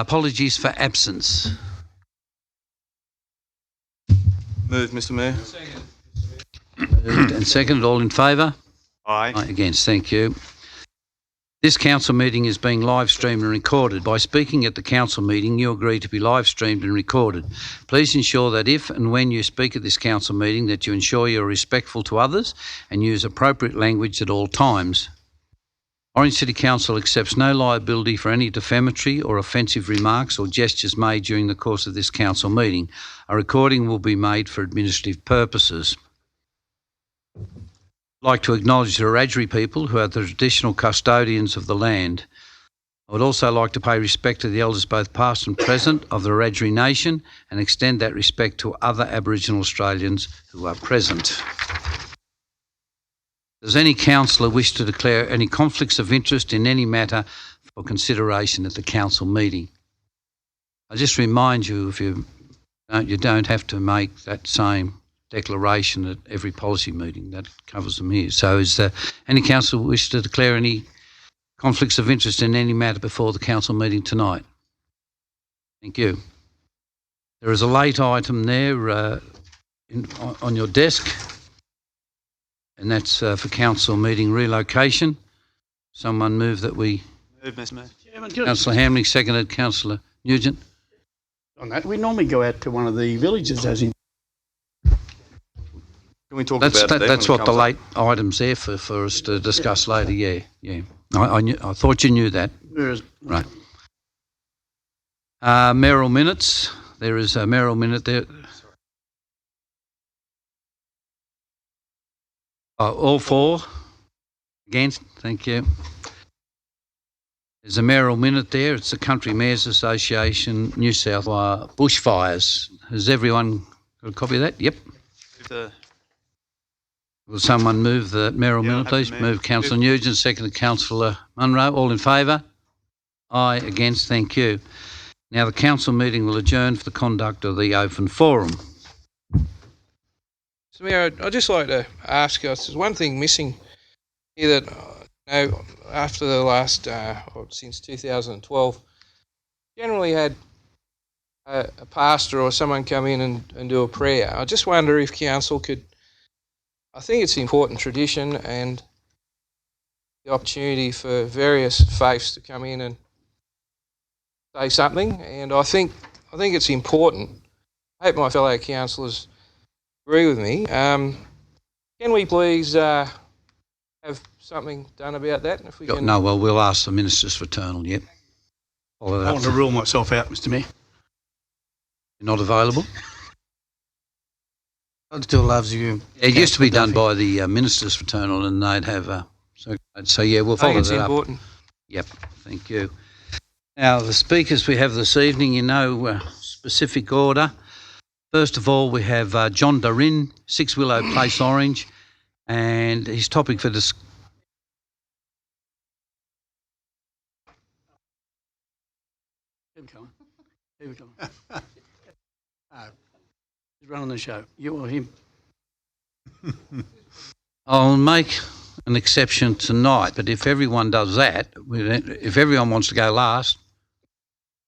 Apologies for absence. Move, Mr Mayor. Moved and seconded. All in favour? Aye. Against. Thank you. This council meeting is being live streamed and recorded. By speaking at the council meeting, you agree to be live streamed and recorded. Please ensure that if and when you speak at this council meeting that you ensure you're respectful to others and use appropriate language at all times. Orange City Council accepts no liability for any defamatory or offensive remarks or gestures made during the course of this council meeting. A recording will be made for administrative purposes. I'd like to acknowledge the Wiradjuri people who are the traditional custodians of the land. I would also like to pay respect to the elders both past and present of the Wiradjuri Nation and extend that respect to other Aboriginal Australians who are present. Does any councillor wish to declare any conflicts of interest in any matter for consideration at the council meeting? I just remind you, if you don't have to make that same declaration at every policy meeting. That covers them here. So is there any council wish to declare any conflicts of interest in any matter before the council meeting tonight? Thank you. There is a late item there on your desk, and that's for council meeting relocation. Someone move that we... Move, Mr Mayor. Councillor Hamling, seconded. Councillor Nugent. On that, we normally go out to one of the villages as in... Can we talk That's about it that's when what it the comes late item's there for us to discuss later. Yeah. I thought you knew that. Right. Mayoral minutes. There is a mayoral minute there. All four. Against. Thank you. There's a mayoral minute there. It's the Country Mayors Association, New South Wales bushfires. Has everyone got a copy of that? Yep. Will someone move the mayoral minute, please? Move Councillor Nugent, seconded Councillor Munro. All in favour? Aye. Against? Thank you. Now the council meeting will adjourn for the conduct of the open forum. So, Mayor, I'd just like to ask us, there's one thing missing here that, after the last, since 2012, generally had a pastor or someone come in and do a prayer. I just wonder if council could, I think it's an important tradition and the opportunity for various faiths to come in and say something, and I think it's important. I hope my fellow councillors agree with me. Can we please have something done about that? If we can... No, well, we'll ask the Minister's Fraternal, yep. I want to rule myself out, Mr Mayor. You're not available? I still loves you. It used to be done by the Minister's Fraternal, and they'd have so yeah, we'll follow that up. I think it's important. Yep, thank you. Now, the speakers we have this evening, specific order. First of all, we have John Darin, 6 Willow Place, Orange, and his topic for this. Keep coming. He's running the show. You or him? I'll make an exception tonight, but if everyone does that, if everyone wants to go last,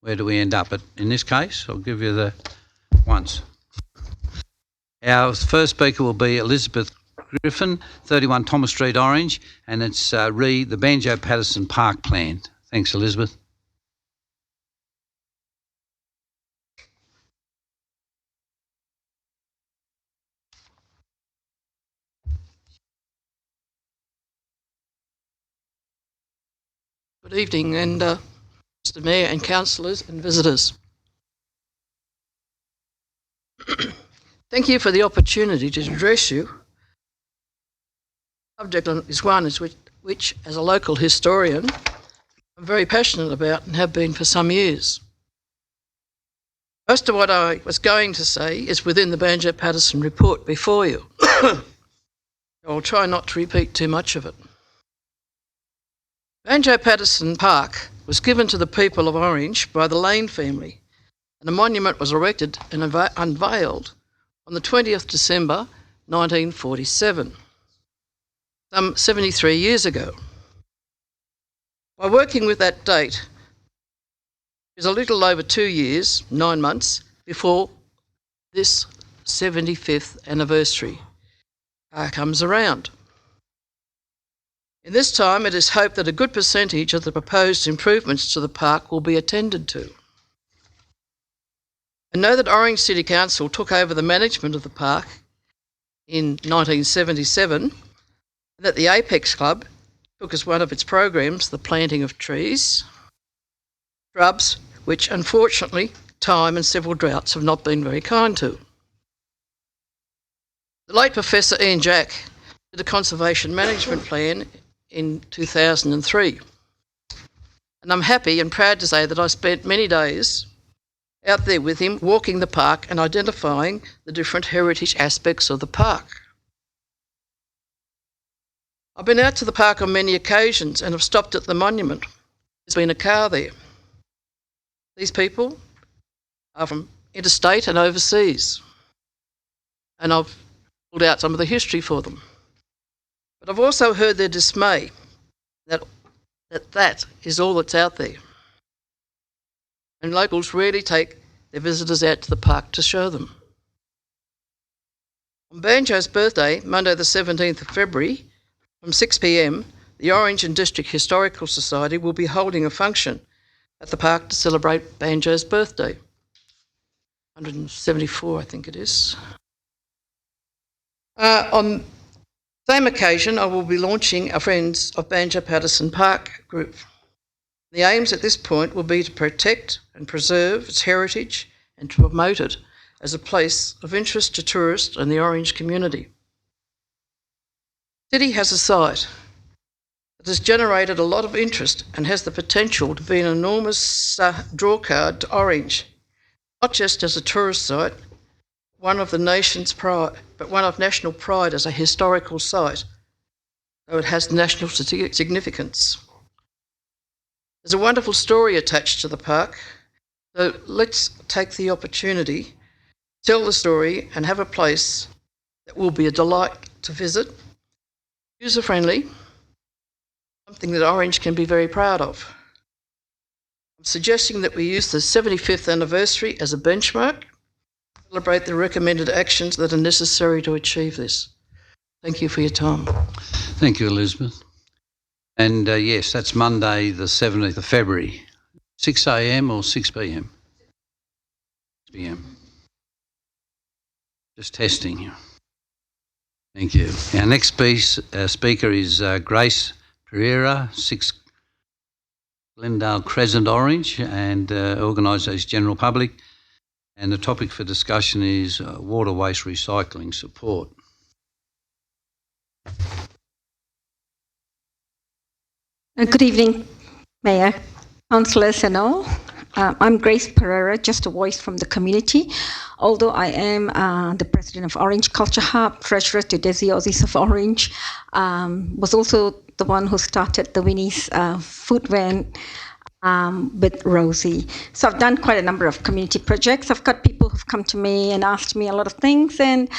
where do we end up? But in this case, I'll give you the once. Our first speaker will be Elizabeth Griffin, 31 Thomas Street, Orange, and it's the Banjo Patterson Park Plan. Thanks, Elizabeth. Good evening, and Mr Mayor and councillors and visitors. Thank you for the opportunity to address you. The subject is one which, as a local historian, I'm very passionate about and have been for some years. Most of what I was going to say is within the Banjo Patterson report before you. I'll try not to repeat too much of it. Banjo Patterson Park was given to the people of Orange by the Lane family, and a monument was erected and unveiled on the 20th December 1947, some 73 years ago. By working with that date, is a little over 2 years, 9 months, before this 75th anniversary comes around. In this time, it is hoped that a good percentage of the proposed improvements to the park will be attended to. I know that Orange City Council took over the management of the park in 1977, and that the Apex Club took as one of its programs the planting of trees, shrubs, which unfortunately time and several droughts have not been very kind to. The late Professor Ian Jack did a conservation management plan in 2003. And I'm happy and proud to say that I spent many days out there with him, walking the park and identifying the different heritage aspects of the park. I've been out to the park on many occasions and have stopped at the monument. There's been a car there. These people are from interstate and overseas, and I've pulled out some of the history for them. But I've also heard their dismay that is all that's out there. And locals rarely take their visitors out to the park to show them. On Banjo's birthday, Monday the 17th of February, from 6 p.m, the Orange and District Historical Society will be holding a function at the park to celebrate Banjo's birthday. 174, I think it is. On the same occasion, I will be launching a Friends of Banjo Paterson Park group. The aims at this point will be to protect and preserve its heritage and to promote it as a place of interest to tourists and the Orange community. The city has a site that has generated a lot of interest and has the potential to be an enormous drawcard to Orange, not just as a tourist site, one of the nation's pride, but one of national pride as a historical site, though it has national significance. There's a wonderful story attached to the park, so let's take the opportunity, tell the story and have a place that will be a delight to visit, user-friendly, something that Orange can be very proud of. I'm suggesting that we use the 75th anniversary as a benchmark, celebrate the recommended actions that are necessary to achieve this. Thank you for your time. Thank you, Elizabeth. And yes, that's Monday the 17th of February, 6 a.m. or 6 p.m? 6 p.m. Just testing. Thank you. Our next speaker is Grace Pereira, 6 Glendale Crescent, Orange, and organised as general public. And the topic for discussion is water waste recycling support. Good evening, Mayor, councillors and all. I'm Grace Pereira, just a voice from the community. Although I am the president of Orange Culture Hub, treasurer to Desi Aussies of Orange, was also the one who started the Winnie's food van with Rosie. So I've done quite a number of community projects. I've got people who've come to me and asked me a lot of things, and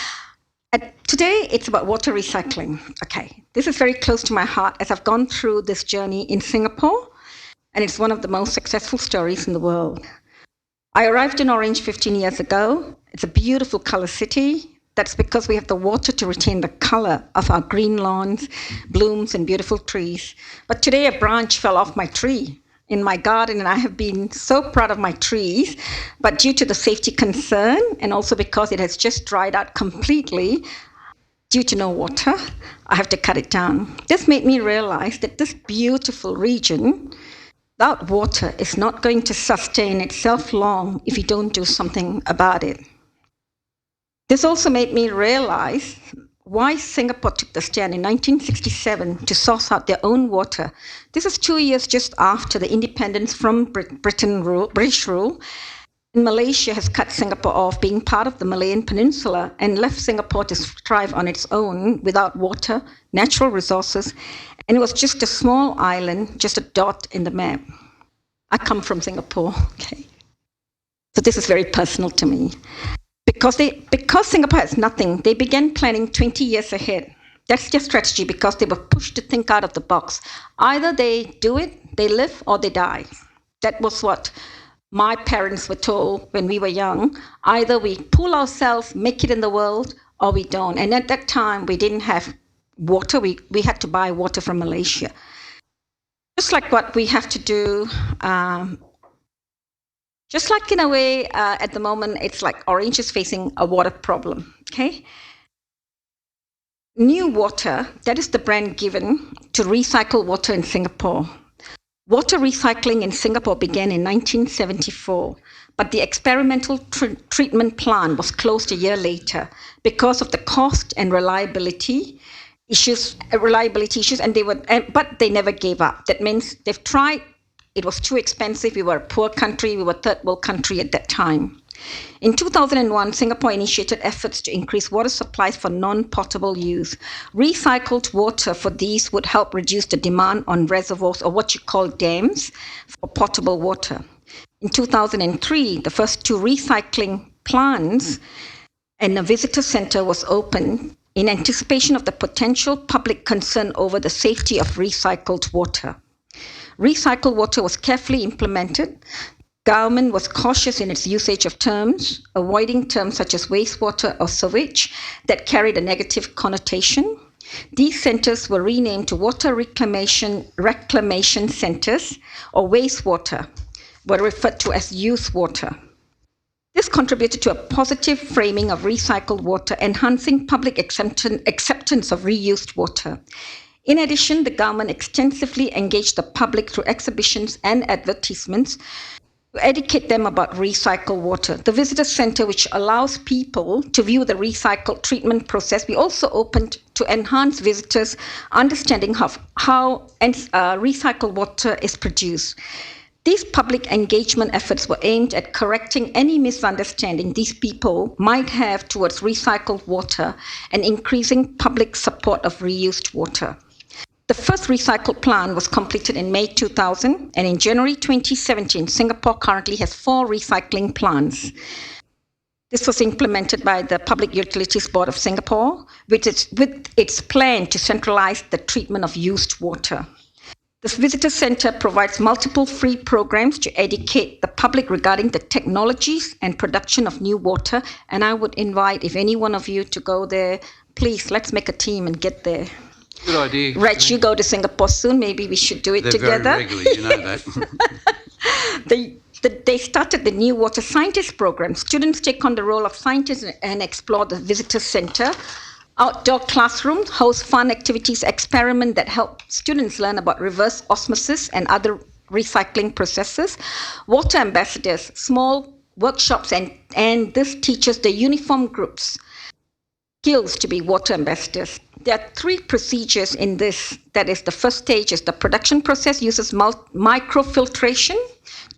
today it's about water recycling. Okay, this is very close to my heart as I've gone through this journey in Singapore, and it's one of the most successful stories in the world. I arrived in Orange 15 years ago. It's a beautiful colour city. That's because we have the water to retain the colour of our green lawns, blooms and beautiful trees. But today a branch fell off my tree in my garden, and I have been so proud of my trees, but due to the safety concern and also because it has just dried out completely due to no water, I have to cut it down. This made me realize that this beautiful region without water is not going to sustain itself long if you don't do something about it. This also made me realize why Singapore took the stand in 1967 to source out their own water. This is 2 years just after the independence from British rule. And Malaysia has cut Singapore off being part of the Malayan Peninsula and left Singapore to thrive on its own without water, natural resources, and it was just a small island, just a dot in the map. I come from Singapore, okay? So this is very personal to me. Because Singapore has nothing, they began planning 20 years ahead. That's their strategy because they were pushed to think out of the box. Either they do it, they live, or they die. That was what my parents were told when we were young, either we pull ourselves, make it in the world, or we don't. And at that time, we didn't have water. We had to buy water from Malaysia. Just like what we have to do, just like in a way, at the moment, it's like Orange is facing a water problem, okay? New Water, that is the brand given to recycle water in Singapore. Water recycling in Singapore began in 1974, but the experimental treatment plant was closed a year later because of the cost and reliability issues, but they never gave up. That means they've tried. It was too expensive. We were a poor country. We were a third world country at that time. In 2001, Singapore initiated efforts to increase water supplies for non-potable use. Recycled water for these would help reduce the demand on reservoirs, or what you call dams, for potable water. In 2003, the first 2 recycling plants and a visitor center was opened in anticipation of the potential public concern over the safety of recycled water. Recycled water was carefully implemented. Government was cautious in its usage of terms, avoiding terms such as wastewater or sewage that carried a negative connotation. These centers were renamed to water reclamation centers, or wastewater were referred to as youth water. This contributed to a positive framing of recycled water, enhancing public acceptance of reused water. In addition, the government extensively engaged the public through exhibitions and advertisements to educate them about recycled water. The visitor center, which allows people to view the recycled treatment process, we also opened to enhance visitors' understanding of how recycled water is produced. These public engagement efforts were aimed at correcting any misunderstanding these people might have towards recycled water and increasing public support of reused water. The first recycled plant was completed in May 2000, and in January 2017, Singapore currently has 4 recycling plants. This was implemented by the Public Utilities Board of Singapore with its plan to centralize the treatment of used water. This visitor center provides multiple free programs to educate the public regarding the technologies and production of new water, and I would invite, if any one of you, to go there. Please, let's make a team and get there. Good idea. Reg, you go to Singapore soon. Maybe we should do it They're together. very regular, you know that. They started the New Water Scientist program. Students take on the role of scientists and explore the visitor center. Outdoor classrooms host fun activities, experiment that help students learn about reverse osmosis and other recycling processes. Water ambassadors, small workshops, and this teaches the uniform groups skills to be water ambassadors. There are 3 procedures in this. That is, the first stage is the production process, uses microfiltration.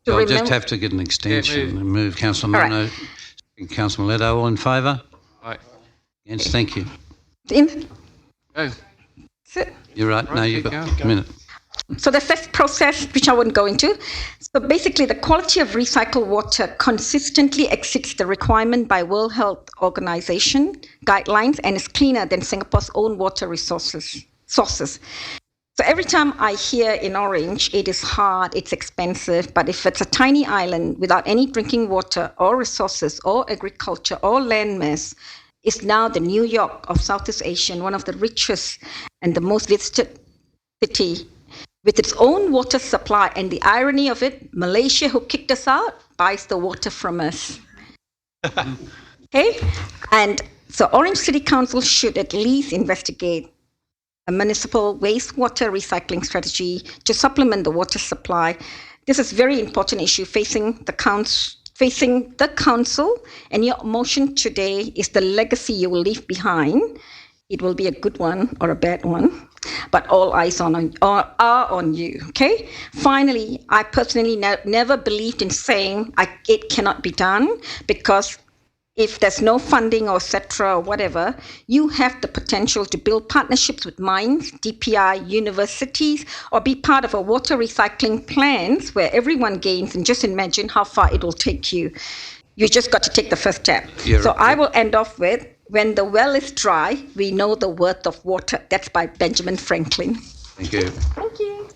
I'll just have to get an extension and move Councillor All Mono. Councillor Mileto, all in favour? Aye. Against? Thank you. Go. You're right. No, you've got a minute. So the first process, which I wouldn't go into, so basically the quality of recycled water consistently exceeds the requirement by World Health Organization guidelines and is cleaner than Singapore's own water sources. So every time I hear in Orange, it is hard, it's expensive, but if it's a tiny island without any drinking water or resources or agriculture or landmass, it's now the New York of Southeast Asia, one of the richest and the most visited city, with its own water supply. And the irony of it, Malaysia, who kicked us out, buys the water from us. Okay? And so Orange City Council should at least investigate a municipal wastewater recycling strategy to supplement the water supply. This is a very important issue facing the council, and your motion today is the legacy you will leave behind. It will be a good one or a bad one, but all eyes are on you, okay? Finally, I personally never believed in saying it cannot be done, because if there's no funding or etc. or whatever, you have the potential to build partnerships with mines, DPI, universities, or be part of a water recycling plans where everyone gains, and just imagine how far it will take you. You just got to take the first step. Yeah, so right. I will end off with, when the well is dry, we know the worth of water. That's by Benjamin Franklin. Thank you. Thank you.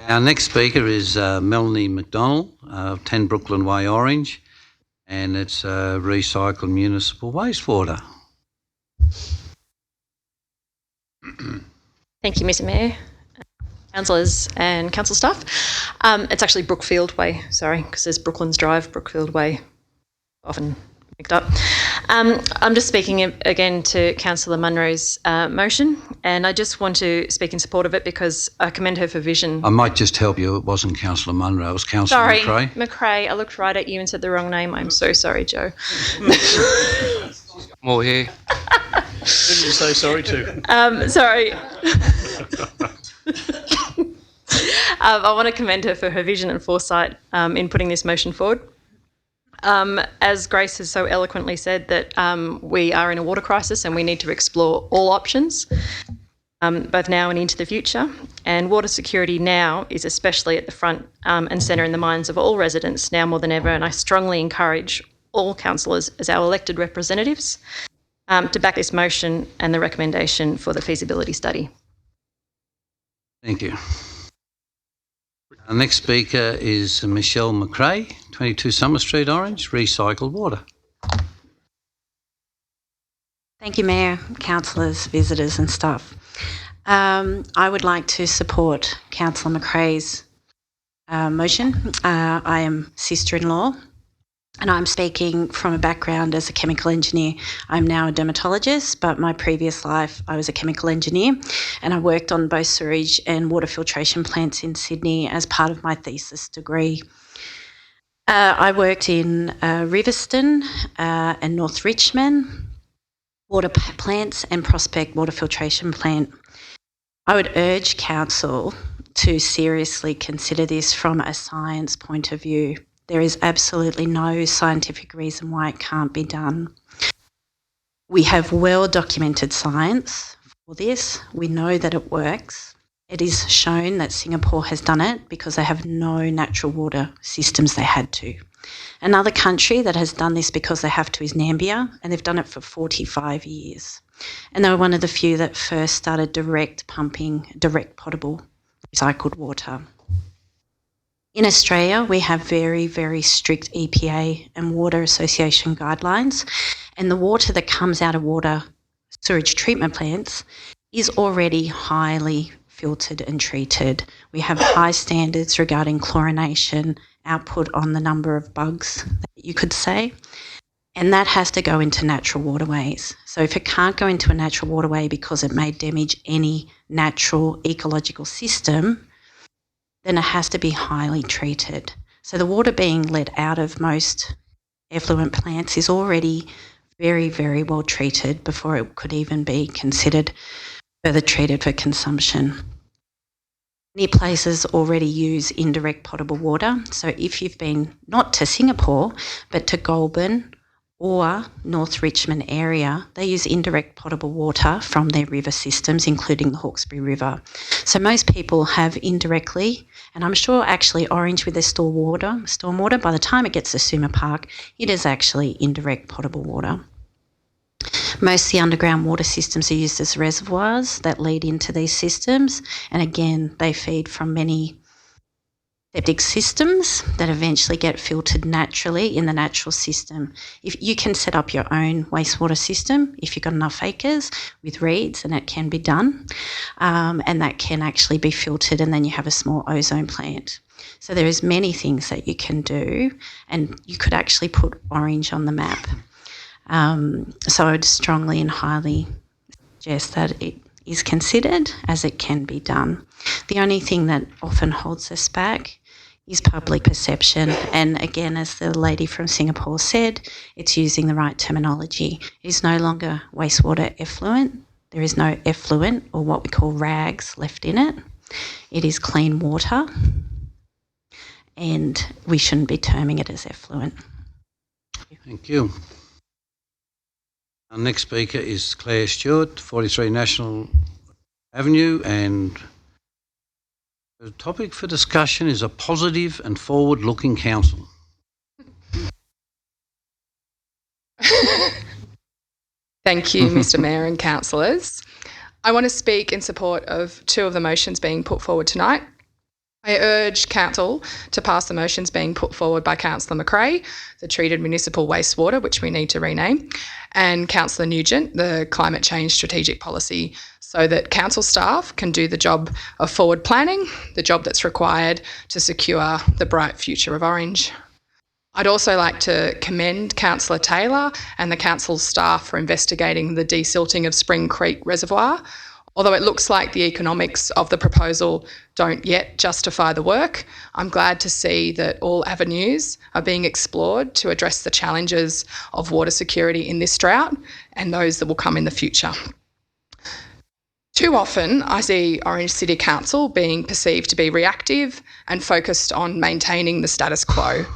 Our next speaker is Melanie McDonald, 10 Brooklyn Way, Orange, and it's recycled municipal wastewater. Thank you, Mr. Mayor, councillors and council staff. It's actually Brookfield Way, sorry, because there's Brooklands Drive, Brookfield Way, often picked up. I'm just speaking again to Councillor Munro's motion, and I just want to speak in support of it because I commend her for vision. I might just help you, it wasn't Councillor Munro, it was Councillor Sorry, McRae. McRae, I looked right at you and said the wrong name. I'm so sorry, Joe. More here. Who did you say sorry to? Sorry. I want to commend her for her vision and foresight in putting this motion forward. As Grace has so eloquently said, that we are in a water crisis and we need to explore all options, both now and into the future. And water security now is especially at the front and centre in the minds of all residents now more than ever. And I strongly encourage all councillors as our elected representatives to back this motion and the recommendation for the feasibility study. Thank you. Our next speaker is Michelle McRae, 22 Summer Street, Orange, recycled water. Thank you, Mayor, councillors, visitors and staff. I would like to support Councillor McRae's motion. I am sister-in-law and I'm speaking from a background as a chemical engineer. I'm now a dermatologist, but my previous life I was a chemical engineer and I worked on both sewage and water filtration plants in Sydney as part of my thesis degree. I worked in Riverston and North Richmond, water plants and Prospect water filtration plant. I would urge council to seriously consider this from a science point of view. There is absolutely no scientific reason why it can't be done. We have well-documented science for this. We know that it works. It is shown that Singapore has done it because they have no natural water systems they had to. Another country that has done this because they have to is Namibia, and they've done it for 45 years. And they were one of the few that first started direct pumping, direct potable recycled water. In Australia, we have very, very strict EPA and Water Association guidelines, and the water that comes out of water sewage treatment plants is already highly filtered and treated. We have high standards regarding chlorination, output on the number of bugs, you could say, and that has to go into natural waterways. So if it can't go into a natural waterway because it may damage any natural ecological system, then it has to be highly treated. So the water being let out of most effluent plants is already very, very well treated before it could even be considered further treated for consumption. Many places already use indirect potable water. So if you've been not to Singapore, but to Goulburn or North Richmond area, they use indirect potable water from their river systems, including the Hawkesbury River. So most people have indirectly, and I'm sure actually Orange with their stormwater, by the time it gets to Suma Park, it is actually indirect potable water. Most of the underground water systems are used as reservoirs that lead into these systems, and again, they feed from many septic systems that eventually get filtered naturally in the natural system. If you can set up your own wastewater system, if you've got enough acres with reeds, and it can be done, and that can actually be filtered, and then you have a small ozone plant. So there is many things that you can do, and you could actually put Orange on the map. So I would strongly and highly suggest that it is considered, as it can be done. The only thing that often holds us back is public perception, and again, as the lady from Singapore said, it's using the right terminology. It is no longer wastewater effluent. There is no effluent, or what we call rags, left in it. It is clean water, and we shouldn't be terming it as effluent. Thank you. Our next speaker is Claire Stewart, 43 National Avenue, and the topic for discussion is a positive and forward-looking council. Thank you, Mr. Mayor and councillors. I want to speak in support of two of the motions being put forward tonight. I urge Council to pass the motions being put forward by Councillor McRae, the treated municipal wastewater, which we need to rename, and Councillor Nugent, the climate change strategic policy, so that council staff can do the job of forward planning, the job that's required to secure the bright future of Orange. I'd also like to commend Councillor Taylor and the council staff for investigating the desilting of Spring Creek Reservoir. Although it looks like the economics of the proposal don't yet justify the work, I'm glad to see that all avenues are being explored to address the challenges of water security in this drought and those that will come in the future. Too often, I see Orange City Council being perceived to be reactive and focused on maintaining the status quo.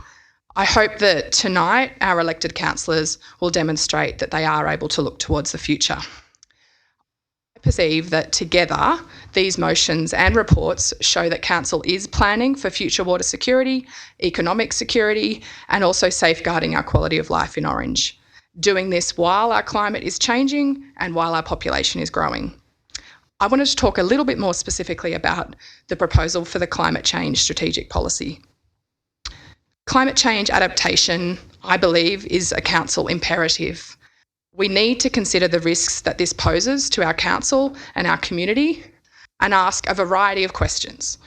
I hope that tonight our elected councillors will demonstrate that they are able to look towards the future. I perceive that together, these motions and reports show that Council is planning for future water security, economic security, and also safeguarding our quality of life in Orange. Doing this while our climate is changing and while our population is growing. I wanted to talk a little bit more specifically about the proposal for the climate change strategic policy. Climate change adaptation, I believe, is a council imperative. We need to consider the risks that this poses to our council and our community and ask a variety of questions.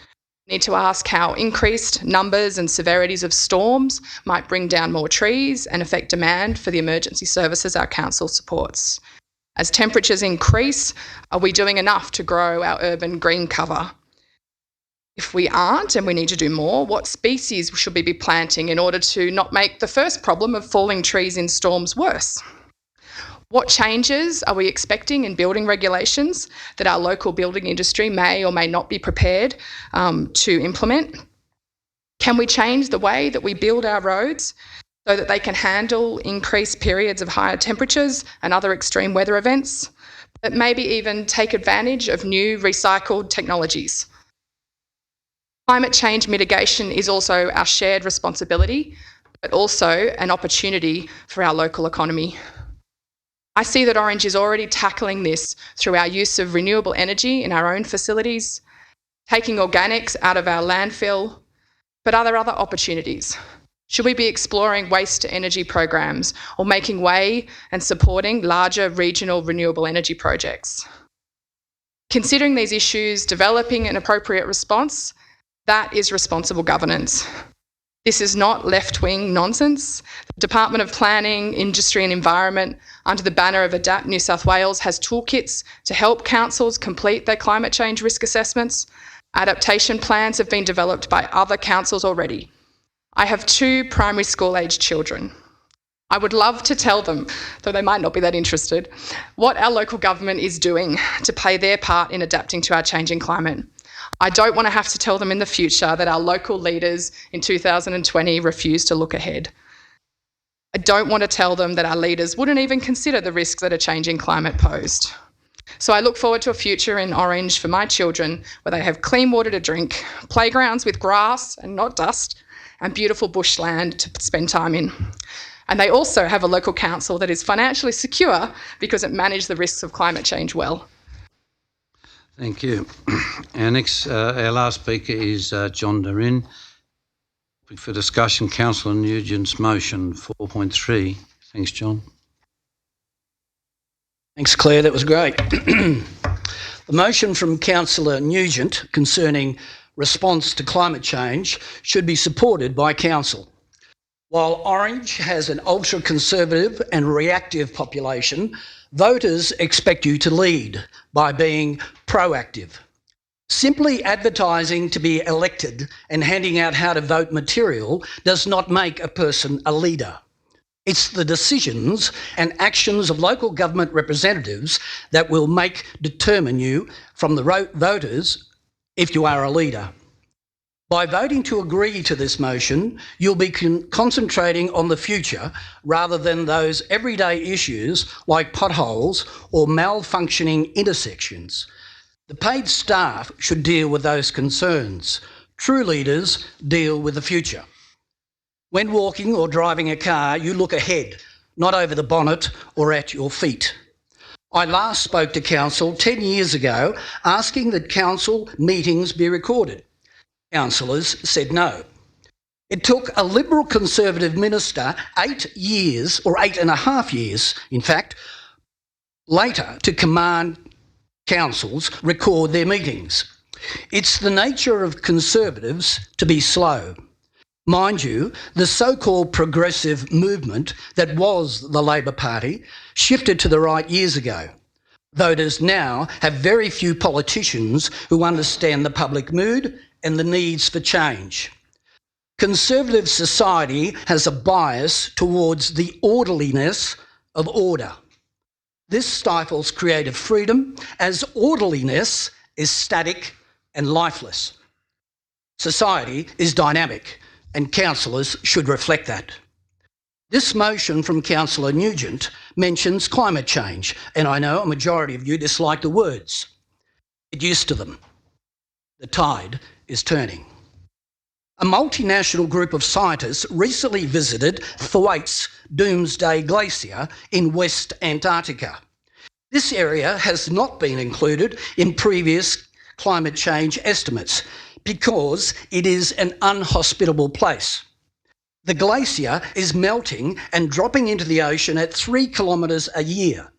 We need to ask how increased numbers and severities of storms might bring down more trees and affect demand for the emergency services our council supports. As temperatures increase, are we doing enough to grow our urban green cover? If we aren't and we need to do more, what species should we be planting in order to not make the first problem of falling trees in storms worse? What changes are we expecting in building regulations that our local building industry may or may not be prepared to implement? Can we change the way that we build our roads so that they can handle increased periods of higher temperatures and other extreme weather events, but maybe even take advantage of new recycled technologies? Climate change mitigation is also our shared responsibility, but also an opportunity for our local economy. I see that Orange is already tackling this through our use of renewable energy in our own facilities, taking organics out of our landfill, but are there other opportunities? Should we be exploring waste to energy programs or making way and supporting larger regional renewable energy projects? Considering these issues, developing an appropriate response, that is responsible governance. This is not left-wing nonsense. The Department of Planning, Industry and Environment, under the banner of Adapt New South Wales, has toolkits to help councils complete their climate change risk assessments. Adaptation plans have been developed by other councils already. I have 2 primary school-aged children. I would love to tell them, though they might not be that interested, what our local government is doing to play their part in adapting to our changing climate. I don't want to have to tell them in the future that our local leaders in 2020 refused to look ahead. I don't want to tell them that our leaders wouldn't even consider the risks that a changing climate posed. So I look forward to a future in Orange for my children where they have clean water to drink, playgrounds with grass and not dust, and beautiful bushland to spend time in. And they also have a local council that is financially secure because it managed the risks of climate change well. Thank you. Our last speaker is John Dorin. For discussion, Councillor Nugent's motion 4.3. Thanks, John. Thanks, Claire. That was great. The motion from Councillor Nugent concerning response to climate change should be supported by Council. While Orange has an ultra-conservative and reactive population, voters expect you to lead by being proactive. Simply advertising to be elected and handing out how to vote material does not make a person a leader. It's the decisions and actions of local government representatives that will determine you from the voters if you are a leader. By voting to agree to this motion, you'll be concentrating on the future rather than those everyday issues like potholes or malfunctioning intersections. The paid staff should deal with those concerns. True leaders deal with the future. When walking or driving a car, you look ahead, not over the bonnet or at your feet. I last spoke to Council 10 years ago asking that Council meetings be recorded. councillors said no. It took a Liberal Conservative minister 8 years, or 8.5 years, in fact, later to command councils record their meetings. It's the nature of Conservatives to be slow. Mind you, the so-called progressive movement that was the Labor Party shifted to the right years ago. Voters now have very few politicians who understand the public mood and the needs for change. Conservative society has a bias towards the orderliness of order. This stifles creative freedom, as orderliness is static and lifeless. Society is dynamic, and councillors should reflect that. This motion from Councillor Nugent mentions climate change, and I know a majority of you dislike the words. Get used to them. The tide is turning. A multinational group of scientists recently visited Thwaites Doomsday Glacier in West Antarctica. This area has not been included in previous climate change estimates because it is an unhospitable place. The glacier is melting and dropping into the ocean at 3 kilometres a year.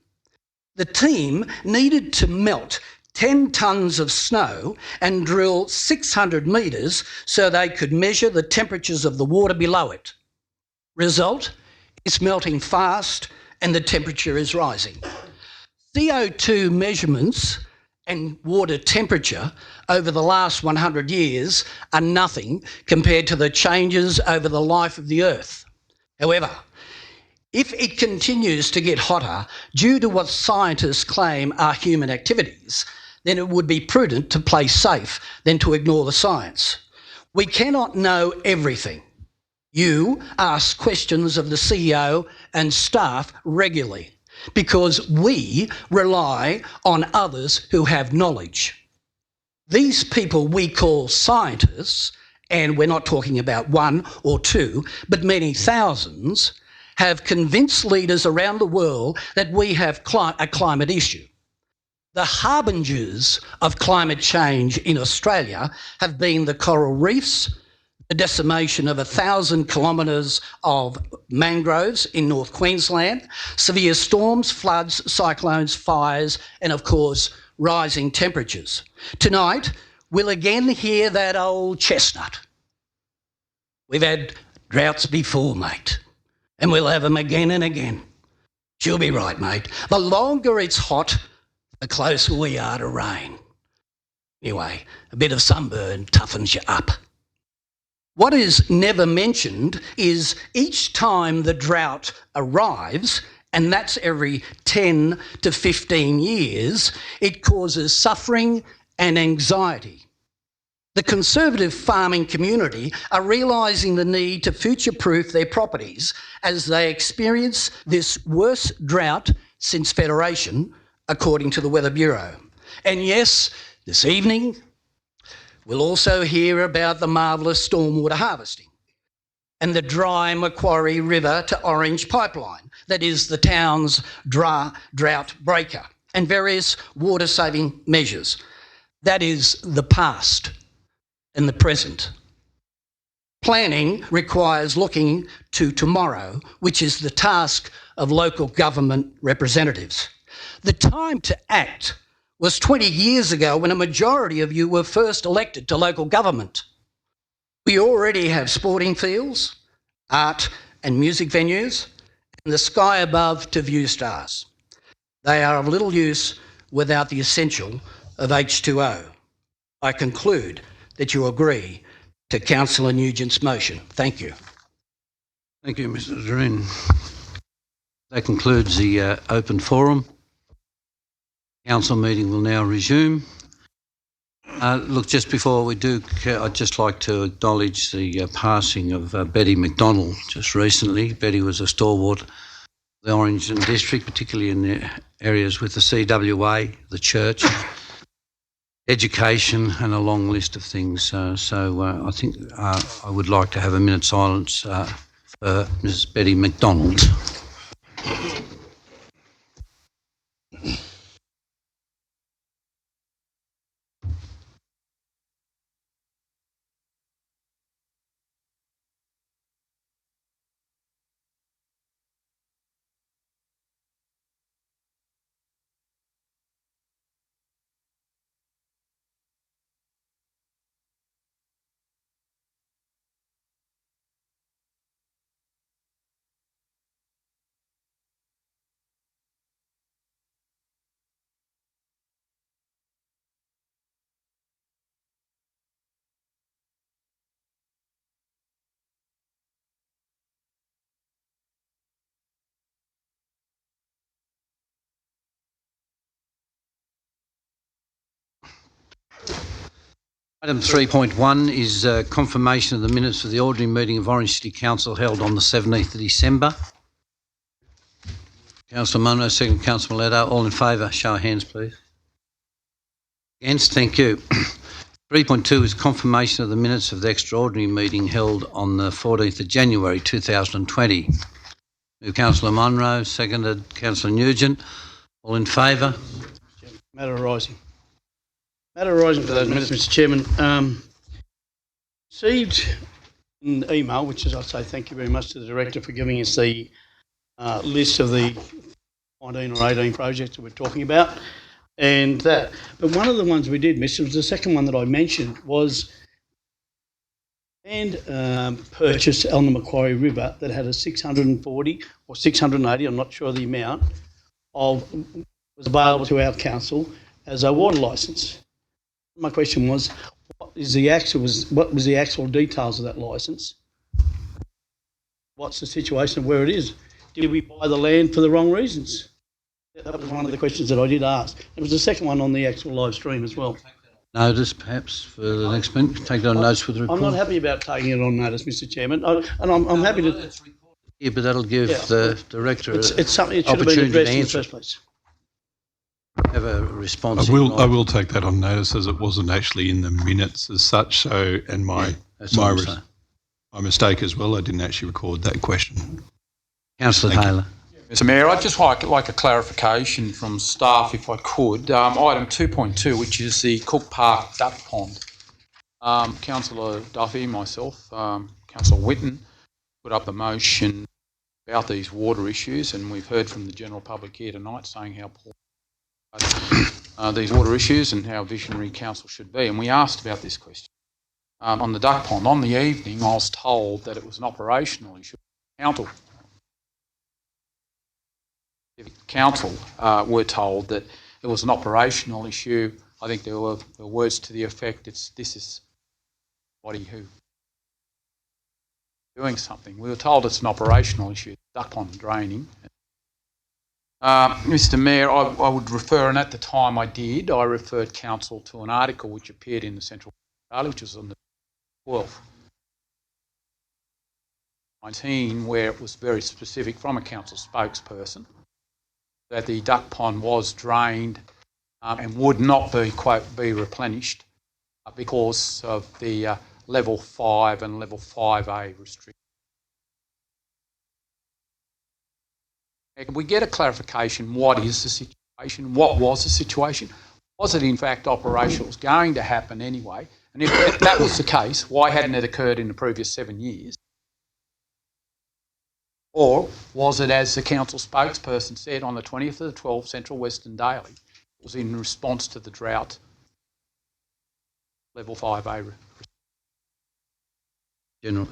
The team needed to melt 10 tonnes of snow and drill 600 metres so they could measure the temperatures of the water below it. Result, it's melting fast and the temperature is rising. CO2 measurements and water temperature over the last 100 years are nothing compared to the changes over the life of the Earth. However, if it continues to get hotter due to what scientists claim are human activities, then it would be prudent to play safe than to ignore the science. We cannot know everything. You ask questions of the CEO and staff regularly because we rely on others who have knowledge. These people we call scientists, and we're not talking about one or two, but many thousands, have convinced leaders around the world that we have a climate issue. The harbingers of climate change in Australia have been the coral reefs, the decimation of 1,000 kilometres of mangroves in North Queensland, severe storms, floods, cyclones, fires, and of course, rising temperatures. Tonight, we'll again hear that old chestnut. We've had droughts before, mate, and we'll have them again and again. She'll be right, mate. The longer it's hot, the closer we are to rain. Anyway, a bit of sunburn toughens you up. What is never mentioned is each time the drought arrives, and that's every 10 to 15 years, it causes suffering and anxiety. The Conservative farming community are realising the need to future-proof their properties as they experience this worst drought since Federation, according to the Weather Bureau. And yes, this evening, we'll also hear about the marvellous stormwater harvesting and the dry Macquarie River to Orange pipeline, that is the town's drought breaker, and various water-saving measures. That is the past and the present. Planning requires looking to tomorrow, which is the task of local government representatives. The time to act was 20 years ago when a majority of you were first elected to local government. We already have sporting fields, art and music venues, and the sky above to view stars. They are of little use without the essential of H2O. I conclude that you agree to Councillor Nugent's motion. Thank you. Thank you, Mr. Drin. That concludes the open forum. Council meeting will now resume. Look, just before we do, I'd just like to acknowledge the passing of Betty McDonald just recently. Betty was a stalwart of the Orange District, particularly in the areas with the CWA, the church, education, and a long list of things. I think I would like to have a minute's silence for Mrs. Betty McDonald. Item 3.1 is confirmation of the minutes of the ordinary meeting of Orange City Council held on the 17th of December. Councillor Munro, second Councillor Miletto. All in favour, show of hands, please. Against? Thank you. 3.2 is confirmation of the minutes of the extraordinary meeting held on the 14th of January 2020. Move Councillor Munro, seconded Councillor Nugent. All in favour? Matter arising. Matter arising for those minutes, Mr. Chairman. Received an email, which is, I say thank you very much to the Director for giving us the list of the 19 or 18 projects that we're talking about. And that, but one of the ones we did miss was the second one that I mentioned was land purchase on the Macquarie River that had a 640 or 680, I'm not sure the amount, was available to our council as a water licence. My question was, what was the actual details of that licence? What's the situation of where it is? Did we buy the land for the wrong reasons? That was one of the questions that I did ask. It was the second one on the actual live stream as well. Notice, perhaps, for the next meeting. Take it on notice with the report. I'm not happy about taking it on notice, Mr. Chairman, and I'm happy to. Yeah, but that'll give the Director it's something that should have been addressed in the first place. Have a response. I will take that on notice, as it wasn't actually in the minutes as such. So, and my mistake as well. I didn't actually record that question. Councillor Taylor. Mr Mayor, I'd just like a clarification from staff, if I could. Item 2.2, which is the Cook Park Duck Pond. Councillor Duffy, myself, Councillor Whitten put up a motion about these water issues, and we've heard from the general public here tonight saying how poor these water issues and how visionary council should be. And we asked about this question on the duck pond. On the evening, I was told that it was an operational issue. Council were told that it was an operational issue. I think there were words to the effect, this is somebody who doing something. We were told it's an operational issue, duck pond draining. Mr Mayor, I would refer, and at the time I did, I referred council to an article which appeared in the Central Daily, which was on the 12th. 19, where it was very specific from a council spokesperson that the duck pond was drained and would not be, quote, be replenished because of the level 5 and level 5A restrictions. Can we get a clarification? What is the situation? What was the situation? Was it in fact operational? It was going to happen anyway. And if that was the case, why hadn't it occurred in the previous 7 years? Or was it, as the council spokesperson said on the 20th of the 12th, Central Western Daily, it was in response to the drought level 5A? General,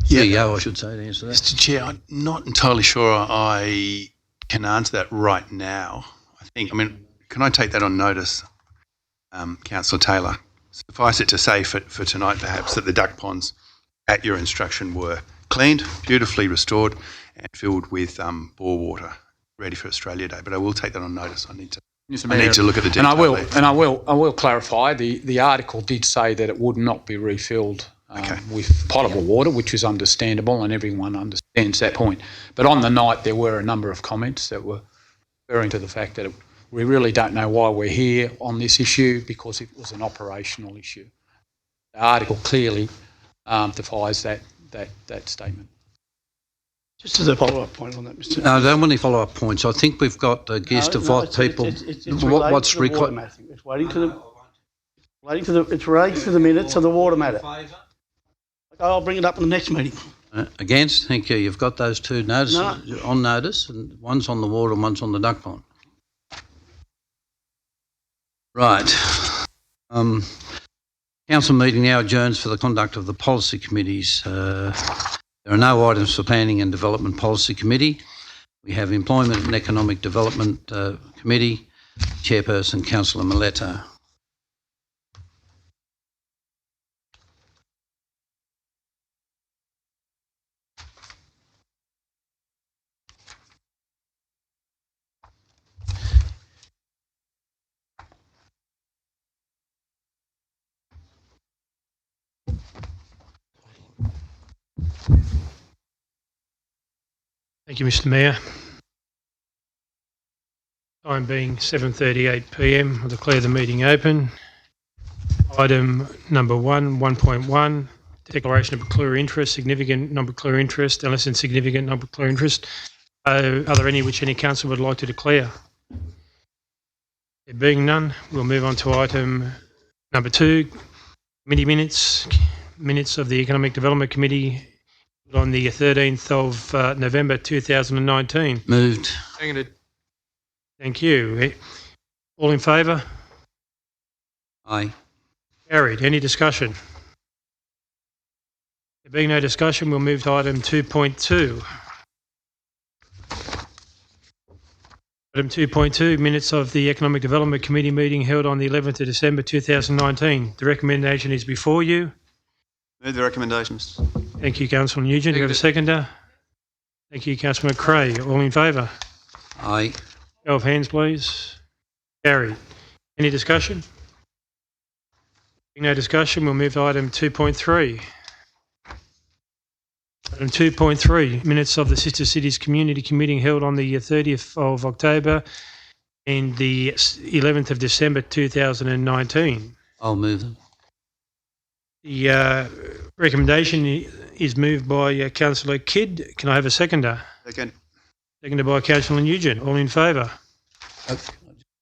CEO, I should say, to answer that. Mr Chair, I'm not entirely sure I can answer that right now. Can I take that on notice, Councillor Taylor? Suffice it to say for tonight perhaps that the duck ponds at your instruction were cleaned, beautifully restored and filled with bore water, ready for Australia Day. But I will take that on notice. I need to look at the detail. And I will clarify, the article did say that it would not be refilled with potable water, which is understandable and everyone understands that point. But on the night there were a number of comments that were referring to the fact that we really don't know why we're here on this issue because it was an operational issue. The article clearly defies that statement. Just as a follow-up point on that, Mr. No, I don't want any follow-up points. I think we've got a gist of what people... It's related to the minutes of the water matter. Okay, I'll bring it up in the next meeting. Against? Thank you. You've got those two notices on notice, and one's on the water and one's on the duck pond. Right. Council meeting now adjourns for the conduct of the policy committees. There are no items for Planning and Development Policy Committee. We have Employment and Economic Development Committee, Chairperson Councillor Miletto. Thank you, Mr. Mayor. Time being 7:38 p.m. I declare the meeting open. Item number 1.1, declaration of peculiar interest, significant non-peculiar interest, unless in significant non-peculiar interest. Are there any which any council would like to declare? There being none, we'll move on to item number 2, committee minutes of the Economic Development Committee on the 13th of November 2019. Moved. Seconded. Thank you. All in favour? Aye. Carried. Any discussion? There being no discussion, we'll move to item 2.2. Item 2.2, minutes of the Economic Development Committee meeting held on the 11th of December 2019. The recommendation is before you. Move the recommendations. Thank you, Councillor Nugent. Do you have a seconder? Thank you, Councillor McRae. All in favour? Aye. Show of hands, please. Carried. Any discussion? Being no discussion, we'll move to item 2.3. Item 2.3, minutes of the Sister Cities Community Committee held on the 30th of October and the 11th of December 2019. I'll move them. The recommendation is moved by Councillor Kidd. Can I have a seconder? Second. Seconded by Councillor Nugent. All in favour?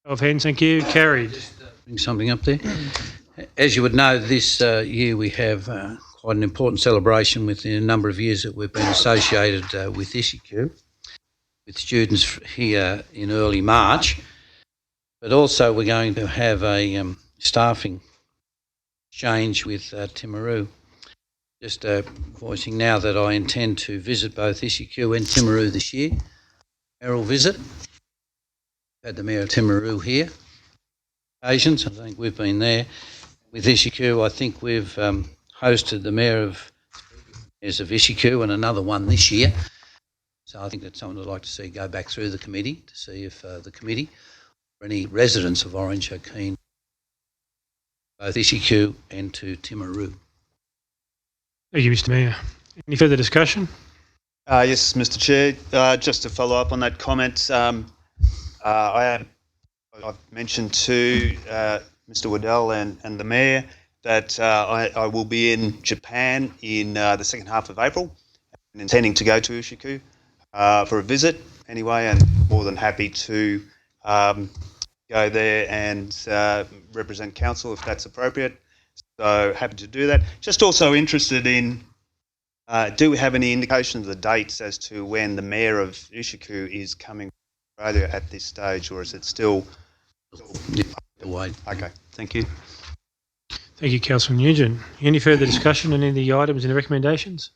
Of hands, thank you. Carried. Bring something up there. As you would know, this year we have quite an important celebration within a number of years that we've been associated with ISIQ, with students here in early March. But also we're going to have a staffing exchange with Timaru. Just voicing now that I intend to visit both ISIQ and Timaru this year. Mayoral visit. Had the Mayor of Timaru here. Occasions, I think we've been there. With ISIQ, I think we've hosted the mayors of ISIQ and another one this year. So I think that's something I'd like to see go back through the committee to see if the committee or any residents of Orange are keen both ISIQ and to Timaru. Thank you, Mr. Mayor. Any further discussion? Yes, Mr. Chair. Just to follow up on that comment, I've mentioned to Mr. Waddell and the Mayor that I will be in Japan in the second half of April and intending to go to Ishiku for a visit anyway, and more than happy to go there and represent council if that's appropriate. So happy to do that. Just also interested in, do we have any indication of the dates as to when the Mayor of Ishiku is coming to Australia at this stage, or is it still... Wait. Okay, thank you. Thank you, Councillor Nugent. Any further discussion on any of the items and the recommendations?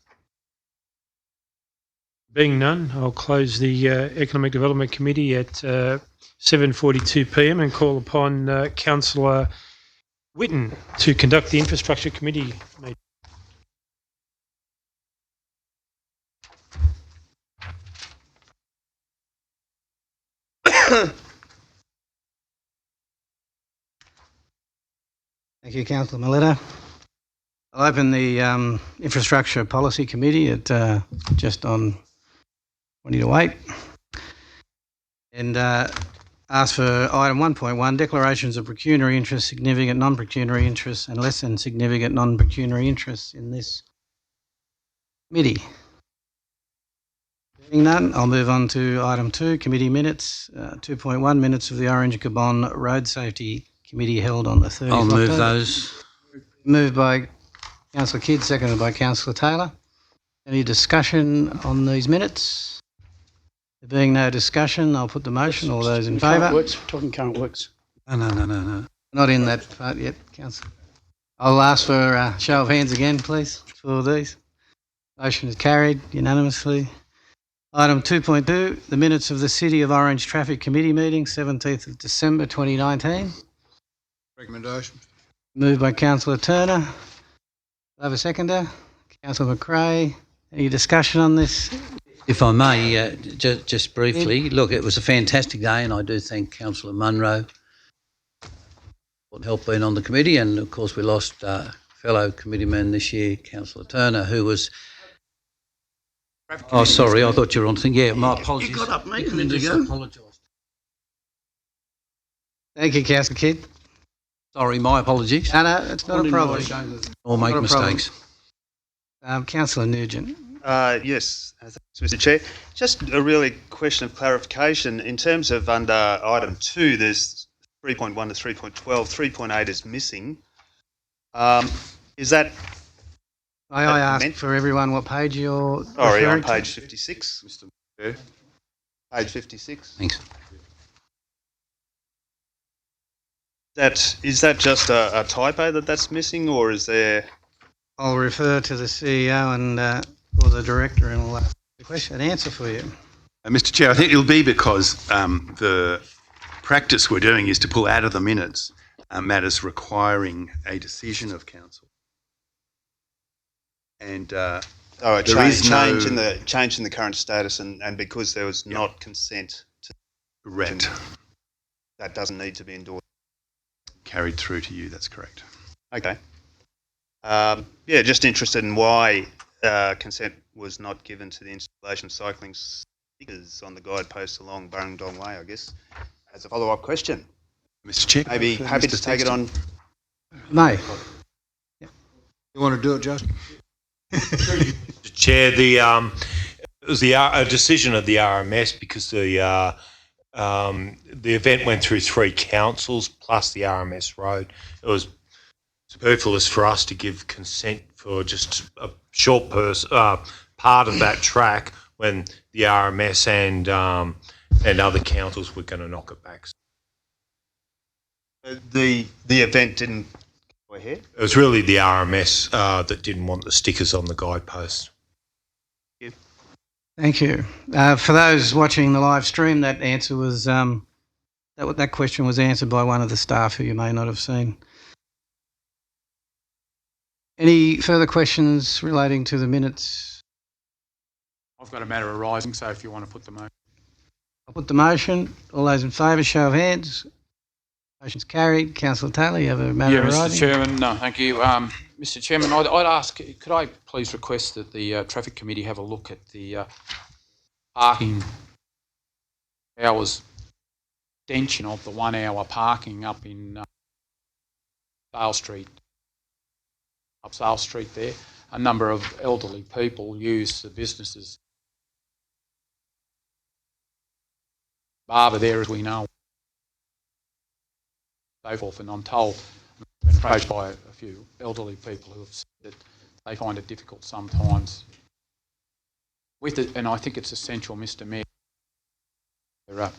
Being none, I'll close the Economic Development Committee at 7:42 p.m. and call upon Councillor Whitten to conduct the Infrastructure Committee meeting. Thank you, Councillor Meletta. I'll open the Infrastructure Policy Committee at just on 20 to 8 and ask for item 1.1, declarations of pecuniary interest, significant non-pecuniary interests and less than significant non-pecuniary interests in this committee. Being none, I'll move on to item 2, committee minutes, 2.1, minutes of the Orange Cabon Road Safety Committee held on the 30th of October. I'll move those. Moved by Councillor Kidd, seconded by Councillor Taylor. Any discussion on these minutes? There being no discussion, I'll put the motion. All those in favour? Talking current works. No. Not in that part yet, Councillor. I'll ask for a show of hands again, please, for these. Motion is carried unanimously. Item 2.2, the minutes of the City of Orange Traffic Committee meeting, 17th of December 2019. Recommendation. Moved by Councillor Turner. Do I have a seconder? Councillor McRae. Any discussion on this? If I may, just briefly, look, it was a fantastic day and I do thank Councillor Munro for help being on the committee, and of course we lost fellow committeeman this year, Councillor Turner, who was Oh, sorry, I thought you were on thing. Yeah, my apologies. You got up, mate, a minute ago. Apologise. Thank you, Councillor Kidd. Sorry, my apologies. No, it's not a problem. Or make Not a problem. mistakes. Councillor Nugent. Yes, thanks, Mr. Chair. Just a really question of clarification. In terms of under item 2, there's 3.1 to 3.12. 3.8 is missing. Is that... May I ask for everyone what page you're Sorry, referring on to? page 56. Mr. Chair. Page 56. Thanks. Is that just a typo that's missing, or is there... I'll refer to the CEO and or the director and I'll ask the question and answer for you. Mr. Chair, I think it'll be because the practice we're doing is to pull out of the minutes matters requiring a decision of council. And change in the current status, and because there was not consent to... Correct. That doesn't need to be endorsed. Carried through to you, that's correct. Okay. Just interested in why consent was not given to the installation of cycling stickers on the guideposts along Burrendong Way, I guess, as a follow-up question. Mr. Chair, Maybe happy to take it on. May. You want to do it, Justin? Chair, it was a decision of the RMS because the event went through 3 councils plus the RMS road. It was superfluous for us to give consent for just a short part of that track when the RMS and other councils were going to knock it back. The event didn't go ahead? It was really the RMS that didn't want the stickers on the guidepost. Thank you. For those watching the live stream, that answer was that question was answered by one of the staff who you may not have seen. Any further questions relating to the minutes? I've got a matter arising, so if you want to put the motion. I'll put the motion. All those in favour, show of hands. Motion's carried. Councillor Taylor, you have a matter arising? Mr. Chairman, no, thank you. Mr. Chairman, I'd ask, could I please request that the Traffic Committee have a look at the parking hours, extension of the 1 hour parking up in Sale Street, up Sale Street there. A number of elderly people use the businesses. Barber there, as we know. So forth, and I'm told, I've been approached by a few elderly people who have said that they find it difficult sometimes with it, and I think it's essential, Mr. Mayor,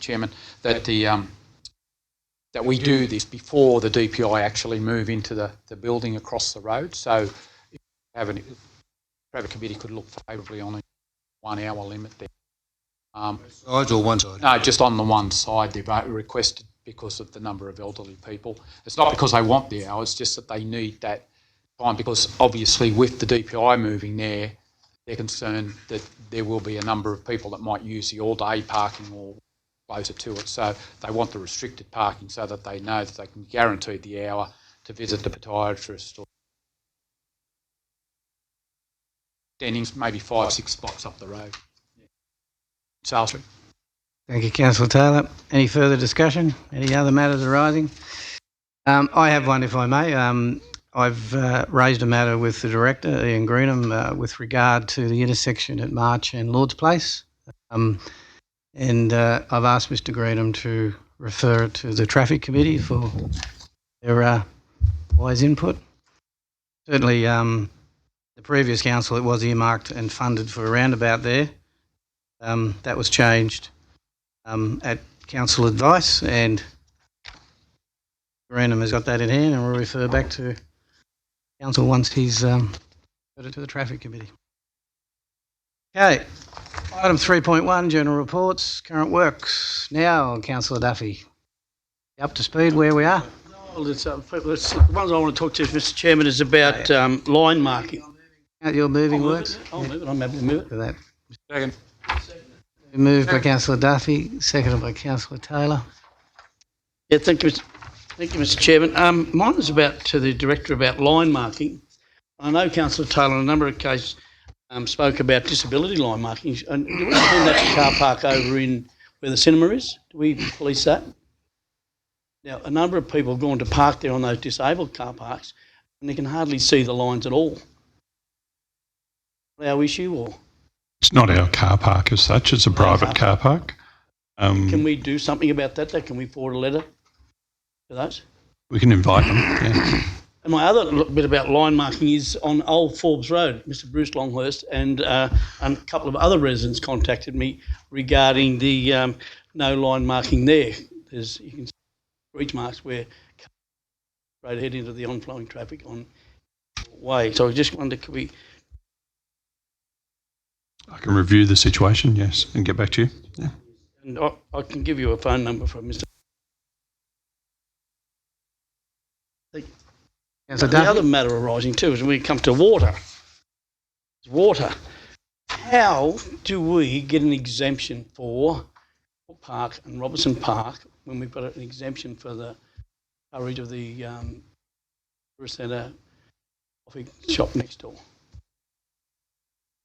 Chairman, that that we do this before the DPI actually move into the building across the road. So if the Traffic Committee could look favourably on a 1 hour limit there. Sides or one side? No, just on the one side. They've requested because of the number of elderly people. It's not because they want the hours, it's just that they need that time, because obviously with the DPI moving there, they're concerned that there will be a number of people that might use the all-day parking or closer to it. So they want the restricted parking so that they know that they can guarantee the hour to visit the podiatrist or Dennings, maybe 5-6 blocks up the road. Sale Street. Thank you, Councillor Taylor. Any further discussion? Any other matters arising? I have one, if I may. I've raised a matter with the Director, Ian Greenham, with regard to the intersection at March and Lord's Place. And I've asked Mr Greenham to refer it to the Traffic Committee for their wise input. Certainly, the previous council, it was earmarked and funded for a roundabout there. That was changed at council advice, and Greenham has got that in hand, and we'll refer back to council once he's put it to the Traffic Committee. Okay, item 3.1, general reports, current works. Now, Councillor Duffy, you up to speed where we are? Well, the ones I want to talk to, Mr Chairman, is about line marking. Your moving works? I'll move it. I'm happy to move it. For that. Second. Moved by Councillor Duffy, seconded by Councillor Taylor. Yeah, thank you, Mr Chairman. Mine was about to the Director about line marking. I know Councillor Taylor on a number of occasions spoke about disability line markings. And do we assume that's a car park over in where the cinema is? Do we police that? Now, a number of people have gone to park there on those disabled car parks and they can hardly see the lines at all. Our issue, or It's not our car park as such, it's a private car park. can we do something about that? Can we forward a letter to those? We can invite them, yeah. And my other bit about line marking is on Old Forbes Road. Mr. Bruce Longhurst and a couple of other residents contacted me regarding the no line marking there. You can see reach marks where road head into the on-flowing traffic on way. So I just wonder, could we? I can review the situation, yes, and get back to you. Yeah. And I can give you a phone number for Mr. The other matter arising too is when we come to water. How do we get an exemption for Cook Park and Robertson Park when we've got an exemption for the coverage of the tourist centre coffee shop next door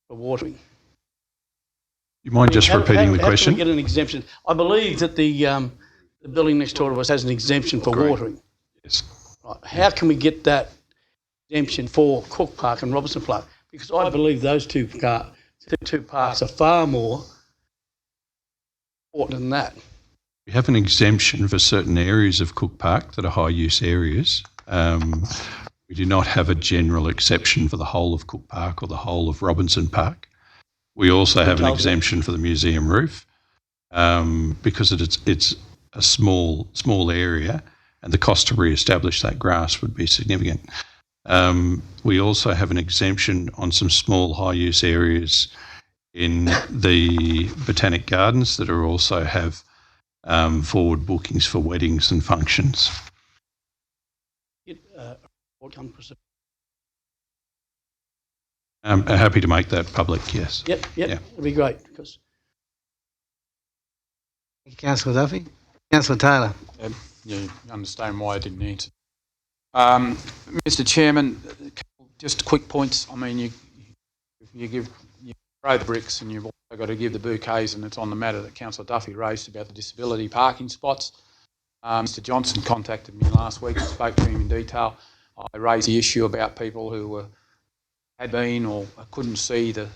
for watering? You mind just repeating the question? How can we get an exemption? I believe that the building next door to us has an exemption for watering. Yes. Right. How can we get that exemption for Cook Park and Robertson Park? Because I believe those two parks are far more important than that. We have an exemption for certain areas of Cook Park that are high-use areas. We do not have a general exception for the whole of Cook Park or the whole of Robinson Park. We also have an exemption for the museum roof because it's a small area and the cost to re-establish that grass would be significant. We also have an exemption on some small high-use areas in the Botanic Gardens that are also have forward bookings for weddings and functions. I'm happy to make that public, yes. Yep, that'd be great. Thank you, Councillor Duffy. Councillor Taylor. You understand why I didn't answer. Mr. Chairman, just quick points. I mean, you throw the bricks and you've also got to give the bouquets, and it's on the matter that Councillor Duffy raised about the disability parking spots. Mr. Johnson contacted me last week and spoke to him in detail. I raised the issue about people who had been or couldn't see the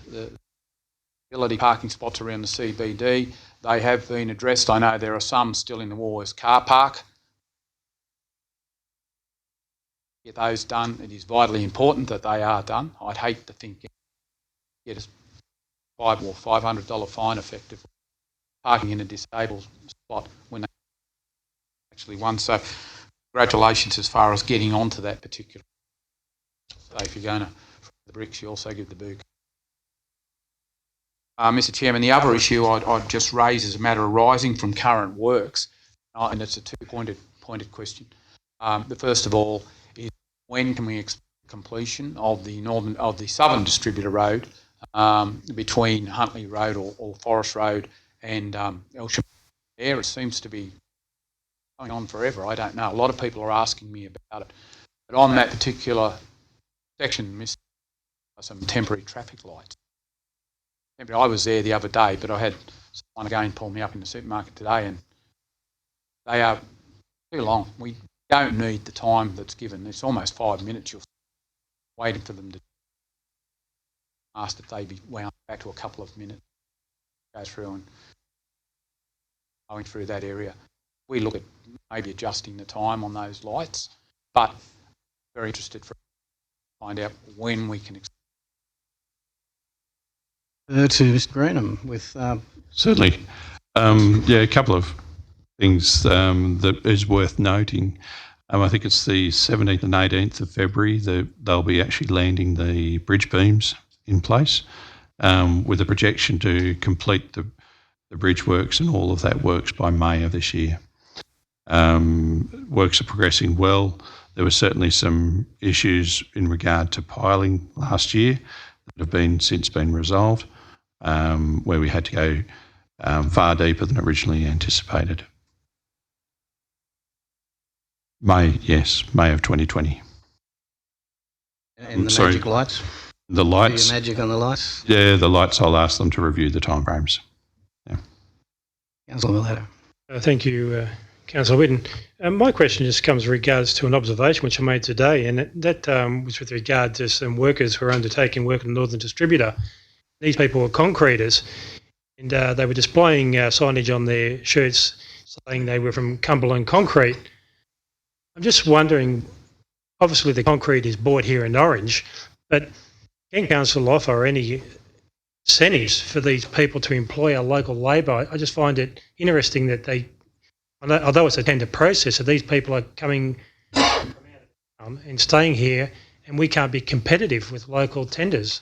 disability parking spots around the CBD. They have been addressed. I know there are some still in the Woolworths car park. Get those done. It is vitally important that they are done. I'd hate to think get a $500 fine effectively parking in a disabled spot when they actually won. So congratulations as far as getting onto that particular. So if you're going to the bricks, you also give the book. Mr. Chairman, the other issue I'd just raise is a matter arising from current works, and it's a two-pointed question. The first of all is when can we expect completion of the southern distributor road between Huntley Road or Forest Road and Elsham? There it seems to be going on forever. I don't know. A lot of people are asking me about it, but on that particular section, some temporary traffic lights. I was there the other day, but I had someone again pull me up in the supermarket today, and they are too long. We don't need the time that's given. It's almost 5 minutes. You're waiting for them to ask that they be wound back to a couple of minutes, go through and going through that area. We look at maybe adjusting the time on those lights, but very interested to find out when we can expect. To Mr. Greenham with... Certainly. A couple of things that is worth noting. I think it's the 17th and 18th of February that they'll be actually landing the bridge beams in place with a projection to complete the bridge works and all of that works by May of this year. Works are progressing well. There were certainly some issues in regard to piling last year that have since been resolved, where we had to go far deeper than originally anticipated. May of 2020. And the magic lights? The Do lights, your magic on the lights. yeah, the lights, I'll ask them to review the timeframes. Councillor Milletta. Thank you, Councillor Whitten. My question just comes in regards to an observation which I made today, and that was with regard to some workers who are undertaking work in the Northern Distributor. These people were concreters, and they were displaying signage on their shirts saying they were from Cumberland Concrete. I'm just wondering, obviously the concrete is bought here in Orange, but can council offer any incentives for these people to employ our local labour? I just find it interesting that they, although it's a tender process, that these people are coming and staying here, and we can't be competitive with local tenders.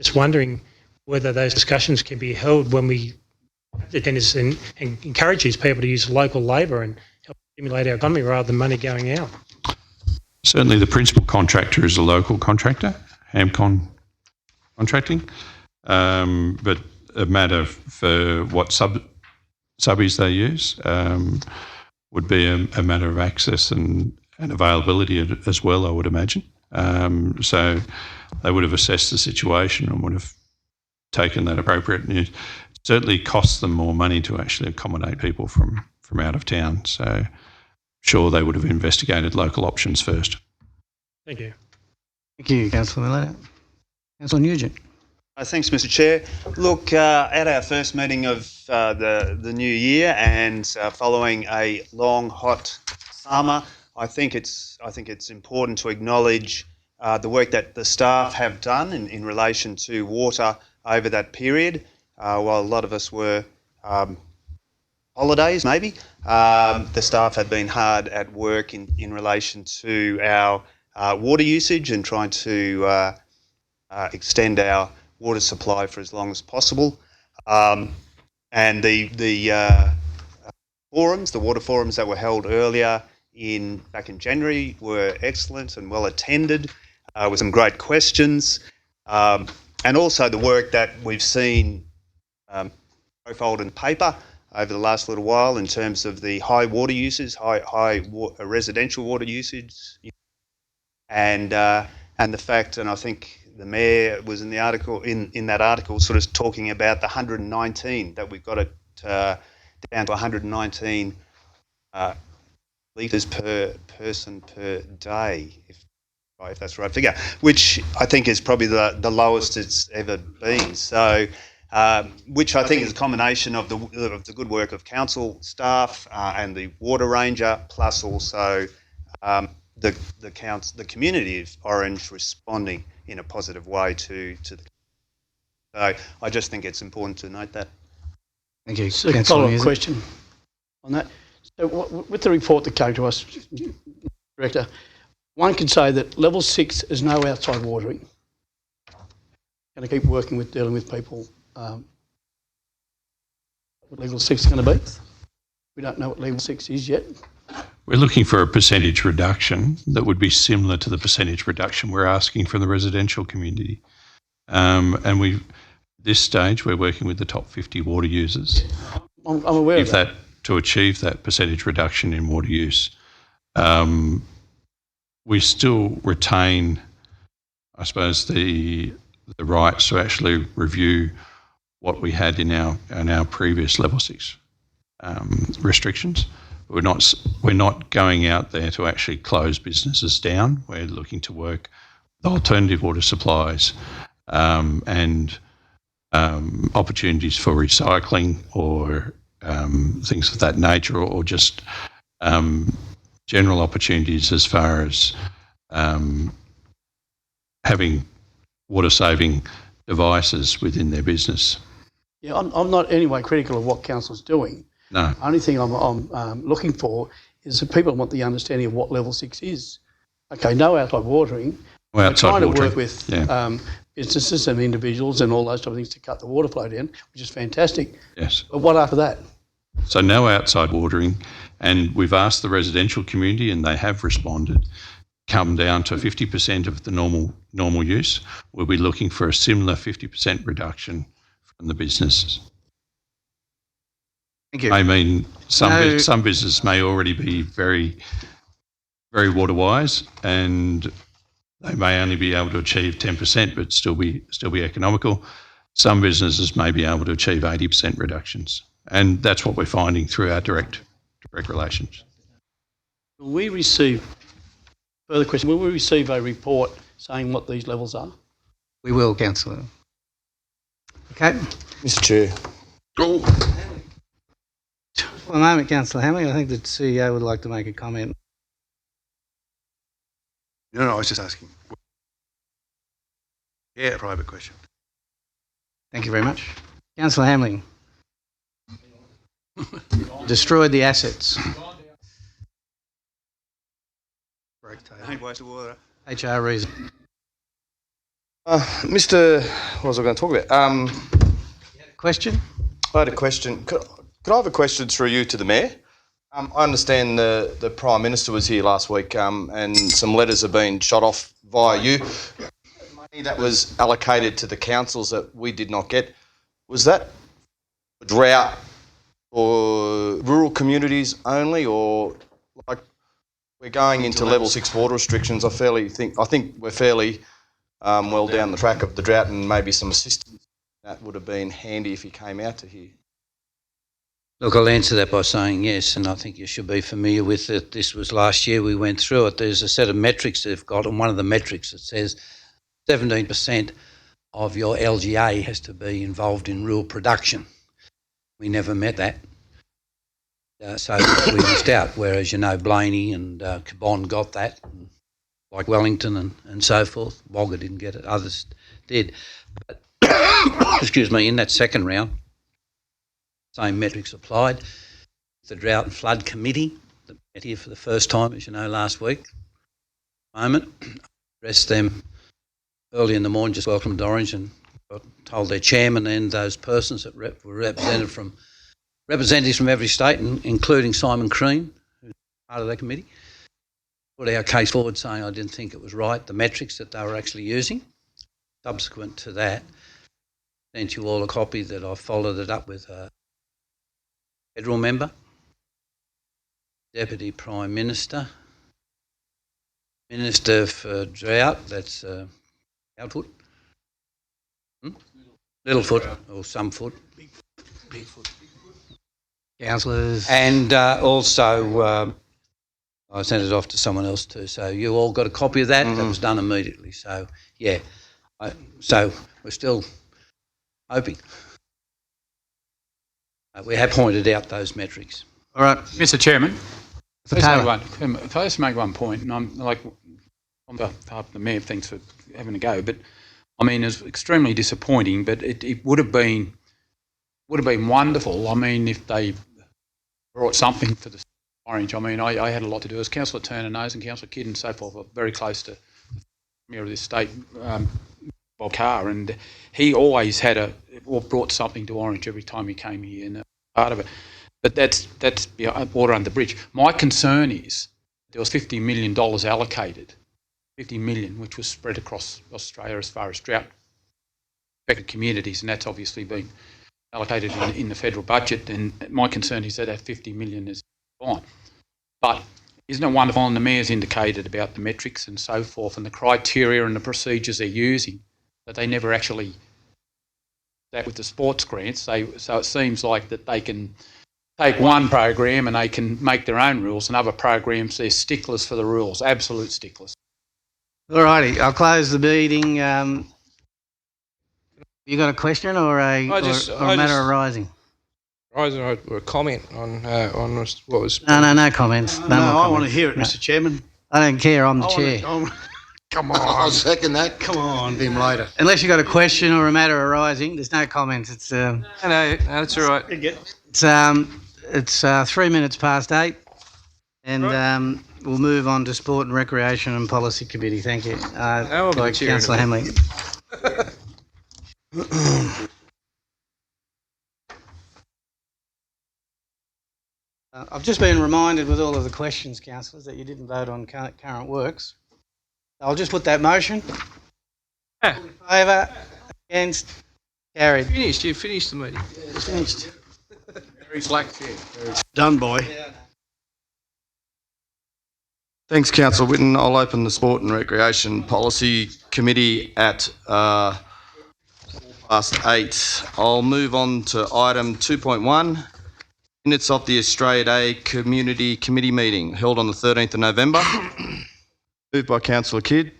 Just wondering whether those discussions can be held when we have the tenders and encourage these people to use local labour and help stimulate our economy rather than money going out. Certainly the principal contractor is a local contractor, Hamcon Contracting, but a matter for what subbies they use would be a matter of access and availability as well, I would imagine. So they would have assessed the situation and would have taken that appropriate. And it certainly costs them more money to actually accommodate people from out of town. So sure, they would have investigated local options first. Thank you. Thank you, Councillor Milletta. Councillor Nugent. Thanks, Mr. Chair. Look, at our first meeting of the new year and following a long, hot summer, I think it's important to acknowledge the work that the staff have done in relation to water over that period. While a lot of us were holidays, maybe, the staff have been hard at work in relation to our water usage and trying to extend our water supply for as long as possible. And the forums, the water forums that were held earlier back in January were excellent and well attended, with some great questions. And also the work that we've seen profiled in paper over the last little while in terms of the high water uses, high residential water usage, and the fact, and I think the Mayor was in the article, in that article, sort of talking about the 119, that we've got it down to 119 litres per person per day, if that's the right figure, which I think is probably the lowest it's ever been. So, which I think is a combination of the good work of council staff and the water ranger, plus also the community of Orange responding in a positive way to the. So I just think it's important to note that. Thank you. So follow-up question on that. So with the report that came to us, Director, one could say that level 6 is no outside watering. Going to keep working with dealing with people. What level 6 is going to be? We don't know what level 6 is yet. We're looking for a percentage reduction that would be similar to the percentage reduction we're asking from the residential community. And this stage, we're working with the top 50 water users. I'm aware of that. To achieve that percentage reduction in water use, we still retain, I suppose, the rights to actually review what we had in our previous level 6 restrictions. We're not going out there to actually close businesses down. We're looking to work with alternative water supplies and opportunities for recycling or things of that nature, or just general opportunities as far as having water-saving devices within their business. Yeah, I'm not anyway critical of what council's doing. No. The only thing I'm looking for is that people want the understanding of what level 6 is. Okay, no outside watering. Well, outside We're trying watering, to work with businesses and individuals and all those type of things to cut the water flow down, which is fantastic. Yes. But what after that? So no outside watering, and we've asked the residential community, and they have responded, come down to 50% of the normal use. We'll be looking for a similar 50% reduction from the businesses. Thank you. I mean, some business may already be very, very water wise, and they may only be able to achieve 10% but still be economical. Some businesses may be able to achieve 80% reductions. And that's what we're finding through our direct relations. Will we receive, further question, will we receive a report saying what these levels are? We will, Councillor. Okay. Mr. Chair. For a moment, Councillor Hamling, I think the CEO would like to make a comment. No, I was just asking. Yeah, a private question. Thank you very much. Councillor Hamling. Destroyed the assets. Ain't waste of water. HR reason. Mr. What was I going to talk about? Question? I had a question. Could I have a question through you to the Mayor? I understand the Prime Minister was here last week and some letters have been shot off via you. Money that was allocated to the councils that we did not get, was that drought or rural communities only, or like we're going into level 6 water restrictions? I think we're fairly well down the track of the drought, and maybe some assistance that would have been handy if he came out to here. Look, I'll answer that by saying yes, and I think you should be familiar with it. This was last year we went through it. There's a set of metrics they've got, and one of the metrics that says 17% of your LGA has to be involved in rural production. We never met that. So we missed out, whereas, you know, Blaney and Cabon got that, like Wellington and so forth. Wagga didn't get it, others did. But, excuse me, in that second round, same metrics applied. The Drought and Flood Committee that met here for the first time, as you know, last week. Moment, addressed them early in the morning, just welcomed Orange and told their chairman and those persons that were representatives from every state, including Simon Crean, who's part of that committee, put our case forward saying I didn't think it was right, the metrics that they were actually using. Subsequent to that, sent you all a copy that I followed it up with a federal member, Deputy Prime Minister, Minister for Drought, that's Outfoot, Littlefoot or Somefoot. Bigfoot. Councillors. And also I sent it off to someone else too. So you all got a copy of that. That was done immediately. So, yeah. So we're still hoping. We have pointed out those metrics. All right. Mr. Chairman, if Taylor. I just make one point, and I'm like, on behalf of the Mayor, thanks for having a go, but I mean, it's extremely disappointing, but it would have been wonderful. I mean, if they brought something for the Orange. I mean, I had a lot to do, as Councillor Turner knows, and Councillor Kidd and so forth, are very close to the Premier of this state, Bob Carr, and he always brought something to Orange every time he came here, and part of it. But that's water under the bridge. My concern is there was $50 million allocated, $50 million, which was spread across Australia as far as drought-affected communities, and that's obviously been allocated in the federal budget. And my concern is that $50 million is gone. But isn't it wonderful, and the Mayor's indicated about the metrics and so forth and the criteria and the procedures they're using, that they never actually that with the sports grants. So it seems like that they can take one program and they can make their own rules, and other programs they're sticklers for the rules, absolute sticklers. All righty, I'll close the meeting. You got a question or a matter arising? Or a comment on what was... No comments. No, I want to hear it, Mr. Chairman. I don't care, I'm the chair. Come on. I'll second that. Come on. Him later. Unless you got a question or a matter arising, there's no comments. It's No, that's all right. It's 3 minutes past 8, and we'll move on to Sport and Recreation and Policy Committee. Thank you. Councillor Hamling. I've just been reminded with all of the questions, councillors, that you didn't vote on current works. I'll just put that motion. In favour, against, carried. You finished the meeting. It's finished. Very slack chair. Done, boy. Thanks, Councillor Whitten. I'll open the Sport and Recreation Policy Committee at 8:04. I'll move on to item 2.1, minutes of the Australia Day Community Committee meeting held on the 13th of November. Moved by Councillor Kidd.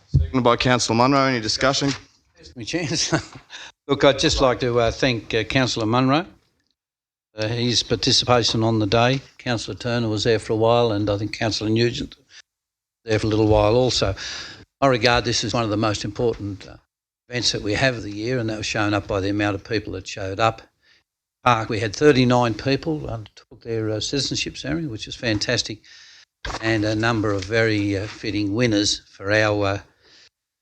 Seconded by Councillor Munro. Any discussion? My chance. Look, I'd just like to thank Councillor Munro. His participation on the day. Councillor Turner was there for a while, and I think Councillor Nugent was there for a little while also. I regard this as one of the most important events that we have of the year, and that was shown up by the amount of people that showed up. We had 39 people undertook their citizenship ceremony, which is fantastic, and a number of very fitting winners for our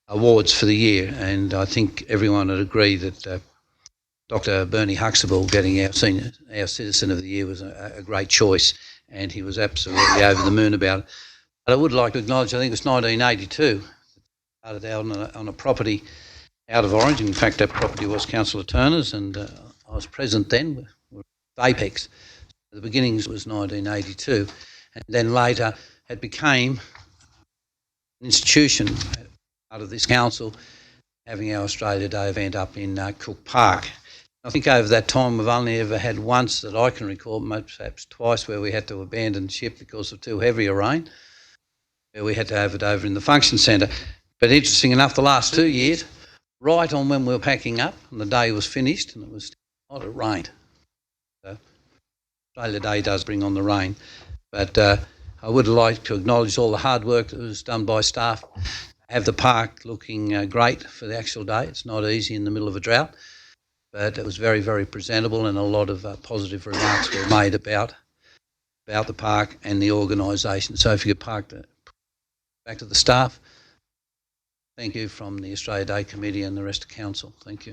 awards for the year. And I think everyone would agree that Dr. Bernie Huxtable getting our Citizen of the Year was a great choice, and he was absolutely over the moon about it. But I would like to acknowledge, I think it was 1982, started out on a property out of Orange. In fact, that property was Councillor Turner's, and I was present then with Apex. The beginnings was 1982, and then later it became an institution out of this council, having our Australia Day event up in Cook Park. I think over that time we've only ever had once that I can recall, perhaps twice, where we had to abandon ship because of too heavy a rain, where we had to have it over in the function centre. But interesting enough, the last 2 years, right on when we were packing up and the day was finished and it was hot, it rained. So Australia Day does bring on the rain. But I would like to acknowledge all the hard work that was done by staff. Have the park looking great for the actual day. It's not easy in the middle of a drought, but it was very, very presentable, and a lot of positive remarks were made about the park and the organisation. So if you could park back to the staff, thank you from the Australia Day Committee and the rest of Council. Thank you.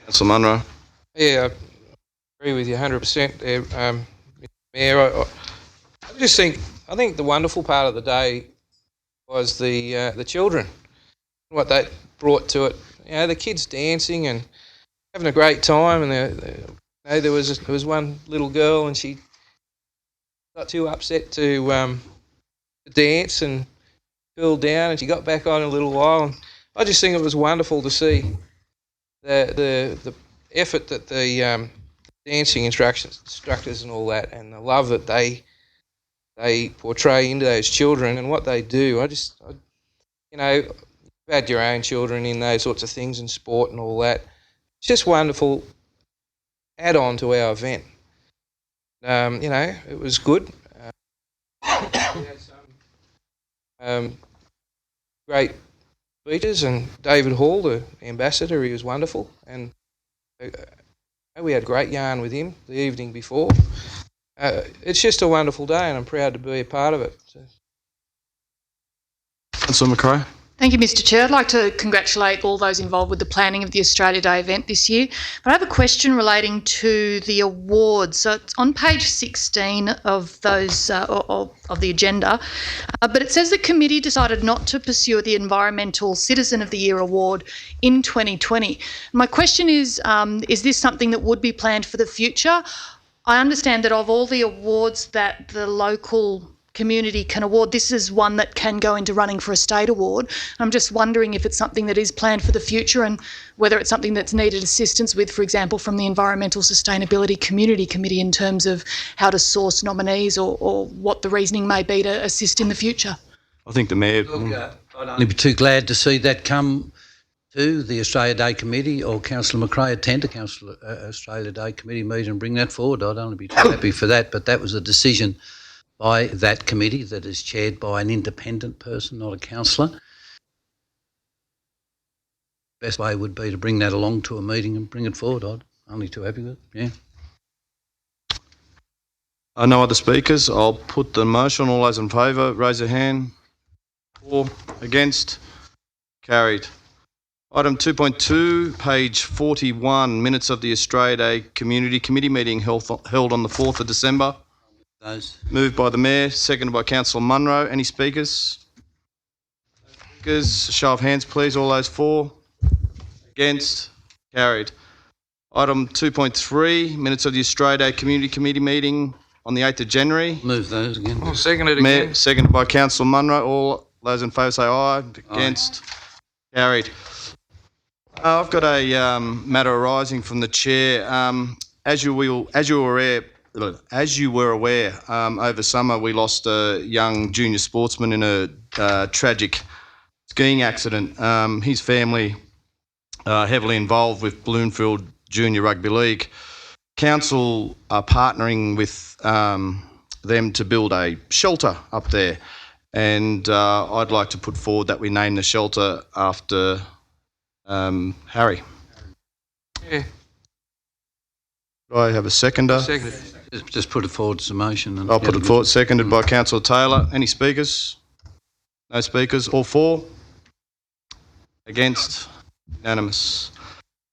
Councillor Munro. Yeah, I agree with you 100% there, Mayor. I think the wonderful part of the day was the children, what that brought to it. You know, the kids dancing and having a great time, and there was one little girl, and she got too upset to dance and cooled down, and she got back on in a little while. And I just think it was wonderful to see the effort that the dancing instructors and all that, and the love that they portray into those children and what they do. You've had your own children in those sorts of things and sport and all that. It's just wonderful add-on to our event. It was good. We had some great speakers, and David Hall, the ambassador, he was wonderful, and we had great yarn with him the evening before. It's just a wonderful day, and I'm proud to be a part of it. So. Councillor McRae. Thank you, Mr. Chair. I'd like to congratulate all those involved with the planning of the Australia Day event this year. But I have a question relating to the awards. So it's on page 16 of those of the agenda, but it says the committee decided not to pursue the Environmental Citizen of the Year award in 2020. My question is this something that would be planned for the future? I understand that of all the awards that the local community can award, this is one that can go into running for a state award. I'm just wondering if it's something that is planned for the future, and whether it's something that's needed assistance with, for example, from the Environmental Sustainability Community Committee in terms of how to source nominees, or what the reasoning may be to assist in the future. I think the Mayor... I'd only be too glad to see that come to the Australia Day Committee, or Councillor McRae attend a Australia Day Committee meeting and bring that forward. I'd only be too happy for that, but that was a decision by that committee that is chaired by an independent person, not a councillor. Best way would be to bring that along to a meeting and bring it forward. I'm only too happy with it, yeah. No other speakers. I'll put the motion. All those in favour, raise a hand. For, against, carried. Item 2.2, page 41, minutes of the Australia Day Community Committee meeting held on the 4th of December. Moved by the Mayor, seconded by Councillor Munro. Any speakers? Speakers, show of hands please. All those for? Against? Carried. Item 2.3, minutes of the Australia Day Community Committee meeting on the 8th of January. Move those again. I'll second it Mayor, again. seconded by Councillor Munro. All those in favour say aye. Against? Carried. I've got a matter arising from the chair. As you were aware, over summer we lost a young junior sportsman in a tragic skiing accident. His family heavily involved with Bloomfield Junior Rugby League. Council are partnering with them to build a shelter up there, and I'd like to put forward that we name the shelter after Harry. Yeah. Do I have a seconder? Seconded. Just put it forward as a motion. And I'll put it forward. Seconded by Councillor Taylor. Any speakers? No speakers. All for? Against? Unanimous.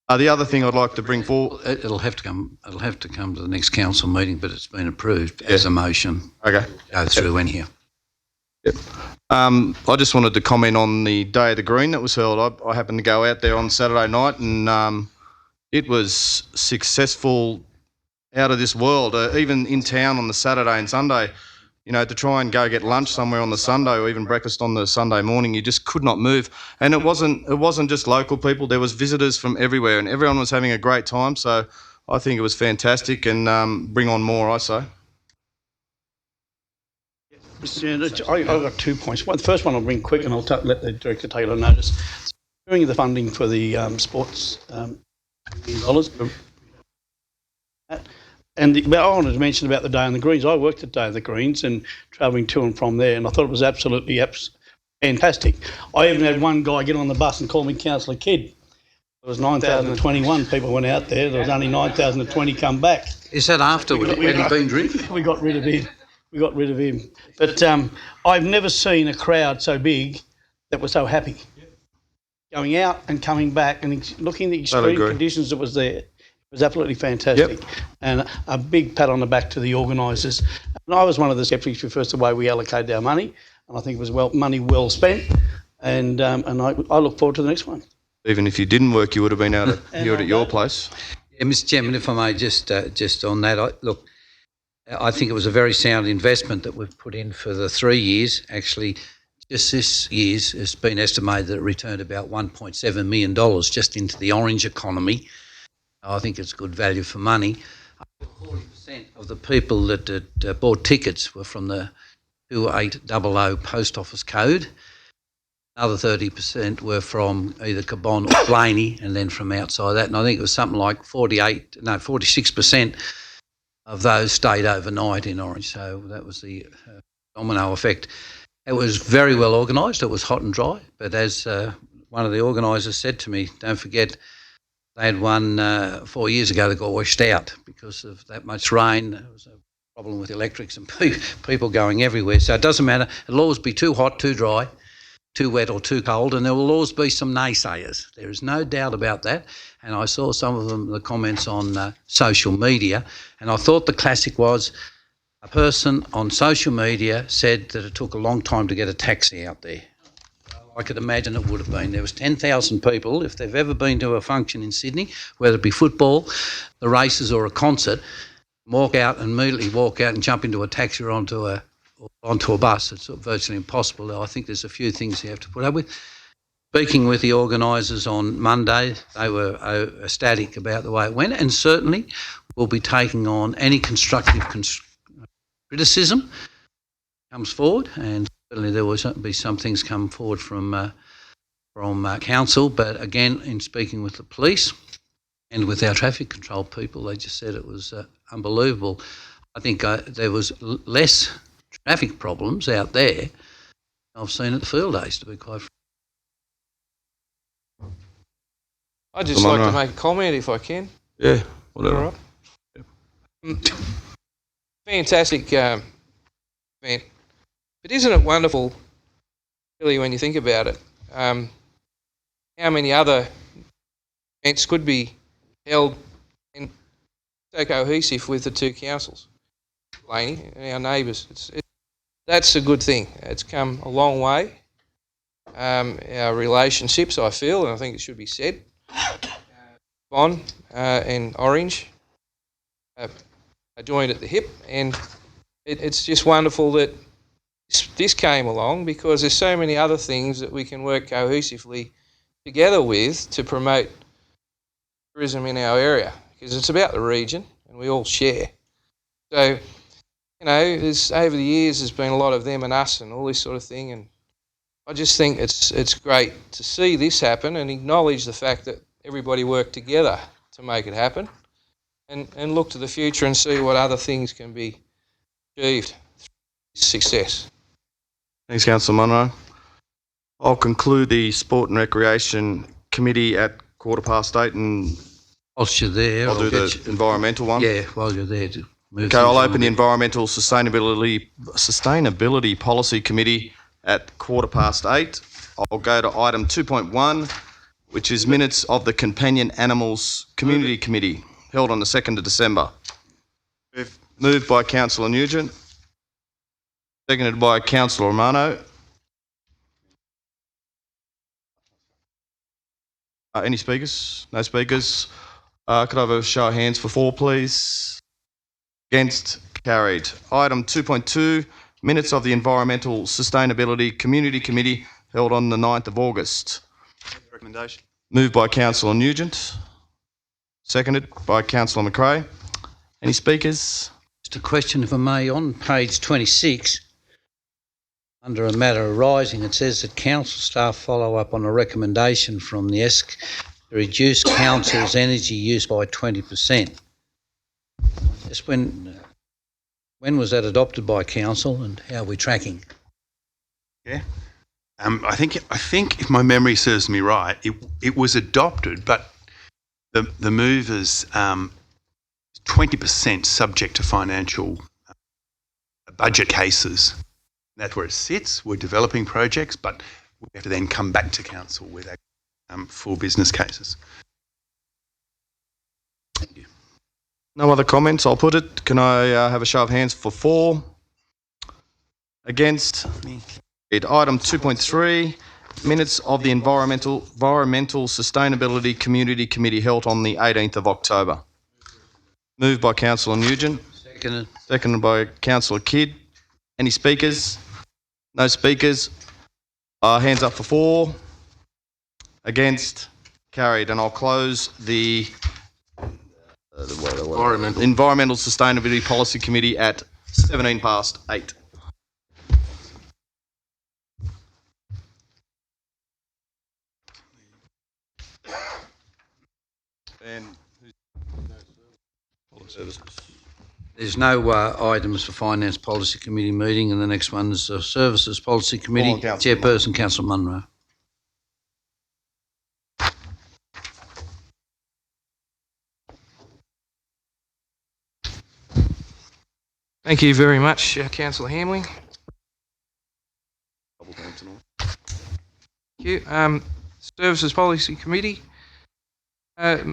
The other thing I'd like to bring forward. It'll have to come to the next council meeting, but it's been approved as a motion. Okay. Go through in here. Yep. I just wanted to comment on the Day of the Green that was held. I happened to go out there on Saturday night, and it was successful, out of this world. Even in town on the Saturday and Sunday, you know, to try and go get lunch somewhere on the Sunday or even breakfast on the Sunday morning, you just could not move. And it wasn't just local people. There was visitors from everywhere, and everyone was having a great time. So I think it was fantastic, and bring on more, I say. Mr. Chair, I've got 2 points. The first one I'll bring quick, and I'll let the Director Taylor notice. Doing the funding for the sports dollars. And I wanted to mention about the Day on the Greens. I worked at Day on the Greens and travelling to and from there, and I thought it was absolutely fantastic. I even had one guy get on the bus and call me Councillor Kidd. There was 9,021 people went out there. There was only 9,020 come back. Is that after when he'd been drinking? We got rid of him. But I've never seen a crowd so big that was so happy. Going out and coming back and looking at the extreme conditions that was there. It was absolutely fantastic. Yep. And a big pat on the back to the organisers. And I was one of the deputies for first the way we allocated our money, and I think it was money well spent. And I look forward to the next one. Even if you didn't work, you would have been out at your place. Yeah, Mr. Chairman, if I may, just on that, I think it was a very sound investment that we've put in for the 3 years. Actually, just this year's, it's been estimated that it returned about $1.7 million just into the orange economy. I think it's good value for money. 40% of the people that bought tickets were from the 2800 post office code. Another 30% were from either Cabon or Blaney, and then from outside that. And I think it was something like 46% of those stayed overnight in Orange. So that was the domino effect. It was very well organised. It was hot and dry. But as one of the organisers said to me, don't forget, they had one 4 years ago that got washed out because of that much rain. There was a problem with electrics and people going everywhere. So it doesn't matter. It'll always be too hot, too dry, too wet or too cold, and there will always be some naysayers. There is no doubt about that. And I saw some of them, the comments on social media, and I thought the classic was a person on social media said that it took a long time to get a taxi out there. I could imagine it would have been. There was 10,000 people, if they've ever been to a function in Sydney, whether it be football, the races or a concert, immediately walk out and jump into a taxi or onto a bus. It's virtually impossible. I think there's a few things you have to put up with. Speaking with the organisers on Monday, they were ecstatic about the way it went, and certainly we'll be taking on any constructive criticism comes forward, and certainly there will be some things come forward from council. But again, in speaking with the police and with our traffic control people, they just said it was unbelievable. I think there was less traffic problems out there I've seen at the field days, to be quite frank. I'd just like to make a comment if I can. Yeah, whatever. All right. Fantastic event. But isn't it wonderful, really, when you think about it, how many other events could be held and so cohesive with the two councils, Blaney and our neighbours. That's a good thing. It's come a long way. Our relationships, I feel, and I think it should be said, Bon and Orange are joined at the hip, and it's just wonderful that this came along, because there's so many other things that we can work cohesively together with to promote tourism in our area, because it's about the region and we all share. So, there's, over the years there's been a lot of them and us and all this sort of thing, and I just think it's great to see this happen and acknowledge the fact that everybody worked together to make it happen, and look to the future and see what other things can be achieved through success. Thanks, Councillor Munro. I'll conclude the Sport and Recreation Committee at 8:15, and whilst you're there, I'll do the environmental one. Yeah, while you're there. To move Okay, I'll things open on the a bit. Environmental Sustainability Policy Committee at 8:15. I'll go to item 2.1, which is minutes of the Companion Animals Community Committee held on the 2nd of December. Moved by Councillor Nugent, seconded by Councillor Romano. Any speakers? No speakers. Could I have a show of hands for 4, please? Against? Carried. Item 2.2, minutes of the Environmental Sustainability Community Committee held on the 9th of August. Recommendation. Moved by Councillor Nugent, seconded by Councillor McRae. Any speakers? Just a question, if I may, on page 26, under a matter arising, it says that council staff follow up on a recommendation from the ESC to reduce council's energy use by 20%. Just when was that adopted by council, and how are we tracking? Yeah. I think if my memory serves me right, it was adopted, but the move is 20% subject to financial budget cases. That's where it sits. We're developing projects, but we have to then come back to council with full business cases. Thank you. No other comments? I'll put it. Can I have a show of hands for 4? Against? Item 2.3, minutes of the Environmental Sustainability Community Committee held on the 18th of October. Moved by Councillor Nugent. Seconded by Councillor Kidd. Any speakers? No speakers. Hands up for 4. Against? Carried. And I'll close the Environmental Sustainability Policy Committee at 8:17. And services. There's no items for Finance Policy Committee meeting, and the next one is Services Policy Committee. Chairperson, Councillor Munro. Thank you very much, Councillor Hamling. Thank you. Services Policy Committee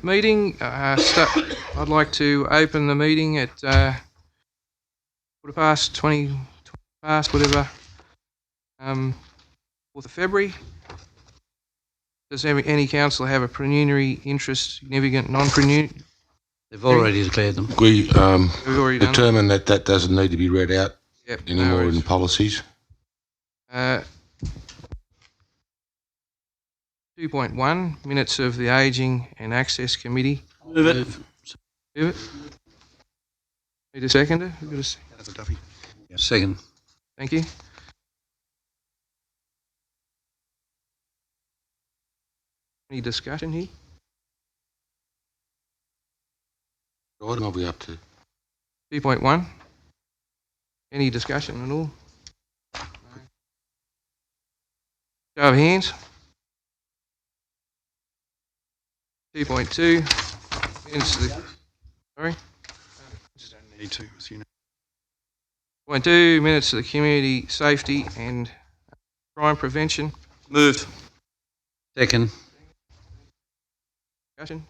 meeting. I'd like to open the meeting at 20 past, whatever, 4th of February. Does any councillor have a pecuniary interest, significant, non-pecuniary? They've already declared them. We already done determined that doesn't need to be read out anymore in policies. 2.1, minutes of the Ageing and Access Committee. Move it. Move it. Need a seconder? Second. Thank you. Any discussion here? What item are we up to? 2.1. Any discussion at all? Show of hands. 2.2. Sorry? Need to. 2.2, minutes of the Community Safety and Crime Prevention. Moved. Second. Discussion?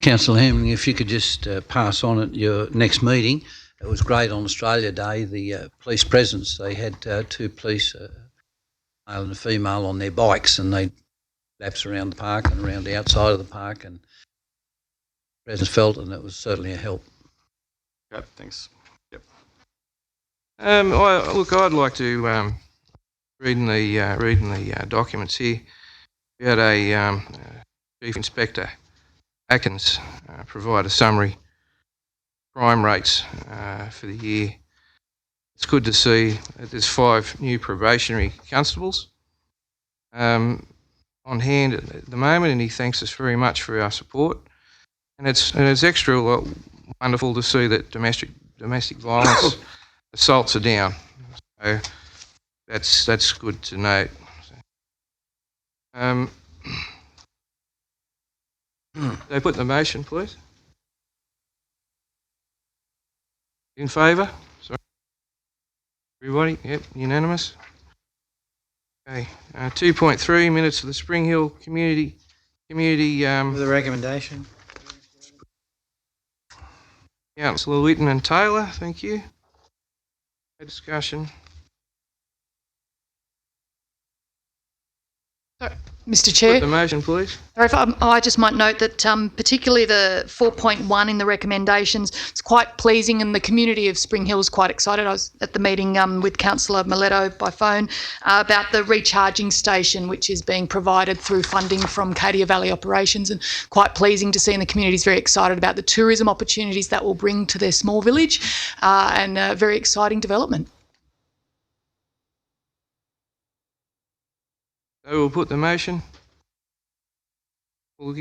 Councillor Hamling, if you could just pass on at your next meeting. It was great on Australia Day, the police presence. They had 2 police, male and a female, on their bikes, and they laps around the park and around the outside of the park, and presence felt, and it was certainly a help. Okay, thanks. Yep. I'd like to reading the documents here. We had a Chief Inspector Atkins provide a summary crime rates for the year. It's good to see that there's 5 new probationary constables on hand at the moment, and he thanks us very much for our support. And it's extra wonderful to see that domestic violence assaults are down. So that's good to note. They put the motion, please. In favour? Sorry. Everybody? Yep, unanimous. Okay. 2.3 minutes of the Spring Hill Community. With the recommendation. Councillor Whitten and Taylor, thank you. Discussion. Mr. Chair. Put the motion, please. Sorry, I just might note that particularly the 4.1 in the recommendations, it's quite pleasing, and the community of Spring Hill is quite excited. I was at the meeting with Councillor Miletto by phone about the recharging station, which is being provided through funding from Cadia Valley Operations, and quite pleasing to see, and the community is very excited about the tourism opportunities that will bring to their small village, and a very exciting development. So we'll put the motion. All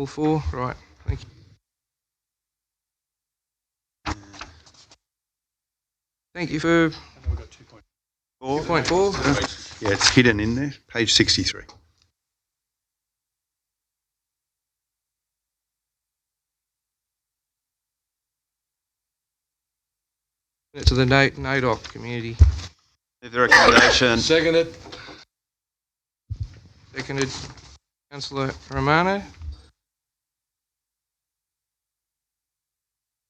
4, right, thank you. Thank you for 2.4. Yeah, it's hidden in there, page 63. To the NAIDOC community. Move the recommendation. Seconded. Seconded. Councillor Romano.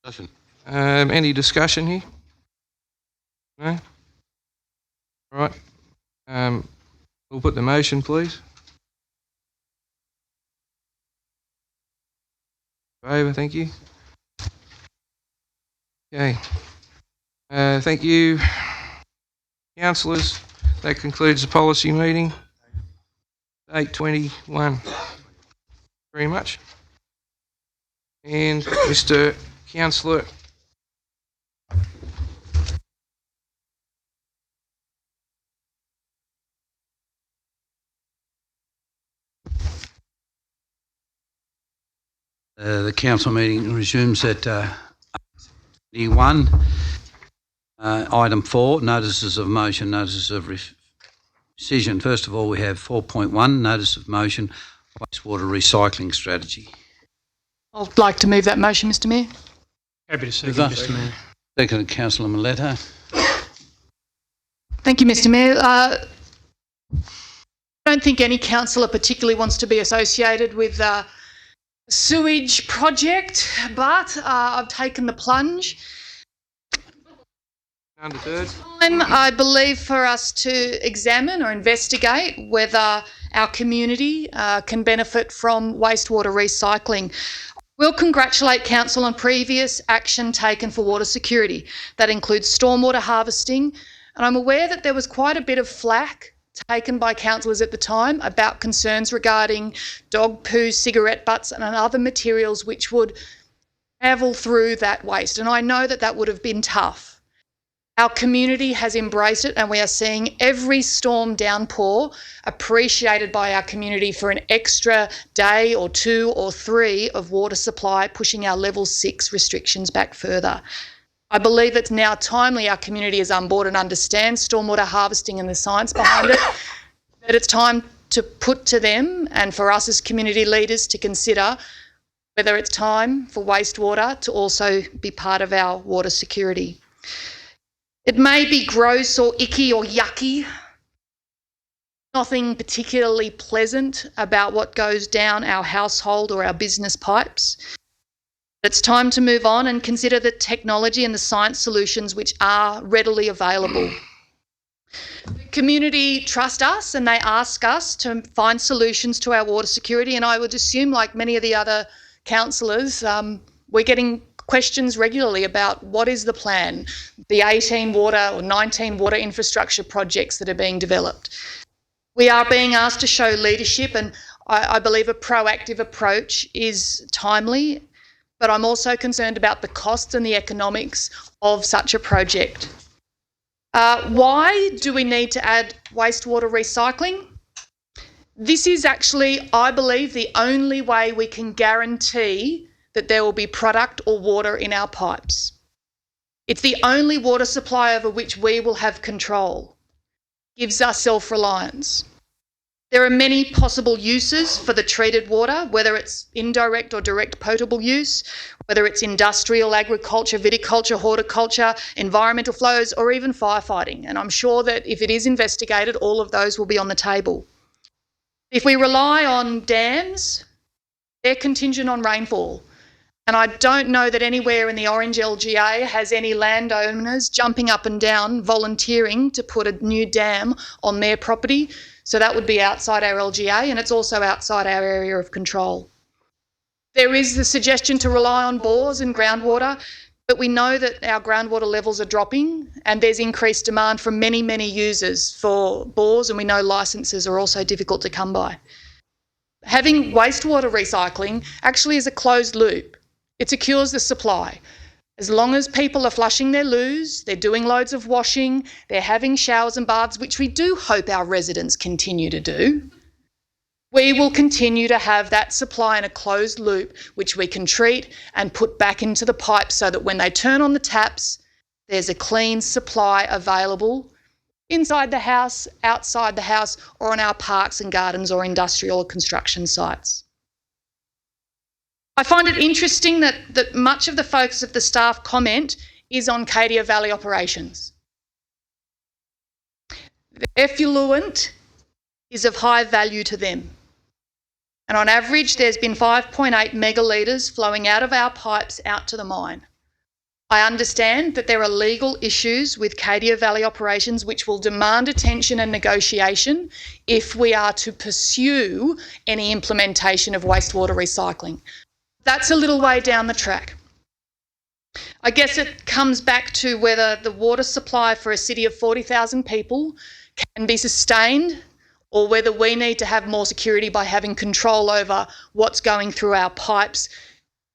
Discussion. Any discussion here? No? All right. We'll put the motion, please. Favour, thank you. Okay. Thank you, councillors. That concludes the policy meeting. 8:21. Very much. And Mr. Councillor. The council meeting resumes at 1. Item 4, notices of motion, notices of decision. First of all, we have 4.1, notice of motion, wastewater recycling strategy. I'd like to move that motion, Mr. Mayor. Happy to second, Mr. Mayor. Second, Councillor Miletto. Thank you, Mr. Mayor. I don't think any councillor particularly wants to be associated with a sewage project, but I've taken the plunge. Undeterred. Time, I believe, for us to examine or investigate whether our community can benefit from wastewater recycling. We'll congratulate Council on previous action taken for water security. That includes stormwater harvesting, and I'm aware that there was quite a bit of flack taken by councillors at the time about concerns regarding dog poo, cigarette butts and other materials which would travel through that waste, and I know that that would have been tough. Our community has embraced it, and we are seeing every storm downpour appreciated by our community for an extra day or 2 or 3 of water supply, pushing our level 6 restrictions back further. I believe it's now timely our community is on board and understands stormwater harvesting and the science behind it, that it's time to put to them and for us as community leaders to consider whether it's time for wastewater to also be part of our water security. It may be gross or icky or yucky, nothing particularly pleasant about what goes down our household or our business pipes. It's time to move on and consider the technology and the science solutions which are readily available. The community trust us and they ask us to find solutions to our water security, and I would assume, like many of the other councillors, we're getting questions regularly about what is the plan, the 18 water or 19 water infrastructure projects that are being developed. We are being asked to show leadership, and I believe a proactive approach is timely, but I'm also concerned about the costs and the economics of such a project. Why do we need to add wastewater recycling? This is actually, I believe, the only way we can guarantee that there will be product or water in our pipes. It's the only water supply over which we will have control. Gives us self-reliance. There are many possible uses for the treated water, whether it's indirect or direct potable use, whether it's industrial, agriculture, viticulture, horticulture, environmental flows, or even firefighting. And I'm sure that if it is investigated, all of those will be on the table. If we rely on dams, they're contingent on rainfall. And I don't know that anywhere in the Orange LGA has any landowners jumping up and down volunteering to put a new dam on their property. So that would be outside our LGA, and it's also outside our area of control. There is the suggestion to rely on bores and groundwater, but we know that our groundwater levels are dropping and there's increased demand from many, many users for bores, and we know licences are also difficult to come by. Having wastewater recycling actually is a closed loop. It secures the supply. As long as people are flushing their loos, they're doing loads of washing, they're having showers and baths, which we do hope our residents continue to do, we will continue to have that supply in a closed loop, which we can treat and put back into the pipes so that when they turn on the taps, there's a clean supply available inside the house, outside the house, or on our parks and gardens or industrial or construction sites. I find it interesting that much of the focus of the staff comment is on Cadia Valley operations. The effluent is of high value to them. And on average, there's been 5.8 megalitres flowing out of our pipes out to the mine. I understand that there are legal issues with Cadia Valley operations which will demand attention and negotiation if we are to pursue any implementation of wastewater recycling. That's a little way down the track. I guess it comes back to whether the water supply for a city of 40,000 people can be sustained, or whether we need to have more security by having control over what's going through our pipes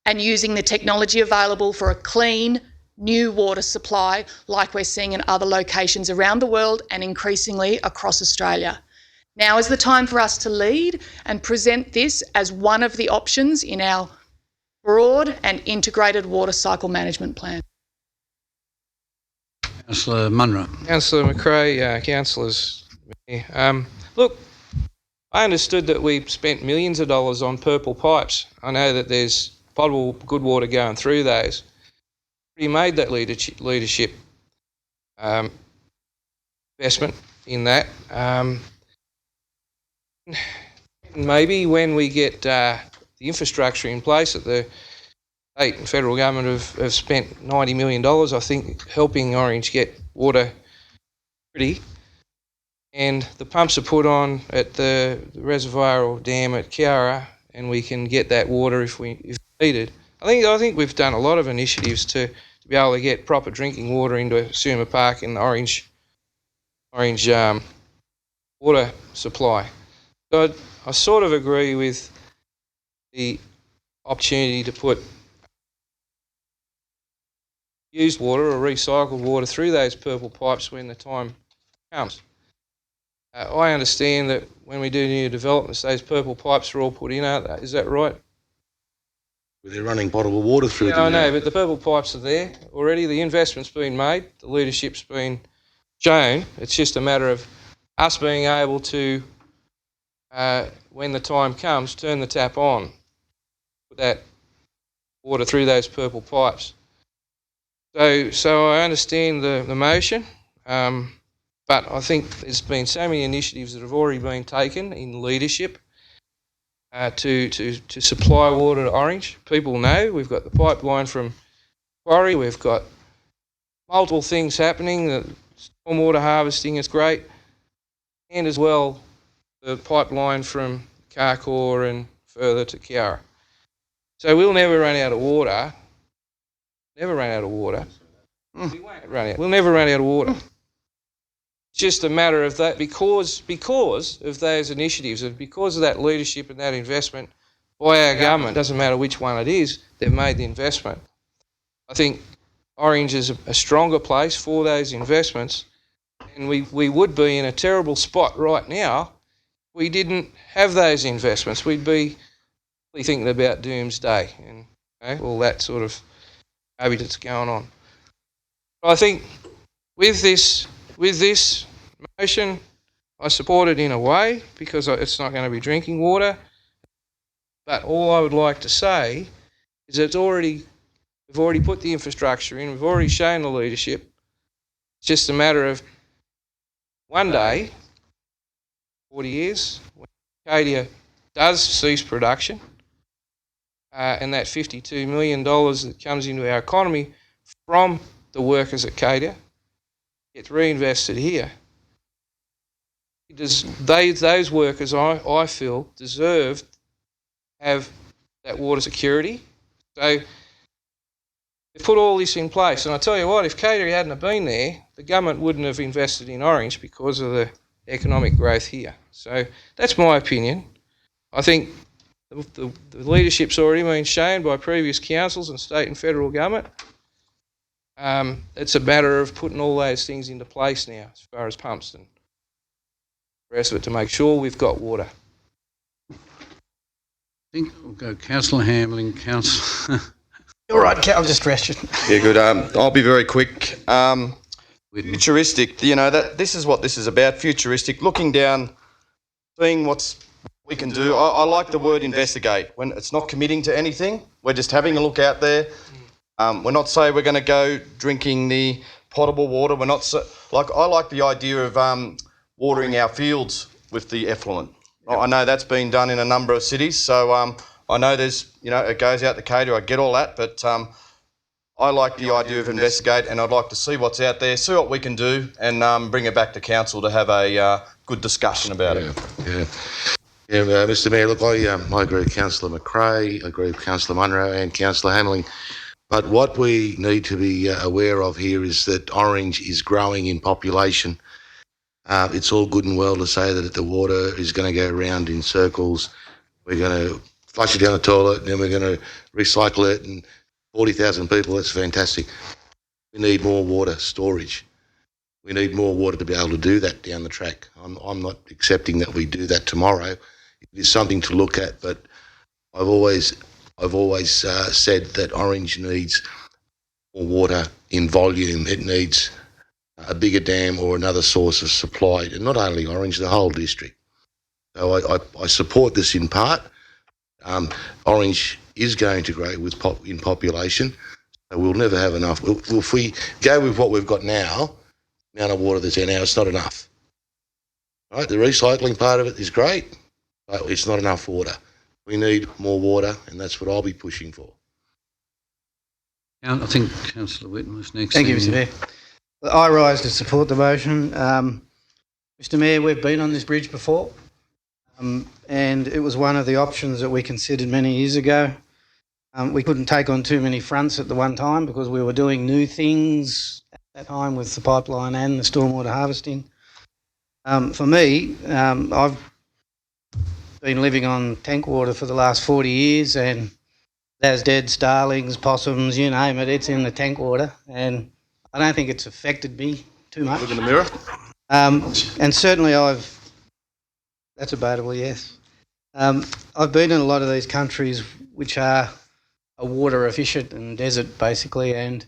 and using the technology available for a clean, new water supply like we're seeing in other locations around the world and increasingly across Australia. Now is the time for us to lead and present this as one of the options in our broad and integrated water cycle management plan. Councillor Munro. Councillor McRae, councillors. Look, I understood that we spent millions of dollars on purple pipes. I know that there's potable good water going through those. We made that leadership investment in that. Maybe when we get the infrastructure in place that the state and federal government have spent $90 million, I think, helping Orange get water pretty. And the pumps are put on at the reservoir or dam at Kiara, and we can get that water if needed. I think we've done a lot of initiatives to be able to get proper drinking water into Suma Park and Orange water supply. So I sort of agree with the opportunity to put used water or recycled water through those purple pipes when the time comes. I understand that when we do new developments, those purple pipes are all put in, aren't they? Is that right? They're running potable water through them. I know, but the purple pipes are there already. The investment's been made. The leadership's been shown. It's just a matter of us being able to, when the time comes, turn the tap on, put that water through those purple pipes. So I understand the motion, but I think there's been so many initiatives that have already been taken in leadership to supply water to Orange. People know we've got the pipeline from Quarry, we've got multiple things happening, the stormwater harvesting is great, and as well the pipeline from Carcoar and further to Kiara. So we'll never run out of water never run out of water. We won't run out. We'll never run out of water. It's just a matter of that because of those initiatives and because of that leadership and that investment by our government, doesn't matter which one it is, they've made the investment. I think Orange is a stronger place for those investments, and we would be in a terrible spot right now if we didn't have those investments. We'd be thinking about doomsday and all that sort of garbage that's going on. I think with this motion, I support it in a way because it's not going to be drinking water. But all I would like to say is we've already put the infrastructure in, we've already shown the leadership. It's just a matter of one day, 40 years, when Cadia does cease production, and that $52 million that comes into our economy from the workers at Cadia gets reinvested here. Those workers, I feel, deserve to have that water security. So we put all this in place. And I tell you what, if Cadia hadn't have been there, the government wouldn't have invested in Orange because of the economic growth here. So that's my opinion. I think the leadership's already been shown by previous councils and state and federal government. It's a matter of putting all those things into place now as far as pumps and the rest of it to make sure we've got water. I think we'll go Councillor Hamling, Councillor... All right, I'll just rest you. Yeah, good. I'll be very quick. Futuristic, this is what this is about, futuristic, looking down, seeing what we can do. I like the word investigate. When it's not committing to anything, we're just having a look out there. We're not saying we're going to go drinking the potable water. We're not I like the idea of watering our fields with the effluent. I know that's been done in a number of cities, so I know there's, it goes out to Cadia, I get all that, but I like the idea of investigate, and I'd like to see what's out there, see what we can do, and bring it back to council to have a good discussion about it. Yeah, Mr Mayor, look, I agree with Councillor McRae, I agree with Councillor Munro and Councillor Hamling, but what we need to be aware of here is that Orange is growing in population. It's all good and well to say that the water is going to go around in circles. We're going to flush it down the toilet, and then we're going to recycle it, and 40,000 people, that's fantastic. We need more water storage. We need more water to be able to do that down the track. I'm not accepting that we do that tomorrow. It is something to look at, but I've always said that Orange needs more water in volume. It needs a bigger dam or another source of supply, and not only Orange, the whole district. So I support this in part. Orange is going to grow in population, so we'll never have enough. If we go with what we've got now, the amount of water that's there now, it's not enough. Right? The recycling part of it is great, but it's not enough water. We need more water, and that's what I'll be pushing for. I think Councillor Whitten was next. Thank you, Mr Mayor. I rise to support the motion. Mr Mayor, we've been on this bridge before, and it was one of the options that we considered many years ago. We couldn't take on too many fronts at the one time because we were doing new things at that time with the pipeline and the stormwater harvesting. For me, I've been living on tank water for the last 40 years, and there's dead starlings, possums, you name it, it's in the tank water, and I don't think it's affected me too much. Look in the mirror. And certainly that's debatable, yes. I've been in a lot of these countries which are water efficient and desert basically, and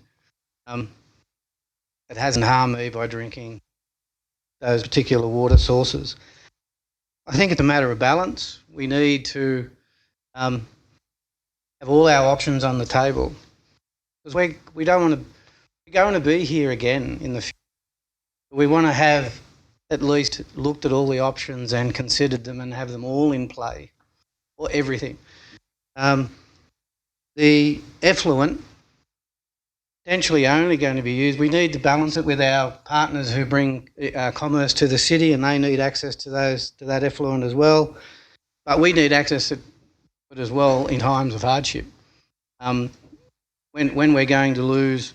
it hasn't harmed me by drinking those particular water sources. I think it's a matter of balance. We need to have all our options on the table, because we don't want to. We're going to be here again in the future. We want to have at least looked at all the options and considered them and have them all in play, or everything. The effluent potentially only going to be used. We need to balance it with our partners who bring commerce to the city, and they need access to that effluent as well. But we need access to it as well in times of hardship. when we're going to lose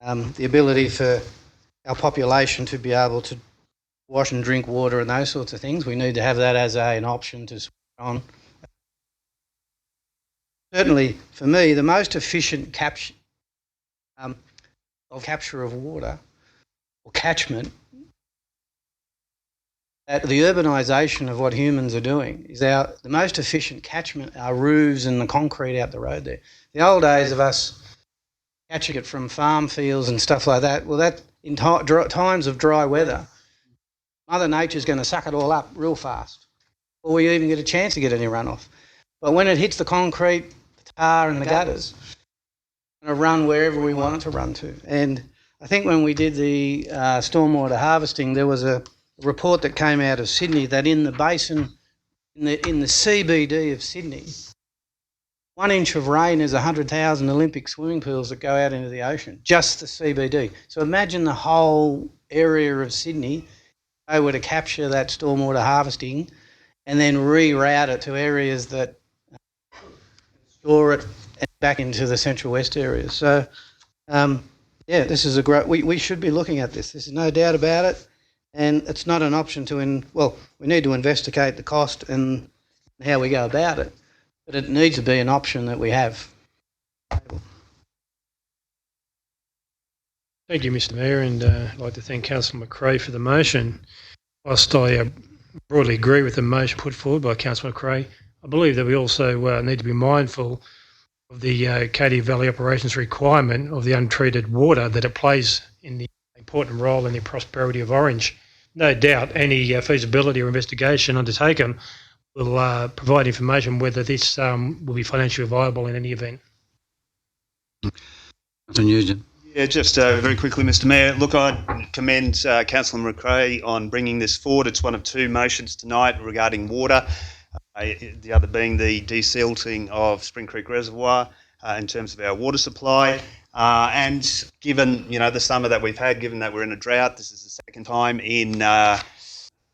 the ability for our population to be able to wash and drink water and those sorts of things. We need to have that as an option to switch on. Certainly, for me, the most efficient capture of water or catchment, that the urbanisation of what humans are doing is the most efficient catchment, our roofs and the concrete out the road there. The old days of us catching it from farm fields and stuff like that, well, that in times of dry weather, Mother Nature's going to suck it all up real fast before we even get a chance to get any runoff. But when it hits the concrete, the tar and the gutters, it's going to run wherever we want it to run to. And I think when we did the stormwater harvesting, there was a report that came out of Sydney that in the basin, in the CBD of Sydney, 1 inch of rain is 100,000 Olympic swimming pools that go out into the ocean, just the CBD. So imagine the whole area of Sydney, they were to capture that stormwater harvesting and then reroute it to areas that store it back into the Central West areas. So, yeah, this is a great, we should be looking at this. There's no doubt about it. And it's not an option we need to investigate the cost and how we go about it. But it needs to be an option that we have. Thank you, Mr Mayor, and I'd like to thank Councillor McRae for the motion. Whilst I broadly agree with the motion put forward by Councillor McRae, I believe that we also need to be mindful of the Cadia Valley Operations requirement of the untreated water that it plays in the important role in the prosperity of Orange. No doubt any feasibility or investigation undertaken will provide information whether this will be financially viable in any event. Councillor Nugent. Yeah, just very quickly, Mr Mayor. Look, I commend Councillor McRae on bringing this forward. It's one of two motions tonight regarding water, the other being the desilting of Spring Creek Reservoir in terms of our water supply. And given, the summer that we've had, given that we're in a drought, this is the second time in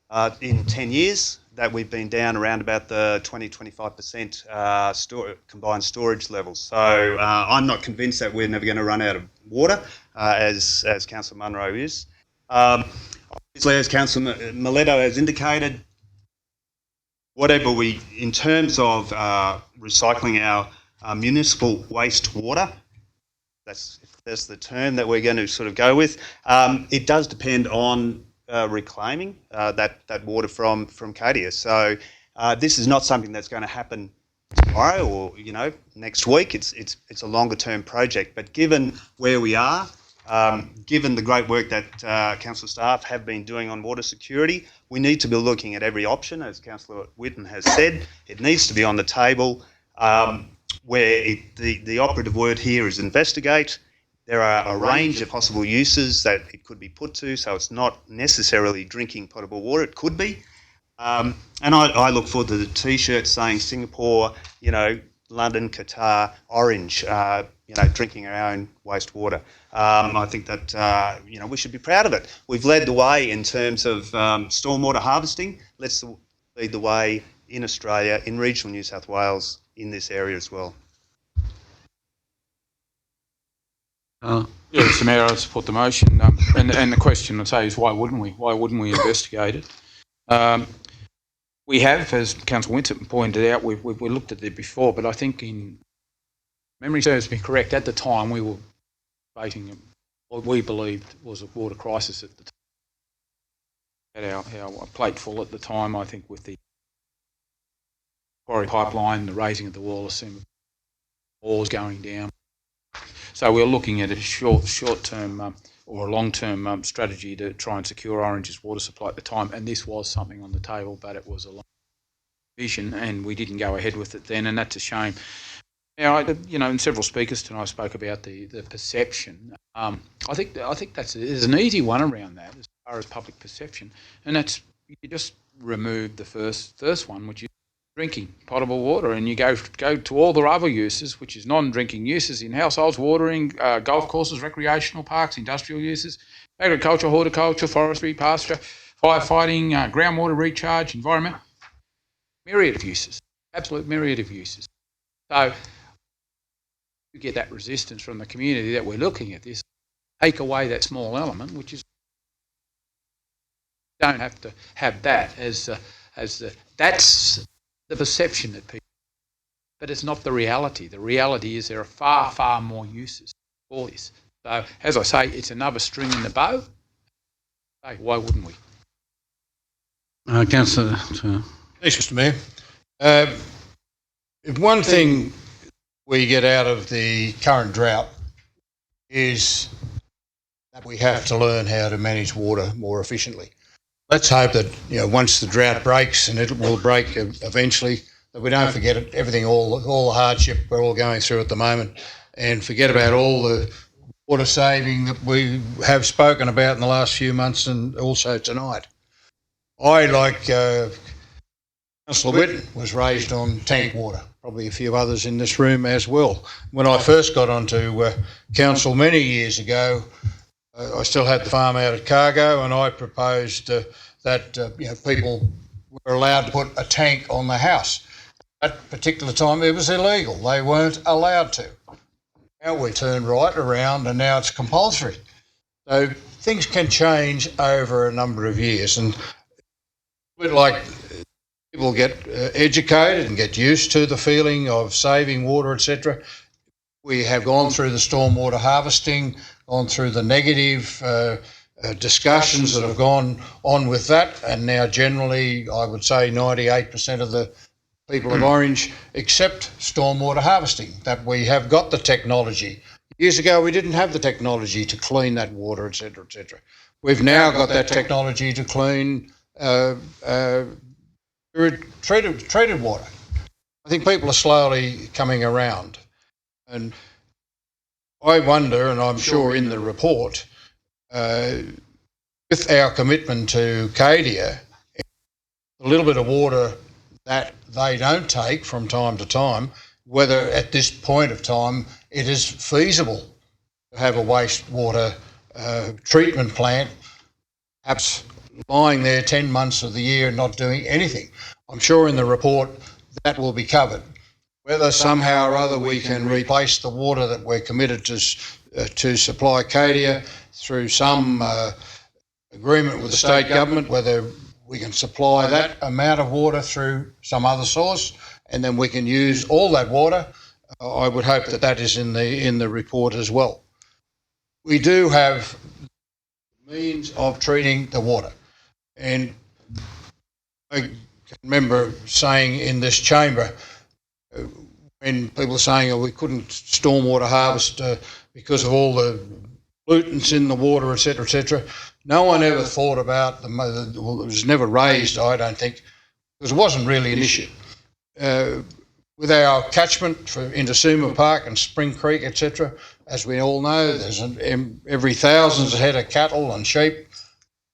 10 years that we've been down around about the 20-25% combined storage levels. So I'm not convinced that we're never going to run out of water, as Councillor Munro is. Obviously, as Councillor Mileto has indicated, whatever in terms of recycling our municipal wastewater, if that's the term that we're going to sort of go with, it does depend on reclaiming that water from Cadia. So this is not something that's going to happen tomorrow or next week. It's a longer term project. But given where we are, given the great work that council staff have been doing on water security, we need to be looking at every option, as Councillor Whitten has said. It needs to be on the table. Where the operative word here is investigate. There are a range of possible uses that it could be put to, so it's not necessarily drinking potable water. It could be. And I look forward to the T-shirt saying Singapore, London, Qatar, Orange, drinking our own wastewater. I think that, we should be proud of it. We've led the way in terms of stormwater harvesting. Let's lead the way in Australia, in regional New South Wales, in this area as well. Yeah, Mr Mayor, I support the motion. And the question I'd say is why wouldn't we? Why wouldn't we investigate it? We have, as Councillor Winston pointed out, we looked at it before, but I think in memory serves me correct, at the time we were facing what we believed was a water crisis at the time. Had our plate full at the time, I think, with the quarry pipeline, the raising of the Wallace walls going down. So we're looking at a short-term or a long-term strategy to try and secure Orange's water supply at the time, and this was something on the table, but it was a long vision, and we didn't go ahead with it then, and that's a shame. Now, and several speakers tonight spoke about the perception. I think there's an easy one around that as far as public perception, and that's you just remove the first one, which is drinking potable water, and you go to all the other uses, which is non-drinking uses in households, watering, golf courses, recreational parks, industrial uses, agriculture, horticulture, forestry, pasture, firefighting, groundwater recharge, environment, myriad of uses, absolute myriad of uses. So you get that resistance from the community that we're looking at this, take away that small element, which is don't have to have that as that's the perception that people, but it's not the reality. The reality is there are far, far more uses for this. So, as I say, it's another string in the bow. Hey, why wouldn't we? Councillor. Thanks, Mr. Mayor. If one thing we get out of the current drought is that we have to learn how to manage water more efficiently. Let's hope that once the drought breaks, and it will break eventually, that we don't forget everything, all the hardship we're all going through at the moment, and forget about all the water saving that we have spoken about in the last few months and also tonight. I, like Councillor Whitten, was raised on tank water, probably a few others in this room as well. When I first got onto council many years ago, I still had the farm out at Cargo, and I proposed that people were allowed to put a tank on the house. At that particular time, it was illegal. They weren't allowed to. Now we turned right around, and now it's compulsory. So things can change over a number of years, and we'd like people get educated and get used to the feeling of saving water, etc. We have gone through the stormwater harvesting, gone through the negative discussions that have gone on with that, and now generally I would say 98% of the people of Orange accept stormwater harvesting, that we have got the technology. Years ago we didn't have the technology to clean that water, etc., etc. We've now got that technology to clean treated water. I think people are slowly coming around. And I wonder, and I'm sure in the report, with our commitment to Cadia, a little bit of water that they don't take from time to time, whether at this point of time it is feasible to have a wastewater treatment plant, perhaps lying there 10 months of the year and not doing anything. I'm sure in the report that will be covered. Whether somehow or other we can replace the water that we're committed to supply Cadia through some agreement with the state government, whether we can supply that amount of water through some other source, and then we can use all that water. I would hope that that is in the report as well. We do have means of treating the water, and I can remember saying in this chamber, when people are saying we couldn't stormwater harvest because of all the pollutants in the water, etc., no one ever thought about it was never raised, I don't think, because it wasn't really an issue. With our catchment into Suma Park and Spring Creek, etc., as we all know, there's every thousands of head of cattle and sheep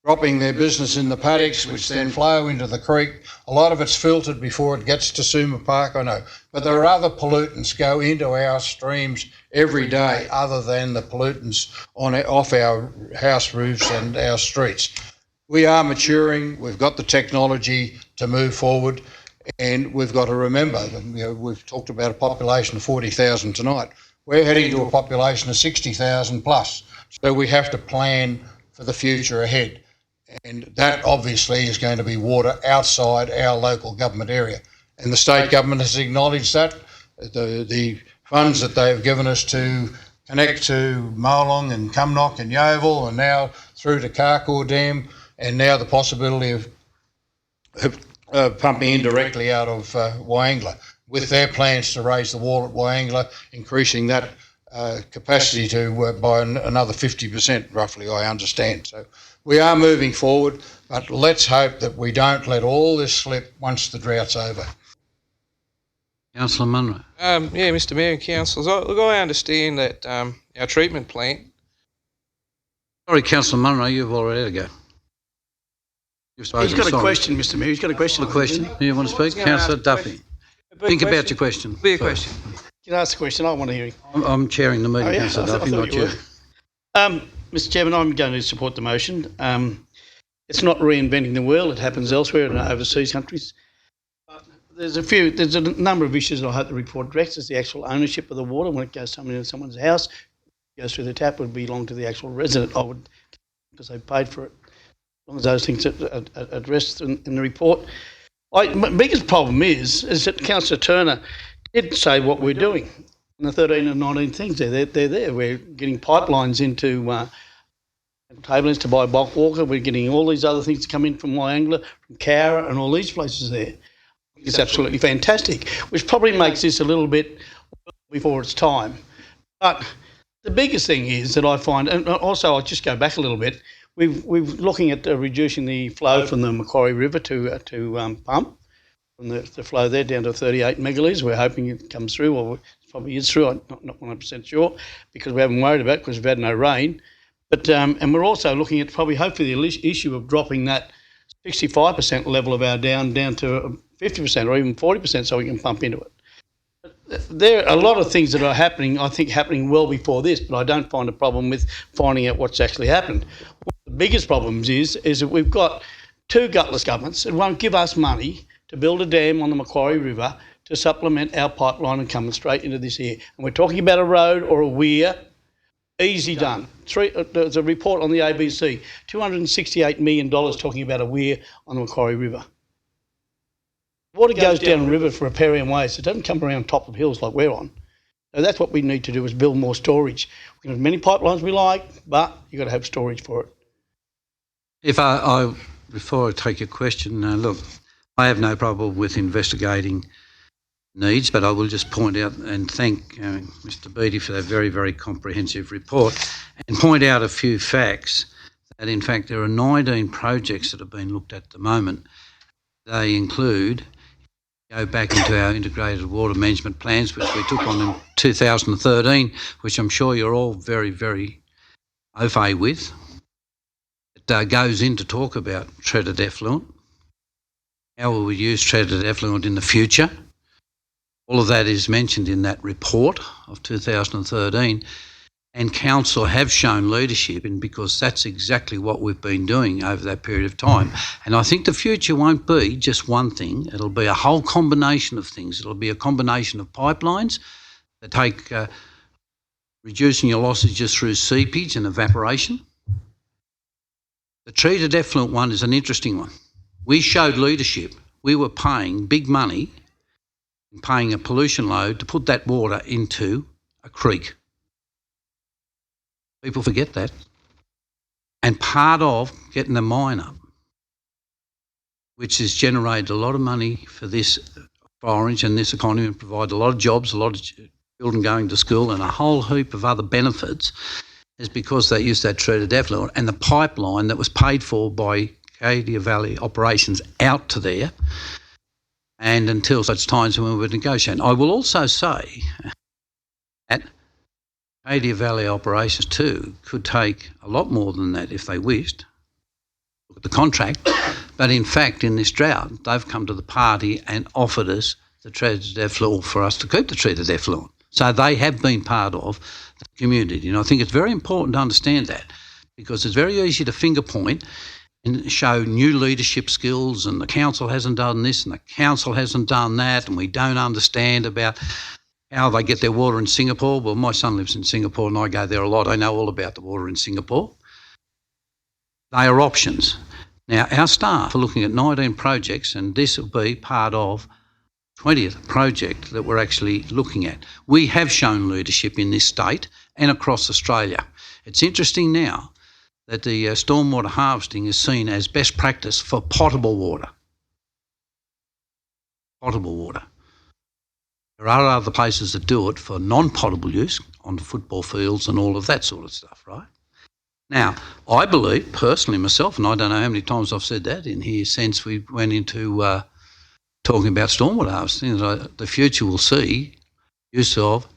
dropping their business in the paddocks, which then flow into the creek. A lot of it's filtered before it gets to Suma Park, I know. But there are other pollutants go into our streams every day other than the pollutants off our house roofs and our streets. We are maturing. We've got the technology to move forward, and we've got to remember that we've talked about a population of 40,000 tonight. We're heading to a population of 60,000 plus. So we have to plan for the future ahead. And that obviously is going to be water outside our local government area. And the state government has acknowledged that. The funds that they've given us to connect to Molong and Cumnock and Yeovil, and now through to Carcoar Dam, and now the possibility of pumping in directly out of Wyangla, with their plans to raise the wall at Wyangla, increasing that capacity to by another 50% roughly, I understand. So we are moving forward, but let's hope that we don't let all this slip once the drought's over. Councillor Munro. Yeah, Mr. Mayor and councillors, I understand that our treatment plant. Sorry, Councillor Munro, you've already had to go. He's got a question, Mr. Mayor. He's got a question. A question? You want to speak? Councillor Duffy. Think about your question. Be a question. Can I ask a question? I want to hear you. I'm chairing the meeting, Councillor Duffy, not you. Mr. Chairman, I'm going to support the motion. It's not reinventing the wheel. It happens elsewhere in overseas countries. There's a number of issues that I hope the report addresses. The actual ownership of the water when it goes into someone's house, goes through the tap, would belong to the actual resident, I would, because they paid for it. As long as those things are addressed in the report. My biggest problem is that Councillor Turner did say what we're doing. And the 13 and 19 things, they're there. We're getting pipelines into Tablelands to buy bulk water. We're getting all these other things to come in from Wyangla, from Cowra and all these places there. It's absolutely fantastic, which probably makes this a little bit before its time. But the biggest thing is that I find, and also I'll just go back a little bit, we've looking at reducing the flow from the Macquarie River to pump, from the flow there down to 38 megalitres. We're hoping it comes through, or it probably is through, I'm not 100% sure, because we haven't worried about it because we've had no rain. But and we're also looking at hopefully the issue of dropping that 65% level of our down to 50% or even 40% so we can pump into it. There are a lot of things that are happening, I think happening well before this, but I don't find a problem with finding out what's actually happened. One of the biggest problems is that we've got two gutless governments that won't give us money to build a dam on the Macquarie River to supplement our pipeline and coming straight into this here. And we're talking about a road or a weir, easy done. There's a report on the ABC, $268 million talking about a weir on the Macquarie River. Water goes down the river for riparian ways. It doesn't come around top of hills like we're on. So that's what we need to do, is build more storage. We can have as many pipelines we like, but you've got to have storage for it. If before I take your question, look, I have no problem with investigating needs, but I will just point out and thank Mr. Beattie for that very, very comprehensive report, and point out a few facts that in fact there are 19 projects that have been looked at the moment. They include, go back into our integrated water management plans, which we took on in 2013, which I'm sure you're all very, very au fait with. It goes in to talk about treated effluent. How will we use treated effluent in the future? All of that is mentioned in that report of 2013, and Council have shown leadership because that's exactly what we've been doing over that period of time. And I think the future won't be just one thing, it'll be a whole combination of things. It'll be a combination of pipelines that take reducing your losses just through seepage and evaporation. The treated effluent one is an interesting one. We showed leadership. We were paying big money, paying a pollution load to put that water into a creek. People forget that. And part of getting the mine up, which has generated a lot of money for this, for Orange and this economy, and provided a lot of jobs, a lot of children going to school and a whole heap of other benefits, is because they used that treated effluent and the pipeline that was paid for by Cadia Valley Operations out to there, and until such times when we were negotiating. I will also say that Cadia Valley Operations too could take a lot more than that if they wished. Look at the contract. But in fact, in this drought, they've come to the party and offered us the treated effluent for us to keep the treated effluent. So they have been part of the community. And I think it's very important to understand that, because it's very easy to finger point and show new leadership skills, and the council hasn't done this and the council hasn't done that, and we don't understand about how they get their water in Singapore. Well, my son lives in Singapore and I go there a lot. I know all about the water in Singapore. They are options. Now, our staff are looking at 19 projects, and this will be part of 20th project that we're actually looking at. We have shown leadership in this state and across Australia. It's interesting now that the stormwater harvesting is seen as best practice for potable water. Potable water. There are other places that do it for non-potable use on football fields and all of that sort of stuff, right? Now, I believe personally myself, and I don't know how many times I've said that in here since we went into talking about stormwater harvesting, that the future will see use of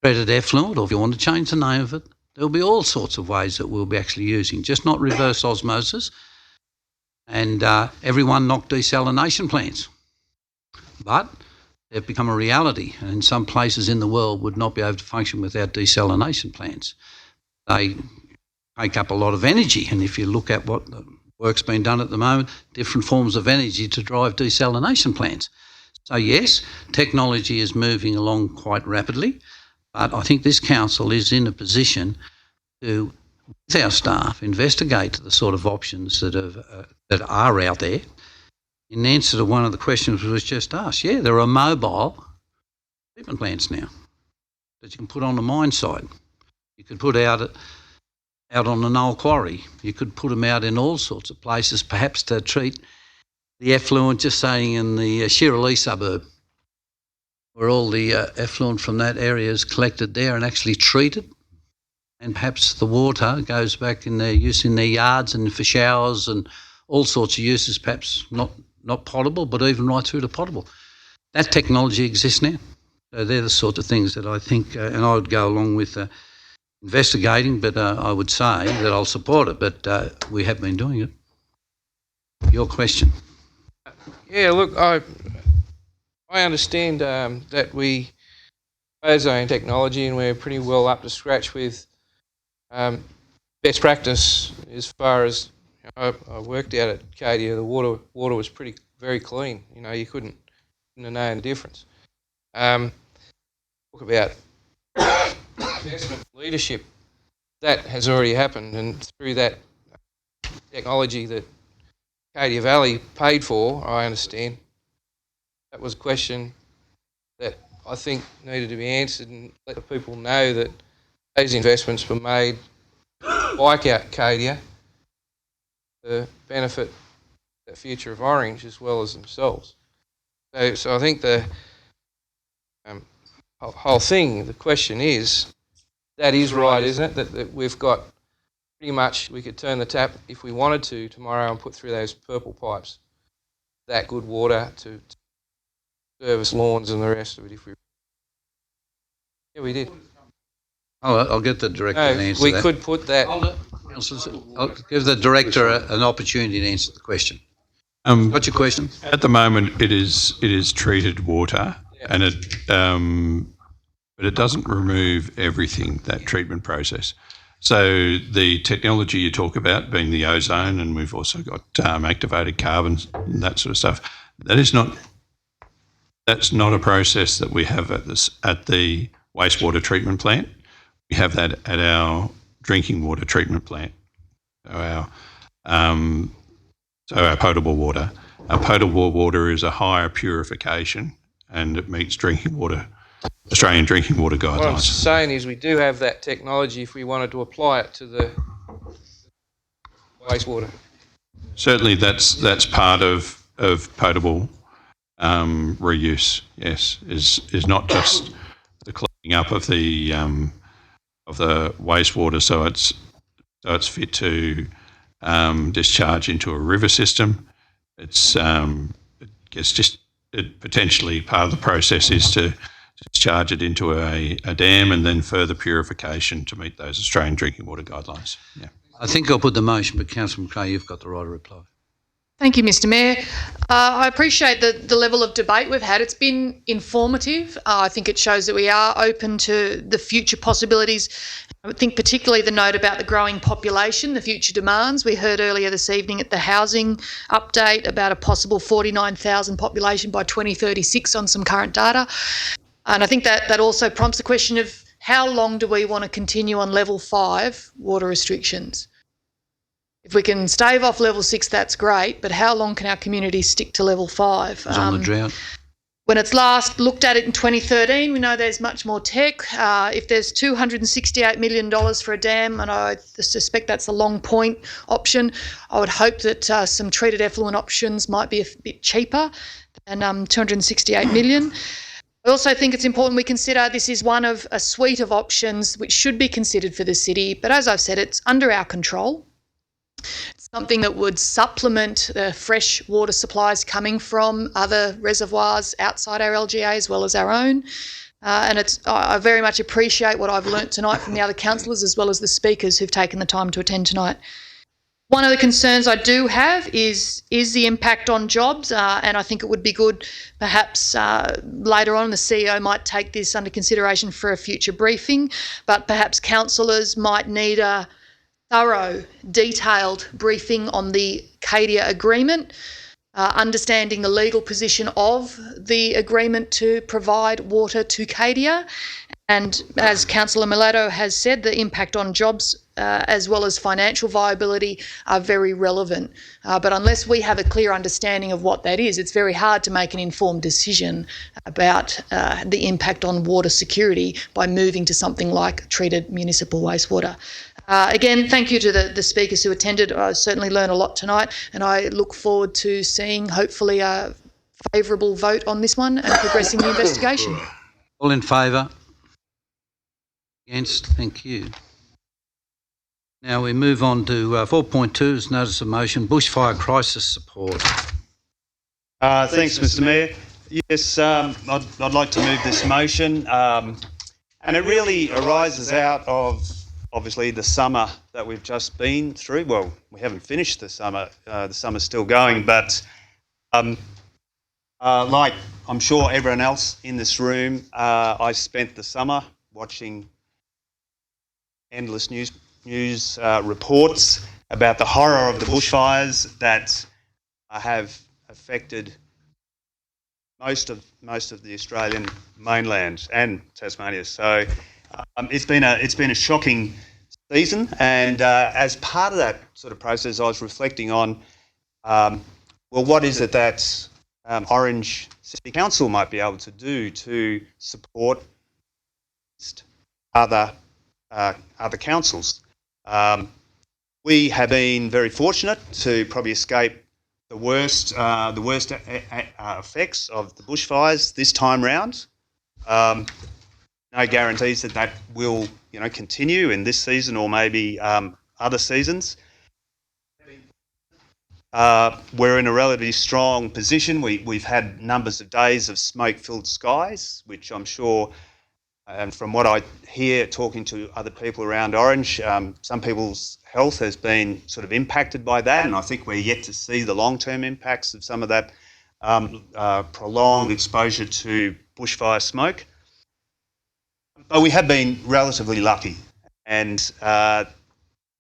treated effluent, or if you want to change the name of it, there'll be all sorts of ways that we'll be actually using, just not reverse osmosis and everyone knocked desalination plants. But they've become a reality, and in some places in the world would not be able to function without desalination plants. They take up a lot of energy, and if you look at what the work's been done at the moment, different forms of energy to drive desalination plants. So yes, technology is moving along quite rapidly, but I think this council is in a position to, with our staff, investigate the sort of options that are out there. In answer to one of the questions that was just asked, yeah, there are mobile treatment plants now that you can put on the mine site. You could put out on the Knoll Quarry. You could put them out in all sorts of places, perhaps to treat the effluent, just saying in the Shirley suburb, where all the effluent from that area is collected there and actually treated. And perhaps the water goes back in their use in their yards and for showers and all sorts of uses, perhaps not potable, but even right through to potable. That technology exists now. So they're the sort of things that I think, and I would go along with investigating, but I would say that I'll support it, but we have been doing it. Your question. Yeah, look, I understand that we ozone technology and we're pretty well up to scratch with best practice as far as I worked out at Cadia. The water was very clean. You know, you couldn't have known the difference. Talk about investment leadership. That has already happened, and through that technology that Cadia Valley paid for, I understand. That was a question that I think needed to be answered and let the people know that those investments were made by Cadia to benefit the future of Orange as well as themselves. So I think the whole thing, the question is, that is right, isn't it? That we've got pretty much, we could turn the tap if we wanted to tomorrow and put through those purple pipes that good water to service lawns and the rest of it. Yeah, we did. I'll get the director to answer we that. could put that. I'll give the director an opportunity to answer the question. What's your question? At the moment, it is treated water, and but it doesn't remove everything, that treatment process. So the technology you talk about being the ozone, and we've also got activated carbon and that sort of stuff. That's not a process that we have at the wastewater treatment plant. We have that at our drinking water treatment plant. So our potable water. Our potable water is a higher purification, and it meets Australian drinking water guidelines. What I'm saying is we do have that technology if we wanted to apply it to the wastewater. Certainly, that's part of potable reuse. Yes, is not just the cleaning up of the wastewater, so it's fit to discharge into a river system. Potentially part of the process is to discharge it into a dam and then further purification to meet those Australian drinking water guidelines. Yeah. I think I'll put the motion, but Councillor McRae, you've got the right to reply. Thank you, Mr Mayor. I appreciate the level of debate we've had. It's been informative. I think it shows that we are open to the future possibilities. I would think particularly the note about the growing population, the future demands. We heard earlier this evening at the housing update about a possible 49,000 population by 2036 on some current data. And I think that also prompts the question of how long do we want to continue on level 5 water restrictions? If we can stave off level 6, that's great, but how long can our community stick to level 5? It's on the drought. When it's last looked at it in 2013, we know there's much more tech. If there's $268 million for a dam, and I suspect that's a long point option, I would hope that some treated effluent options might be a bit cheaper than $268 million. I also think it's important we consider this is one of a suite of options which should be considered for the city, but as I've said, it's under our control. It's something that would supplement the fresh water supplies coming from other reservoirs outside our LGA as well as our own. And I very much appreciate what I've learnt tonight from the other councillors as well as the speakers who've taken the time to attend tonight. One of the concerns I do have is the impact on jobs, and I think it would be good perhaps later on the CEO might take this under consideration for a future briefing, but perhaps councillors might need a thorough, detailed briefing on the Cadia agreement. understanding the legal position of the agreement to provide water to Cadia. And as Councillor Miletto has said, the impact on jobs as well as financial viability are very relevant. But unless we have a clear understanding of what that is, it's very hard to make an informed decision about the impact on water security by moving to something like treated municipal wastewater. Again, thank you to the speakers who attended. I certainly learned a lot tonight, and I look forward to seeing, hopefully, a favourable vote on this one and progressing the investigation. All in favour? Against? Thank you. Now we move on to 4.2 is notice of motion, bushfire crisis support. Thanks, Mr. Mayor. Yes, I'd like to move this motion, and it really arises out of obviously the summer that we've just been through. Well, we haven't finished the summer's still going, but like I'm sure everyone else in this room, I spent the summer watching endless news reports about the horror of the bushfires that have affected most of the Australian mainland and Tasmania. So it's been a shocking season, and as part of that sort of process, I was reflecting on well, what is it that Orange City Council might be able to do to support other councils. We have been very fortunate to probably escape the worst effects of the bushfires this time round. No guarantees that will continue in this season or maybe other seasons. We're in a relatively strong position. We've had numbers of days of smoke-filled skies, which I'm sure, and from what I hear talking to other people around Orange, some people's health has been sort of impacted by that, and I think we're yet to see the long-term impacts of some of that prolonged exposure to bushfire smoke. But we have been relatively lucky, and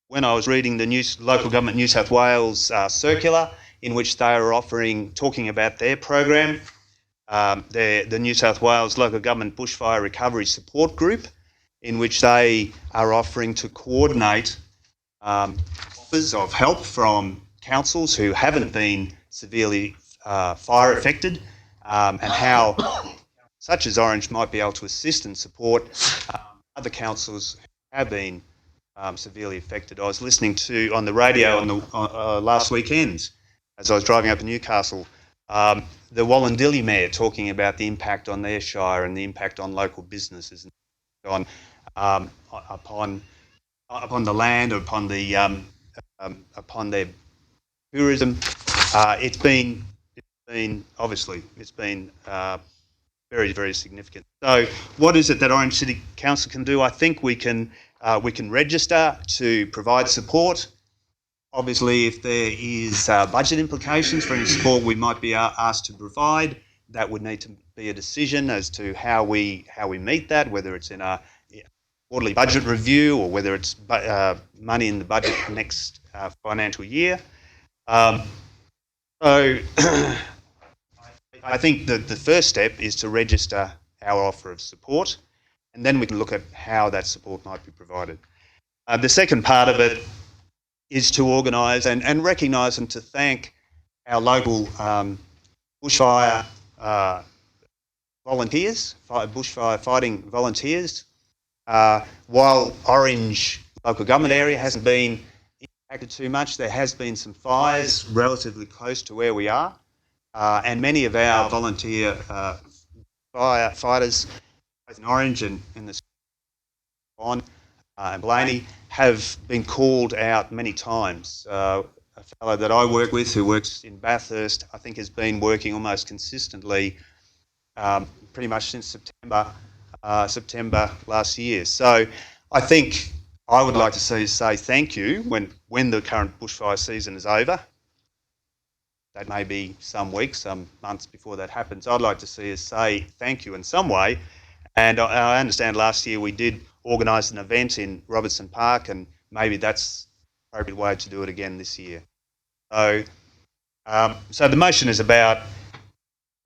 when I was reading the Local Government New South Wales circular, in which they are talking about their program, the New South Wales Local Government Bushfire Recovery Support Group, in which they are offering to coordinate offers of help from councils who haven't been severely fire affected, and how such as Orange might be able to assist and support other councils who have been severely affected. I was listening to on the radio on the last weekend as I was driving up to Newcastle, the Wallandilly Mayor talking about the impact on their shire and the impact on local businesses and upon the land, or upon their tourism. It's been very, very significant. So, what is it that Orange City Council can do? I think we can register to provide support. Obviously, if there is budget implications for any support we might be asked to provide, that would need to be a decision as to how we meet that, whether it's in a quarterly budget review or whether it's money in the budget next financial year. So I think that the first step is to register our offer of support, and then we can look at how that support might be provided. The second part of it is to organise and recognise and to thank our local bushfire volunteers, bushfire fighting volunteers. While Orange local government area hasn't been impacted too much, there has been some fires relatively close to where we are, and many of our volunteer firefighters, both in Orange and in the and Blaney, have been called out many times. A fellow that I work with who works in Bathurst, I think has been working almost consistently pretty much since September last year. So I think I would like to say thank you when the current bushfire season is over. That may be some weeks, some months before that happens. I'd like to see us say thank you in some way. And I understand last year we did organise an event in Robertson Park, and maybe that's the appropriate way to do it again this year. So So the motion is about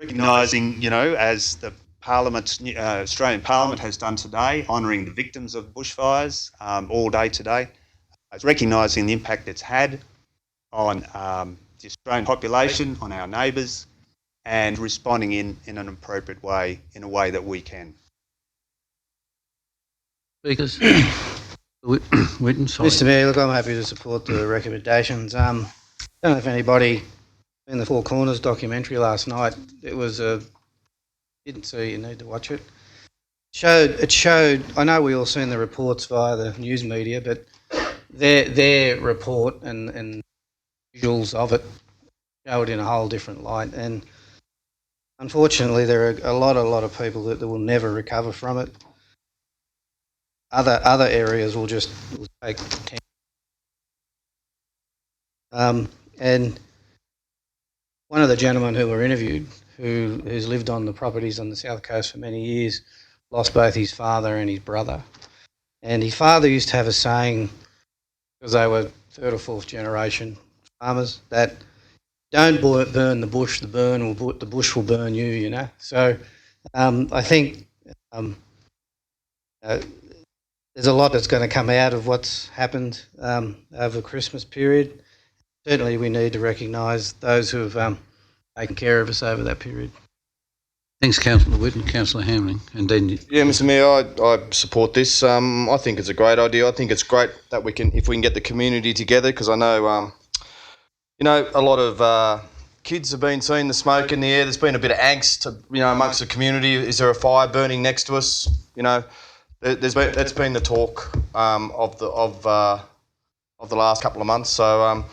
recognising, as the Parliament, Australian Parliament has done today, honouring the victims of bushfires all day today. It's recognising the impact it's had on the Australian population, on our neighbours, and responding in an appropriate way, in a way that we can. Speakers? Whitten, sorry. Mr Mayor, look, I'm happy to support the recommendations. I don't know if anybody in the Four Corners documentary last night, it was didn't see, you need to watch it. It showed, I know we all seen the reports via the news media, but their report and visuals of it show it in a whole different light. And unfortunately, there are a lot of people that will never recover from it. Other areas will take 10. And one of the gentlemen who were interviewed, who's lived on the properties on the South Coast for many years, lost both his father and his brother. And his father used to have a saying, because they were third or fourth generation farmers, that don't burn the bush, the bush will burn you, So I think there's a lot that's going to come out of what's happened over the Christmas period. Certainly we need to recognise those who have taken care of us over that period. Thanks, Councillor Whitten. Councillor Hamling. And then Yeah, Mr Mayor, I support this. I think it's a great idea. I think it's great that if we can get the community together, because I know, a lot of kids have been seeing the smoke in the air. There's been a bit of angst, amongst the community. Is there a fire burning next to us? That's been the talk of the last couple of months. So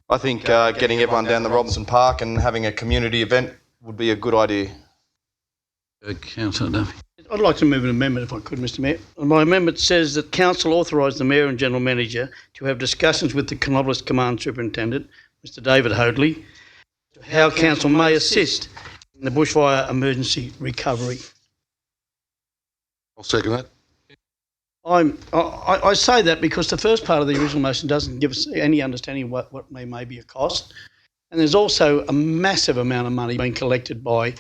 I think getting everyone down to Robinson Park and having a community event would be a good idea. Councillor Duffy. I'd like to move an amendment if I could, Mr Mayor. My amendment says that Council authorise the Mayor and General Manager to have discussions with the Canobolas Command Superintendent, Mr David Hoadley, how Council may assist in the bushfire emergency recovery. I'll second that. I say that because the first part of the original motion doesn't give us any understanding of what may be a cost. And there's also a massive amount of money being collected by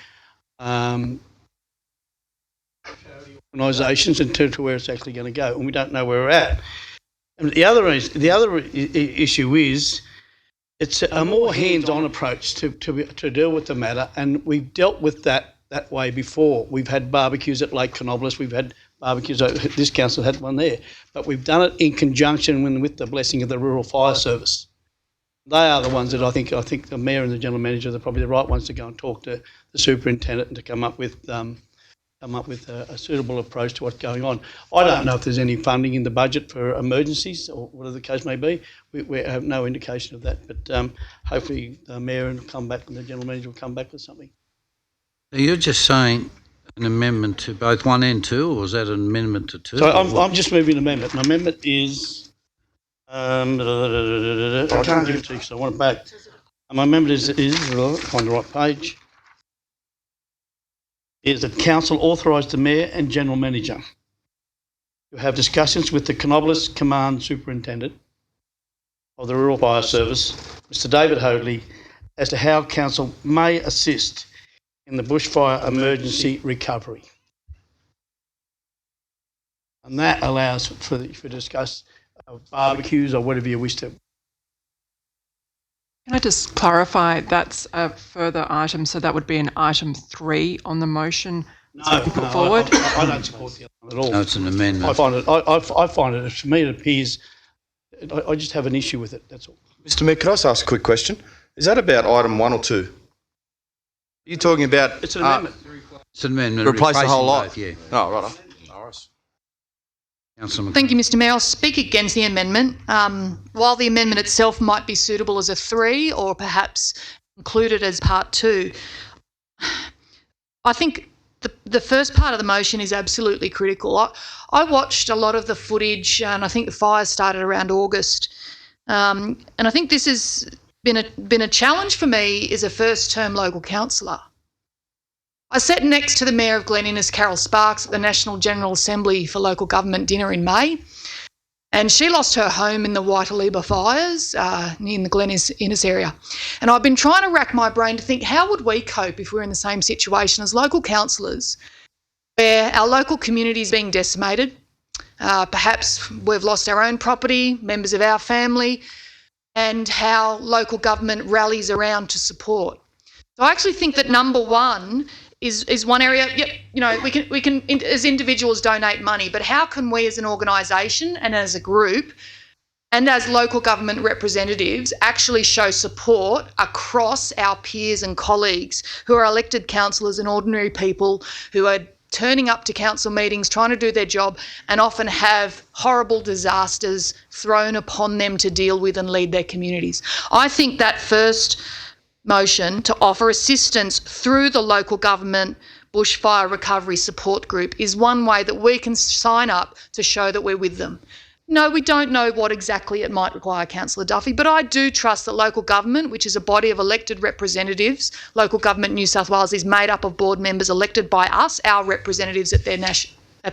organisations and to where it's actually going to go, and we don't know where we're at. And the other issue is it's a more hands-on approach to deal with the matter, and we've dealt with that way before. We've had barbecues at Lake Canobolas, we've had barbecues, this council had one there, but we've done it in conjunction with the blessing of the Rural Fire Service. They are the ones that I think the Mayor and the General Manager are probably the right ones to go and talk to the Superintendent and to come up with a suitable approach to what's going on. I don't know if there's any funding in the budget for emergencies or whatever the case may be. We have no indication of that, but hopefully the Mayor will come back and the General Manager will come back with something. So you're just saying an amendment to both 1 and 2, or is that an amendment to 2? So I'm just moving an amendment. My amendment is... I can't give it to you because I want it back. My amendment is on the right page, is that Council authorise the Mayor and General Manager to have discussions with the Canobolas Command Superintendent of the Rural Fire Service, Mr David Hoadley, as to how Council may assist in the bushfire emergency recovery. And that allows for discuss barbecues or whatever you wish to. Can I just clarify, that's a further item, so that would be an item 3 on the motion put forward? I don't support the other one at all. No, it's an amendment. I find it, for me it appears, I just have an issue with it, that's all. Mr Mayor, could I just ask a quick question? Is that about item 1 or 2? Are you talking about... It's an amendment. It's an amendment. Replace the whole lot? Both, yeah. Oh, right. No worries. Councillor Thank you, Mr Mayor. I'll speak against the amendment. While the amendment itself might be suitable as a 3 or perhaps included as part 2, I think the first part of the motion is absolutely critical. I watched a lot of the footage, and I think the fires started around August. And I think this has been a challenge for me as a first-term local councillor. I sat next to the Mayor of Glen Innes, Carol Sparks, at the National General Assembly for Local Government dinner in May, And she lost her home in the Waitaliba fires in the Glen Innes area. And I've been trying to rack my brain to think, how would we cope if we're in the same situation as local councillors, where our local community is being decimated? Perhaps we've lost our own property, members of our family, and how local government rallies around to support. So I actually think that number one is one area. You know, we can as individuals donate money, but how can we as an organisation and as a group and as local government representatives actually show support across our peers and colleagues who are elected councillors and ordinary people who are turning up to council meetings, trying to do their job, and often have horrible disasters thrown upon them to deal with and lead their communities. I think that first motion to offer assistance through the local government bushfire recovery support group is one way that we can sign up to show that we're with them. No, we don't know what exactly it might require, Councillor Duffy, but I do trust that local government, which is a body of elected representatives, Local Government New South Wales is made up of board members elected by us, our representatives at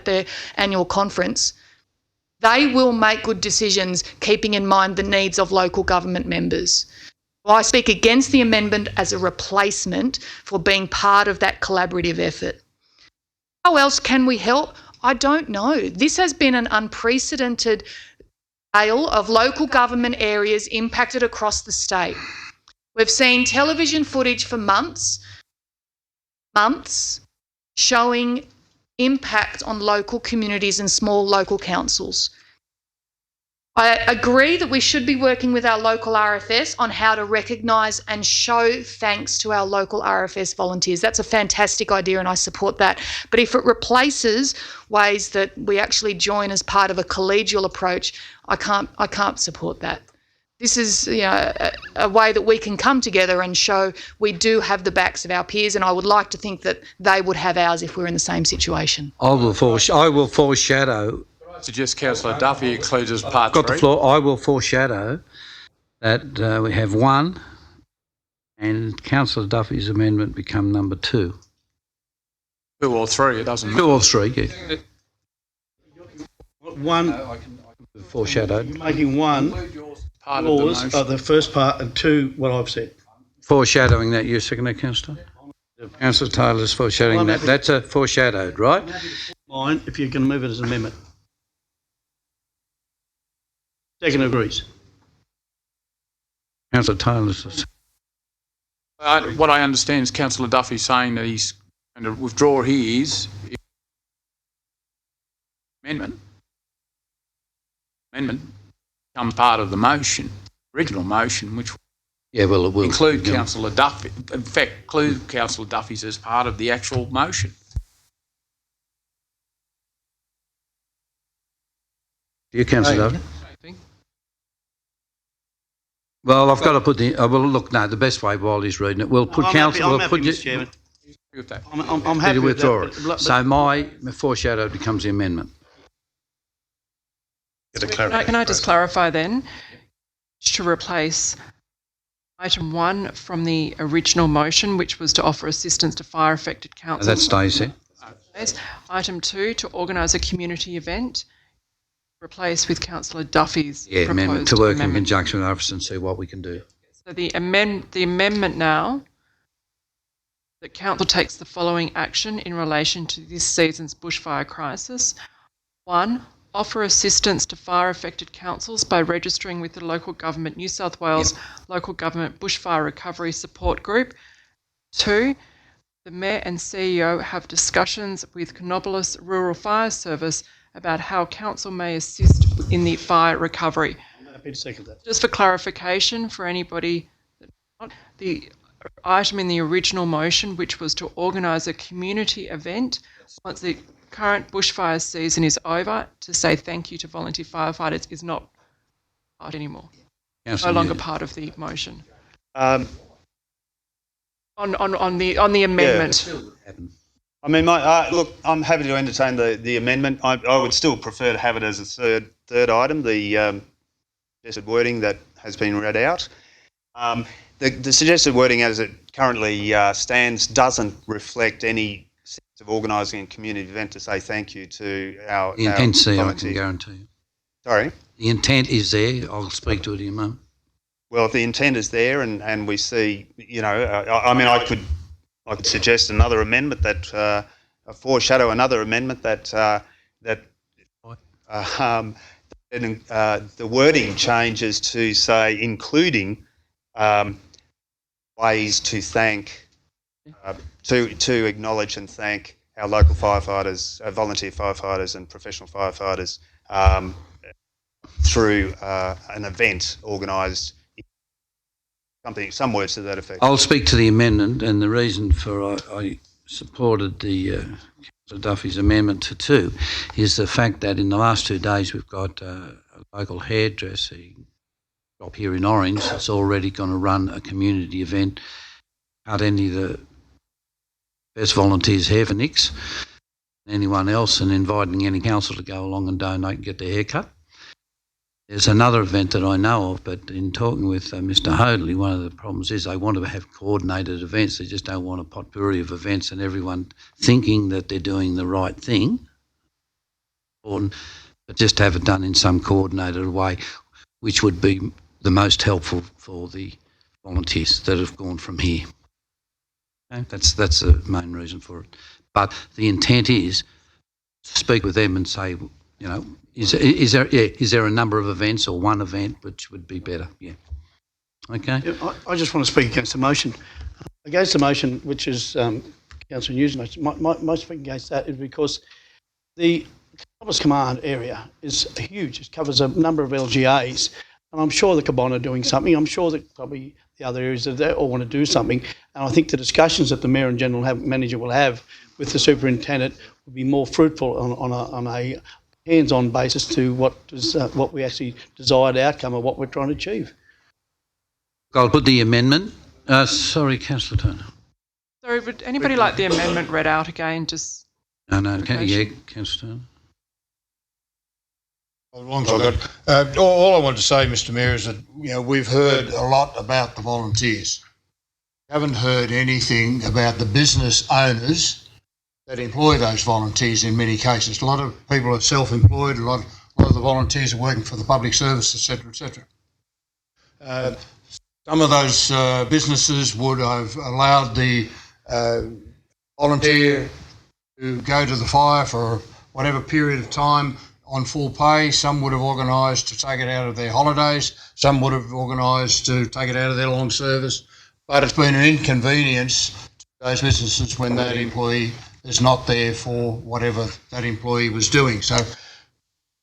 their annual conference. They will make good decisions keeping in mind the needs of local government members. I speak against the amendment as a replacement for being part of that collaborative effort. How else can we help? I don't know. This has been an unprecedented scale of local government areas impacted across the state. We've seen television footage for months showing impact on local communities and small local councils. I agree that we should be working with our local RFS on how to recognise and show thanks to our local RFS volunteers. That's a fantastic idea and I support that. But if it replaces ways that we actually join as part of a collegial approach, I can't support that. This is a way that we can come together and show we do have the backs of our peers, and I would like to think that they would have ours if we're in the same situation. I will foreshadow. I suggest Councillor Duffy includes as part Got three. the floor. I will foreshadow that we have one, and Councillor Duffy's amendment become number two. Two or three, it doesn't matter. Two or three, yeah. One, Foreshadowed. you're making one Part of the clause motion. of the first part and two what I've said. Foreshadowing that, you second that, Councillor? Councillor Taylor's foreshadowing that. That's a foreshadowed, right? Mine, if you can move it as an amendment. Second agrees. Councillor Taylor's. What I understand is Councillor Duffy saying that he's going to withdraw his amendment. Amendment becomes part of the motion, original motion, which Yeah, well, it will include Councillor Duffy. In fact, include Councillor Duffy's as part of the actual motion. You, Councillor Duffy? Well, I've got to put the. Well, look, no. The best way while he's reading it, we'll put council. We'll put Mr. Chairman. With that. I'm happy to with withdraw that. it. So my foreshadow becomes the amendment. Can I just clarify then? To replace item 1 from the original motion, which was to offer assistance to fire-affected councils. That stays there. Item 2, to organise a community event, replace with Councillor Duffy's Yeah, proposed amendment to work in amendment. conjunction with others and see what we can do. So the amendment now, that council takes the following action in relation to this season's bushfire crisis. 1, offer assistance to fire-affected councils by registering with the Local Government New South Wales Local Government Bushfire Recovery Support Group. 2, the Mayor and CEO have discussions with Canobolas Rural Fire Service about how council may assist in the fire recovery. I'm happy to second that. Just for clarification for anybody, the item in the original motion, which was to organise a community event once the current bushfire season is over, to say thank you to volunteer firefighters, is not part anymore. Councillor No longer Newton. part of the motion. Um, On the amendment. I mean, look, I'm happy to entertain the amendment. I would still prefer to have it as a third item, the suggested wording that has been read out. The suggested wording as it currently stands doesn't reflect any sense of organising a community event to say thank you to our The intensity, I can volunteers. guarantee you. Sorry? The intent is there. I'll speak to it in a moment. Well, if the intent is there and we see, I could suggest another amendment that, foreshadow another amendment that the wording changes to say including ways to thank, to acknowledge and thank our local firefighters, volunteer firefighters and professional firefighters through an event organised, some words to that effect. I'll speak to the amendment, and the reason for I supported the Councillor Duffy's amendment to 2 is the fact that in the last 2 days we've got a local hairdresser shop here in Orange that's already going to run a community event, cut any of the best volunteers' hair for nix, anyone else, and inviting any council to go along and donate and get their hair cut. There's another event that I know of, but in talking with Mr. Hoadley, one of the problems is they want to have coordinated events. They just don't want a potpourri of events and everyone thinking that they're doing the right thing, but just have it done in some coordinated way, which would be the most helpful for the volunteers that have gone from here. Okay? That's the main reason for it. But the intent is to speak with them and say, is there a number of events or one event which would be better? Yeah. Okay. Yeah, I just want to speak against the motion. Against the motion, which is Councillor News's motion, my speaking against that is because the Columbus Command area is huge. It covers a number of LGAs, and I'm sure the Cabana are doing something. I'm sure that probably the other areas that they all want to do something. And I think the discussions that the Mayor and General Manager will have with the Superintendent will be more fruitful on a hands-on basis to what we actually desired outcome of what we're trying to achieve. I'll put the amendment. Sorry, Councillor Turner. Sorry, would anybody like the amendment read out again? Just No, yeah, Councillor Turner. All I want to say, Mr. Mayor, is that we've heard a lot about the volunteers. We haven't heard anything about the business owners that employ those volunteers in many cases. A lot of people are self-employed, a lot of the volunteers are working for the public service, etc., etc. Some of those businesses would have allowed the volunteer to go to the fire for whatever period of time on full pay. Some would have organised to take it out of their holidays. Some would have organised to take it out of their long service. But it's been an inconvenience to those businesses when that employee is not there for whatever that employee was doing. So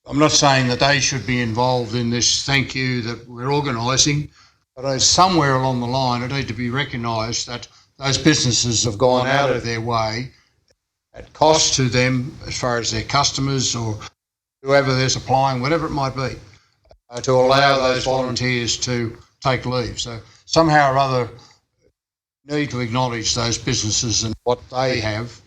I'm not saying that they should be involved in this thank you that we're organising, but somewhere along the line it needs to be recognised that those businesses have gone out of their way at cost to them as far as their customers or whoever they're supplying, whatever it might be, to allow those volunteers to take leave. So somehow or other need to acknowledge those businesses and what they have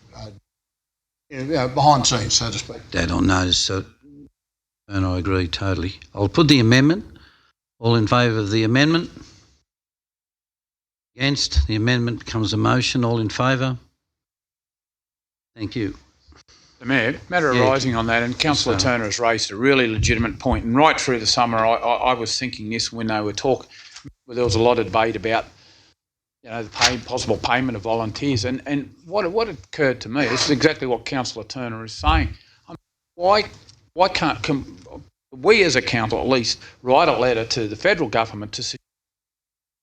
behind the scenes, so to speak. That on notice, and I agree totally. I'll put the amendment. All in favour of the amendment? Against? The amendment becomes a motion. All in favour? Thank you. The Mayor, matter arising on that, and Councillor Turner has raised a really legitimate point, and right through the summer I was thinking this when they were talking, there was a lot of debate about the possible payment of volunteers, and what occurred to me, this is exactly what Councillor Turner is saying. Why can't we as a council at least write a letter to the federal government to suggest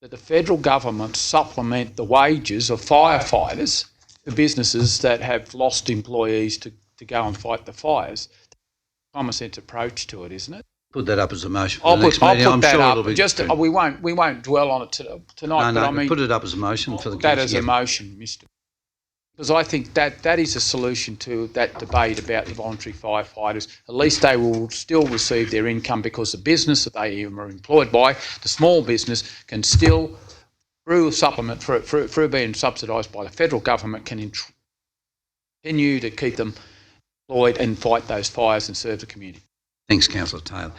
that the federal government supplement the wages of firefighters for businesses that have lost employees to go and fight the fires? Common sense approach to it, isn't it? Put that up as a motion for I'll the next put meeting. I'm that sure up. it'll be Just we won't dwell on it tonight. No, but I mean, put it up as a motion for the that council. as a motion, Mr. Because I think that is a solution to that debate about the voluntary firefighters. At least they will still receive their income because the business that they are employed by, the small business, can still, through a supplement, through being subsidised by the federal government, can continue to keep them employed and fight those fires and serve the community. Thanks, Councillor Taylor.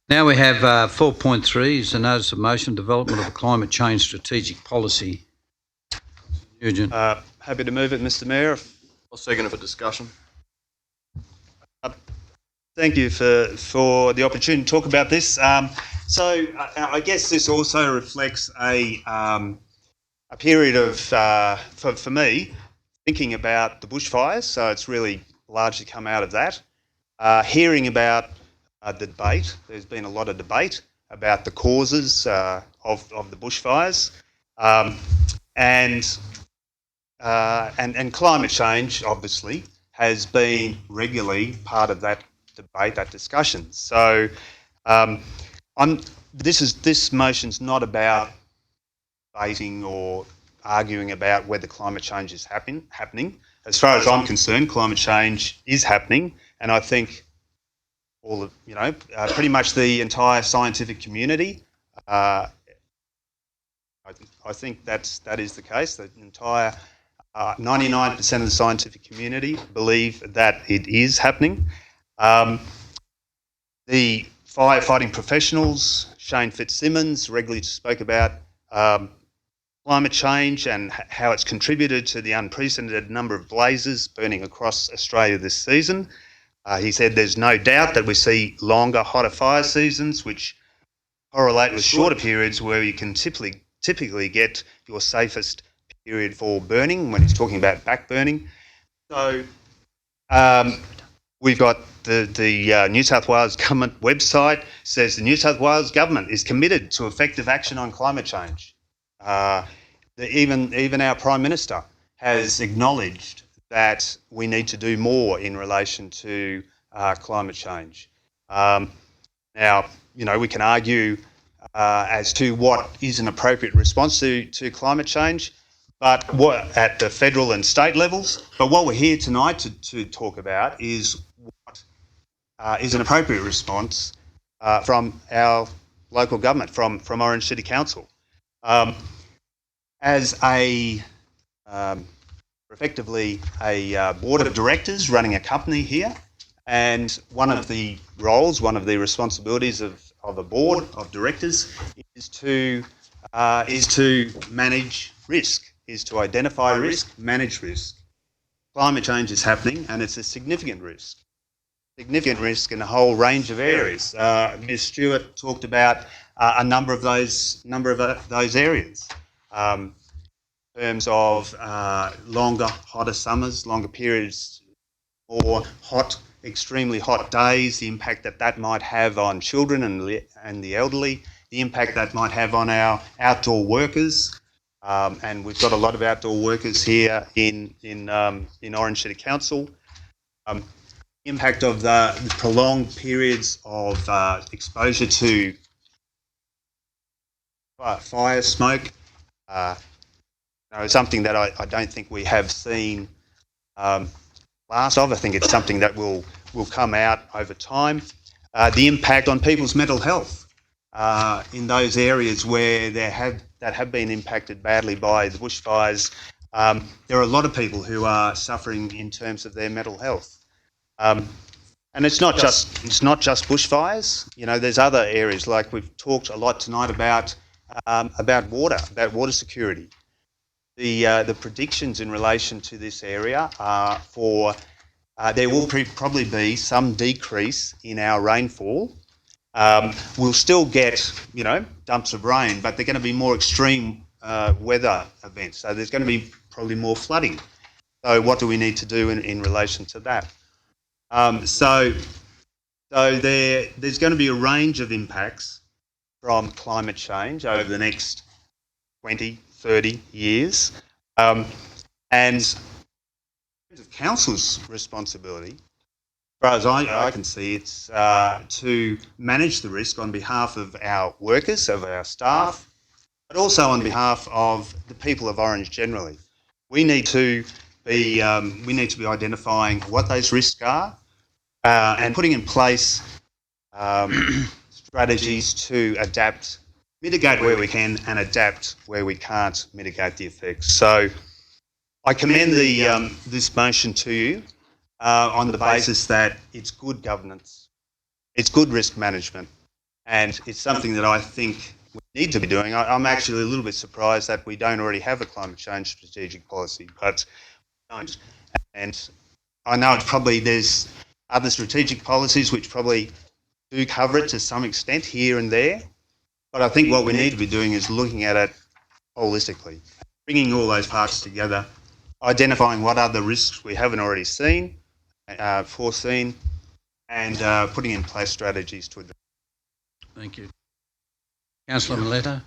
Now we have 4.3 is the notice of motion development of a climate change strategic policy. Nugent. Happy to move it, Mr. Mayor. I'll second it for discussion. Thank you for the opportunity to talk about this. So I guess this also reflects a period of, for me, thinking about the bushfires. So it's really largely come out of that. Hearing about the debate. There's been a lot of debate about the causes of the bushfires, and climate change obviously has been regularly part of that debate, that discussion. So this motion's not about debating or arguing about whether climate change is happening. As far as I'm concerned, climate change is happening, and I think all of pretty much the entire scientific community. I think that is the case. The entire 99% of the scientific community believe that it is happening. The firefighting professionals, Shane Fitzsimmons, regularly spoke about climate change and how it's contributed to the unprecedented number of blazes burning across Australia this season. He said there's no doubt that we see longer, hotter fire seasons, which correlate with shorter periods where you can typically get your safest period for burning, when he's talking about back burning. So we've got the New South Wales government website says the New South Wales government is committed to effective action on climate change. Even our Prime Minister has acknowledged that we need to do more in relation to climate change. Now, we can argue as to what is an appropriate response to climate change, but what at the federal and state levels. But what we're here tonight to talk about is what is an appropriate response from our local government, from Orange City Council. As effectively a board of directors running a company here, and one of the responsibilities of a board of directors is to manage risk, is to identify risk, manage risk. Climate change is happening, and it's a significant risk in a whole range of areas. Ms. Stewart talked about a number of those areas. In terms of longer, hotter summers, longer periods, more extremely hot days, the impact that might have on children and the elderly, the impact that might have on our outdoor workers, and we've got a lot of outdoor workers here in Orange City Council. Impact of the prolonged periods of exposure to fire, smoke. Something that I don't think we have seen last of. I think it's something that will come out over time. The impact on people's mental health in those areas where that have been impacted badly by the bushfires. There are a lot of people who are suffering in terms of their mental health. And it's not just bushfires. There's other areas, like we've talked a lot tonight about water security. The predictions in relation to this area are for there will probably be some decrease in our rainfall. We'll still get dumps of rain, but they're going to be more extreme weather events. So there's going to be probably more flooding. So what do we need to do in relation to that? So there's going to be a range of impacts from climate change over the next 20, 30 years. And in terms of Council's responsibility, as far as I can see, it's to manage the risk on behalf of our workers, of our staff, but also on behalf of the people of Orange generally. We need to be identifying what those risks are and putting in place strategies to mitigate where we can and adapt where we can't mitigate the effects. So I commend this motion to you on the basis that it's good governance, it's good risk management, and it's something that I think we need to be doing. I'm actually a little bit surprised that we don't already have a climate change strategic policy, but we don't. And I know it's probably there's other strategic policies which probably do cover it to some extent here and there. But I think what we need to be doing is looking at it holistically, bringing all those parts together, identifying what other risks we haven't already foreseen, and putting in place strategies to address. Thank you. Councillor Maletta.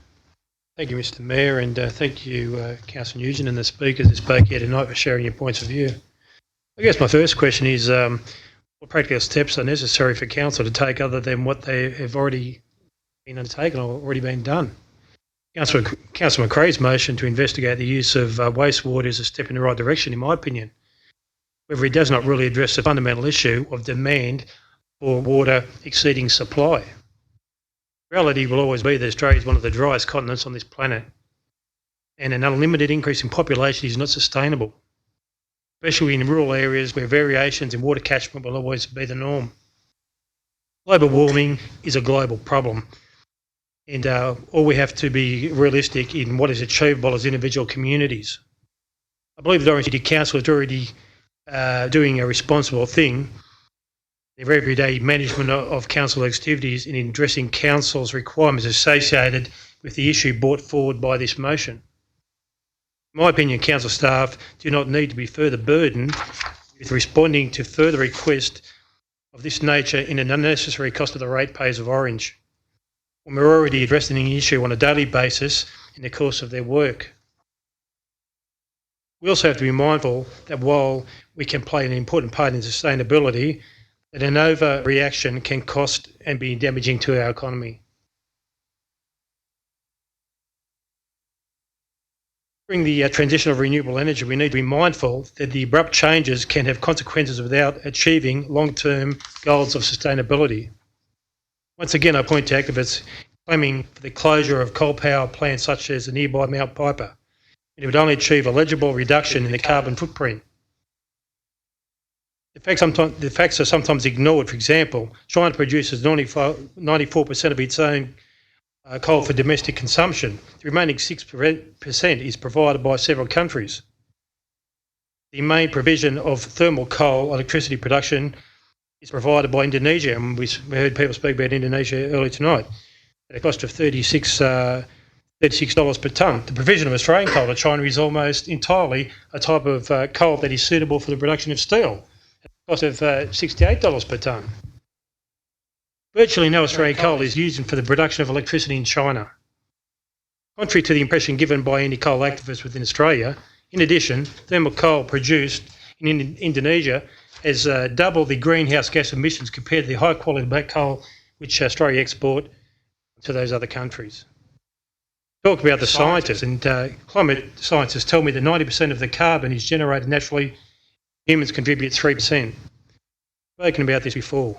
Thank you, Mr Mayor, and thank you, Councillor Nugent and the speakers who spoke here tonight for sharing your points of view. I guess my first question is what practical steps are necessary for Council to take other than what they have already been undertaken or already been done? Councillor McRae's motion to investigate the use of wastewater is a step in the right direction, in my opinion. However, it does not really address the fundamental issue of demand for water exceeding supply. The reality will always be that Australia is one of the driest continents on this planet, and an unlimited increase in population is not sustainable, especially in rural areas where variations in water catchment will always be the norm. Global warming is a global problem, and all we have to be realistic in what is achievable as individual communities. I believe the Orange City Council is already doing a responsible thing. Their everyday management of council activities in addressing council's requirements associated with the issue brought forward by this motion. In my opinion, council staff do not need to be further burdened with responding to further requests of this nature in an unnecessary cost of the ratepayers of Orange, when we're already addressing the issue on a daily basis in the course of their work. We also have to be mindful that while we can play an important part in sustainability, that an overreaction can cost and be damaging to our economy. During the transition of renewable energy, we need to be mindful that the abrupt changes can have consequences without achieving long-term goals of sustainability. Once again, I point to activists claiming for the closure of coal power plants such as the nearby Mount Piper. It would only achieve a legible reduction in the carbon footprint. The facts are sometimes ignored. For example, China produces 94% of its own coal for domestic consumption. The remaining 6% is provided by several countries. The main provision of thermal coal electricity production is provided by Indonesia, and we heard people speak about Indonesia earlier tonight, at a cost of $36 per tonne. The provision of Australian coal to China is almost entirely a type of coal that is suitable for the production of steel, at a cost of $68 per tonne. Virtually no Australian coal is used for the production of electricity in China. Contrary to the impression given by any coal activists within Australia, in addition, thermal coal produced in Indonesia has double the greenhouse gas emissions compared to the high quality black coal which Australia export to those other countries. Talk about the scientists, and climate scientists tell me that 90% of the carbon is generated naturally. Humans contribute 3%. I've spoken about this before.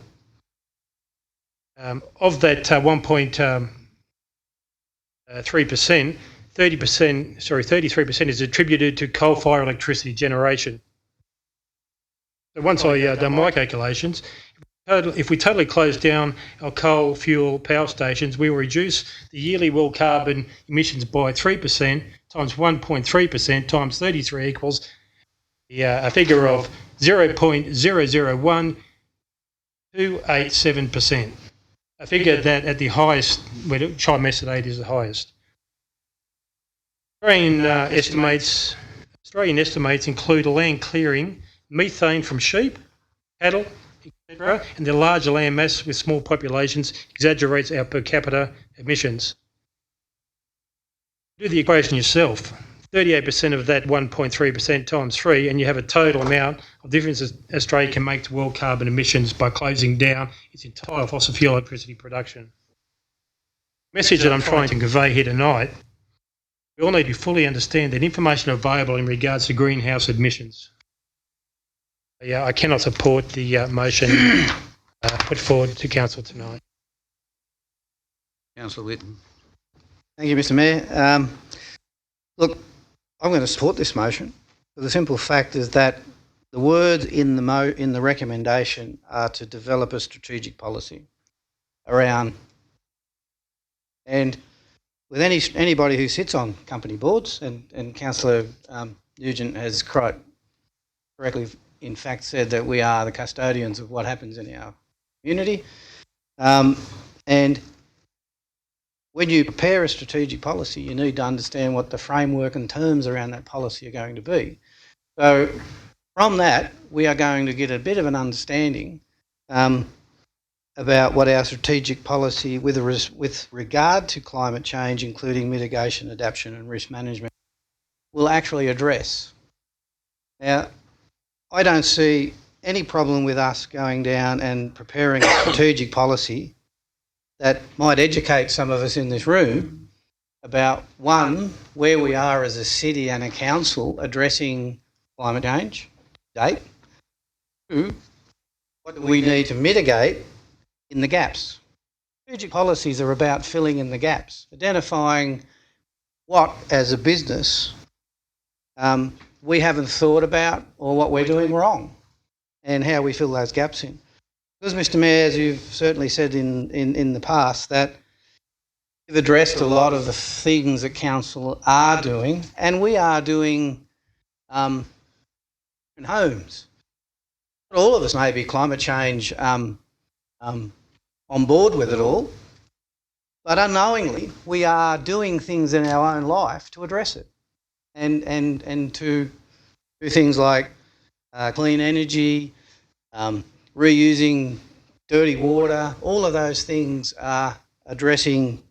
Of that 1.3%, 33% is attributed to coal-fired electricity generation. So once I done my calculations, if we totally close down our coal fuel power stations, we will reduce the yearly world carbon emissions by 3% times 1.3% times 33 equals a figure of 0.001287%. A figure that at the highest, where China estimate is the highest. Australian estimates include land clearing, methane from sheep, cattle, etc., and the larger land mass with small populations exaggerates our per capita emissions. Do the equation yourself. 38% of that 1.3% times 3, and you have a total amount of difference Australia can make to world carbon emissions by closing down its entire fossil fuel electricity production. The message that I'm trying to convey here tonight, we all need to fully understand that information available in regards to greenhouse emissions. I cannot support the motion put forward to Council tonight. Councillor Whitten. Thank you, Mr Mayor. Look, I'm going to support this motion. The simple fact is that the words in the recommendation are to develop a strategic policy around, and with anybody who sits on company boards, and Councillor Nugent has correctly in fact said that we are the custodians of what happens in our community. And when you prepare a strategic policy, you need to understand what the framework and terms around that policy are going to be. So from that, we are going to get a bit of an understanding about what our strategic policy with regard to climate change, including mitigation, adaptation and risk management, will actually address. Now, I don't see any problem with us going down and preparing a strategic policy that might educate some of us in this room about, one, where we are as a city and a council addressing climate change, date. Two, what do we need to mitigate in the gaps. Strategic policies are about filling in the gaps, identifying what, as a business, we haven't thought about or what we're doing wrong and how we fill those gaps in. Because, Mr Mayor, as you've certainly said in the past, that you've addressed a lot of the things that council are doing and we are doing in homes. Not all of us may be climate change on board with it all, but unknowingly we are doing things in our own life to address it and to do things like clean energy, reusing dirty water. All of those things are addressing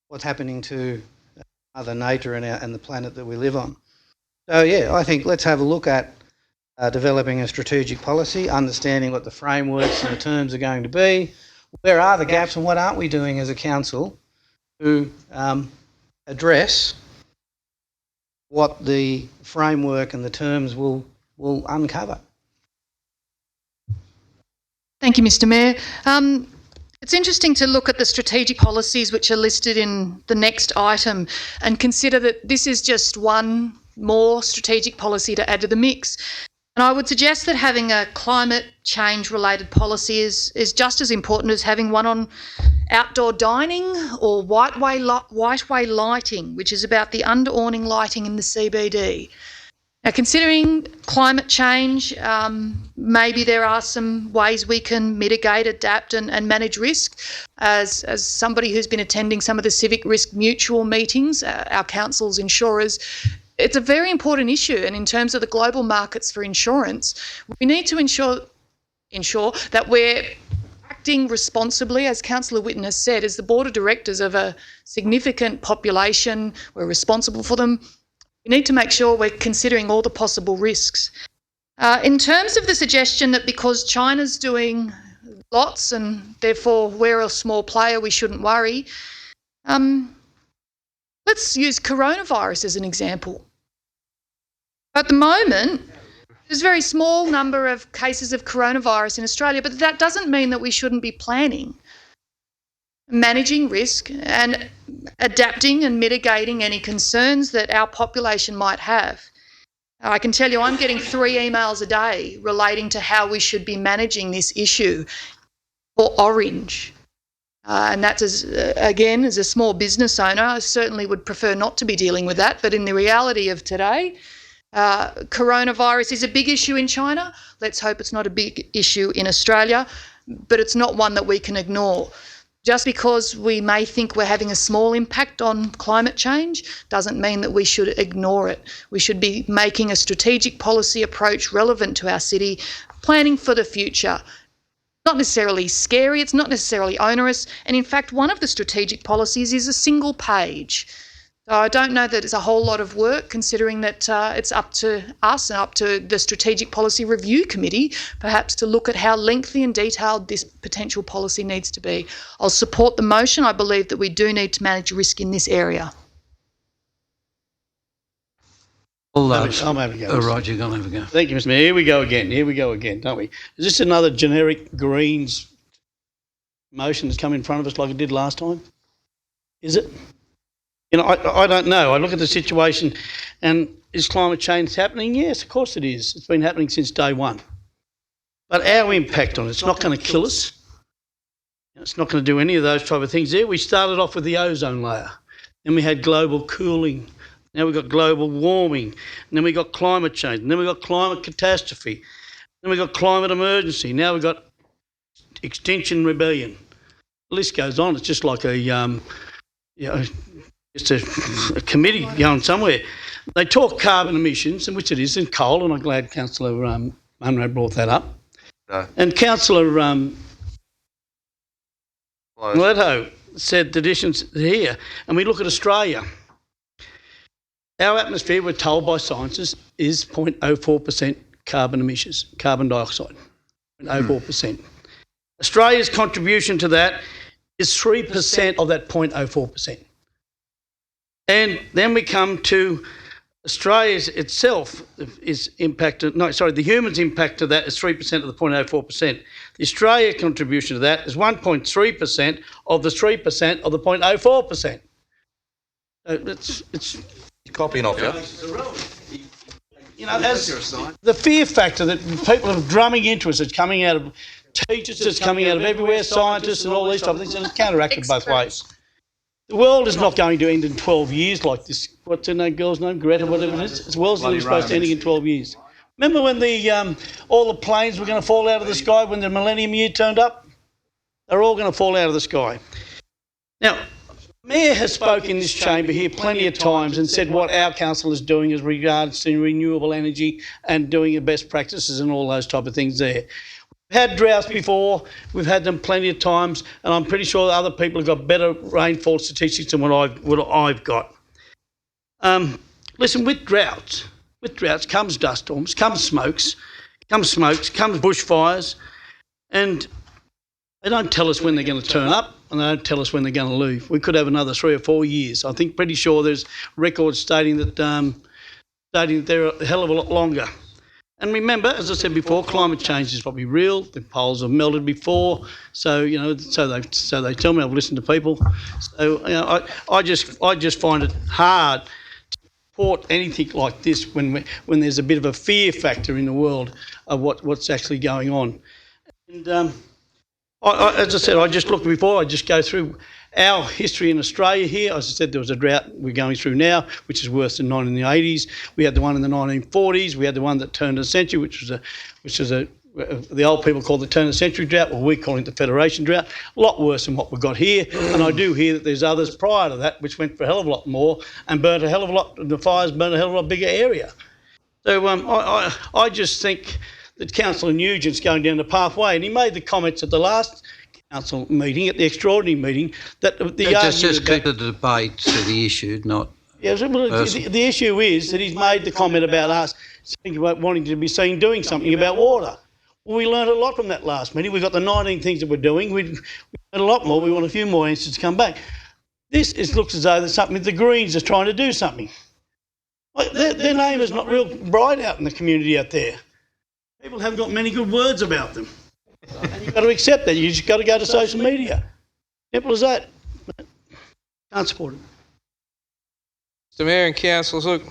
what's happening to Mother Nature and the planet that we live on. So yeah, I think let's have a look at developing a strategic policy, understanding what the frameworks and the terms are going to be, where are the gaps and what aren't we doing as a council to address what the framework and the terms will uncover. Thank you, Mr Mayor. It's interesting to look at the strategic policies which are listed in the next item and consider that this is just one more strategic policy to add to the mix. And I would suggest that having a climate change related policy is just as important as having one on outdoor dining or whiteway lighting, which is about the under-awning lighting in the CBD. Now, considering climate change, maybe there are some ways we can mitigate, adapt and manage risk. As somebody who's been attending some of the Civic Risk Mutual meetings, our council's insurers, it's a very important issue, and in terms of the global markets for insurance, we need to ensure that we're acting responsibly, as Councillor Whitten has said, as the board of directors of a significant population. We're responsible for them. We need to make sure we're considering all the possible risks. In terms of the suggestion that because China's doing lots and therefore we're a small player, we shouldn't worry, let's use coronavirus as an example. At the moment, there's a very small number of cases of coronavirus in Australia, but that doesn't mean that we shouldn't be planning, managing risk and adapting and mitigating any concerns that our population might have. I can tell you I'm getting 3 emails a day relating to how we should be managing this issue for Orange. And that's, again, as a small business owner, I certainly would prefer not to be dealing with that. But in the reality of today, coronavirus is a big issue in China. Let's hope it's not a big issue in Australia, but it's not one that we can ignore. Just because we may think we're having a small impact on climate change doesn't mean that we should ignore it. We should be making a strategic policy approach relevant to our city, planning for the future. Not necessarily scary, it's not necessarily onerous, and in fact one of the strategic policies is a single page. So I don't know that it's a whole lot of work, considering that it's up to us and up to the Strategic Policy Review Committee perhaps to look at how lengthy and detailed this potential policy needs to be. I'll support the motion. I believe that we do need to manage risk in this area. I'll have a go. Right, you're going to have a go. Thank you, Mr Mayor. Here we go again, don't we? Is this another generic Greens motion that's come in front of us like it did last time? Is it? You know, I don't know. I look at the situation and is climate change happening? Yes, of course it is. It's been happening since day one. But our impact on it's not going to kill us. It's not going to do any of those type of things there. We started off with the ozone layer. Then we had global cooling Now we've got global warming. And then we've got climate change. And then we've got climate catastrophe. Then we've got climate emergency. Now we've got Extinction Rebellion. The list goes on. It's just like a committee going somewhere. They talk carbon emissions, and which it is, in coal, and I'm glad Councillor Munro brought that up. No. And Councillor Mileto said the additions here, and we look at Australia. Our atmosphere, we're told by scientists, is 0.04% carbon emissions, carbon dioxide, 0.04%. Australia's contribution to that is 3% of that 0.04%. And then we come to Australia's itself is impacted, the humans' impact to that is 3% of the 0.04%. The Australia contribution to that is 1.3% of the 3% of the 0.04%. It's copying off you. You know, as the fear factor that people are drumming into us, it's coming out of teachers, it's coming out of everywhere, scientists and all these type of things, and it's counteracted both ways. The world is not going to end in 12 years like this. What's her name, girl's name? Greta, whatever it is. The world's not supposed to end in 12 years. Remember when all the planes were going to fall out of the sky when the Millennium Year turned up? They're all going to fall out of the sky. Now, Mayor has spoken in this chamber here plenty of times and said what our council is doing as regards to renewable energy and doing the best practices and all those type of things there. We've had droughts before, we've had them plenty of times, and I'm pretty sure other people have got better rainfall statistics than what I've got. Listen, with droughts comes dust storms, comes smokes, comes bushfires, and they don't tell us when they're going to turn up, and they don't tell us when they're going to leave. We could have another 3 or 4 years. I think pretty sure there's records stating that they're a hell of a lot longer. And remember, as I said before, climate change is probably real. The poles have melted before, so they tell me. I've listened to people. So I just find it hard to support anything like this when there's a bit of a fear factor in the world of what's actually going on. And as I said, I just looked before. I just go through our history in Australia here. As I said, there was a drought we're going through now, which is worse than in the 80s. We had the one in the 1940s. We had the one that turned a century, which was the old people called the turn of the century drought. Well, we're calling it the Federation drought. A lot worse than what we've got here. And I do hear that there's others prior to that which went for a hell of a lot more and burnt a hell of a lot. The fires burnt a hell of a lot bigger area. So I just think that Councillor Nugent's going down the pathway, and he made the comments at the last council meeting, at the extraordinary meeting, that just keep the debate to the issue, not. Yeah, the issue is that he's made the comment about us wanting to be seen doing something about water. Well, we learned a lot from that last meeting. We've got the 19 things that we're doing. We learned a lot more. We want a few more answers to come back. This looks as though there's something the Greens are trying to do something. Their name is not real bright out in the community out there. People haven't got many good words about them. And you've got to accept that. You've just got to go to social media. Simple as that. Can't support it. Mr. Mayor and councillors, look,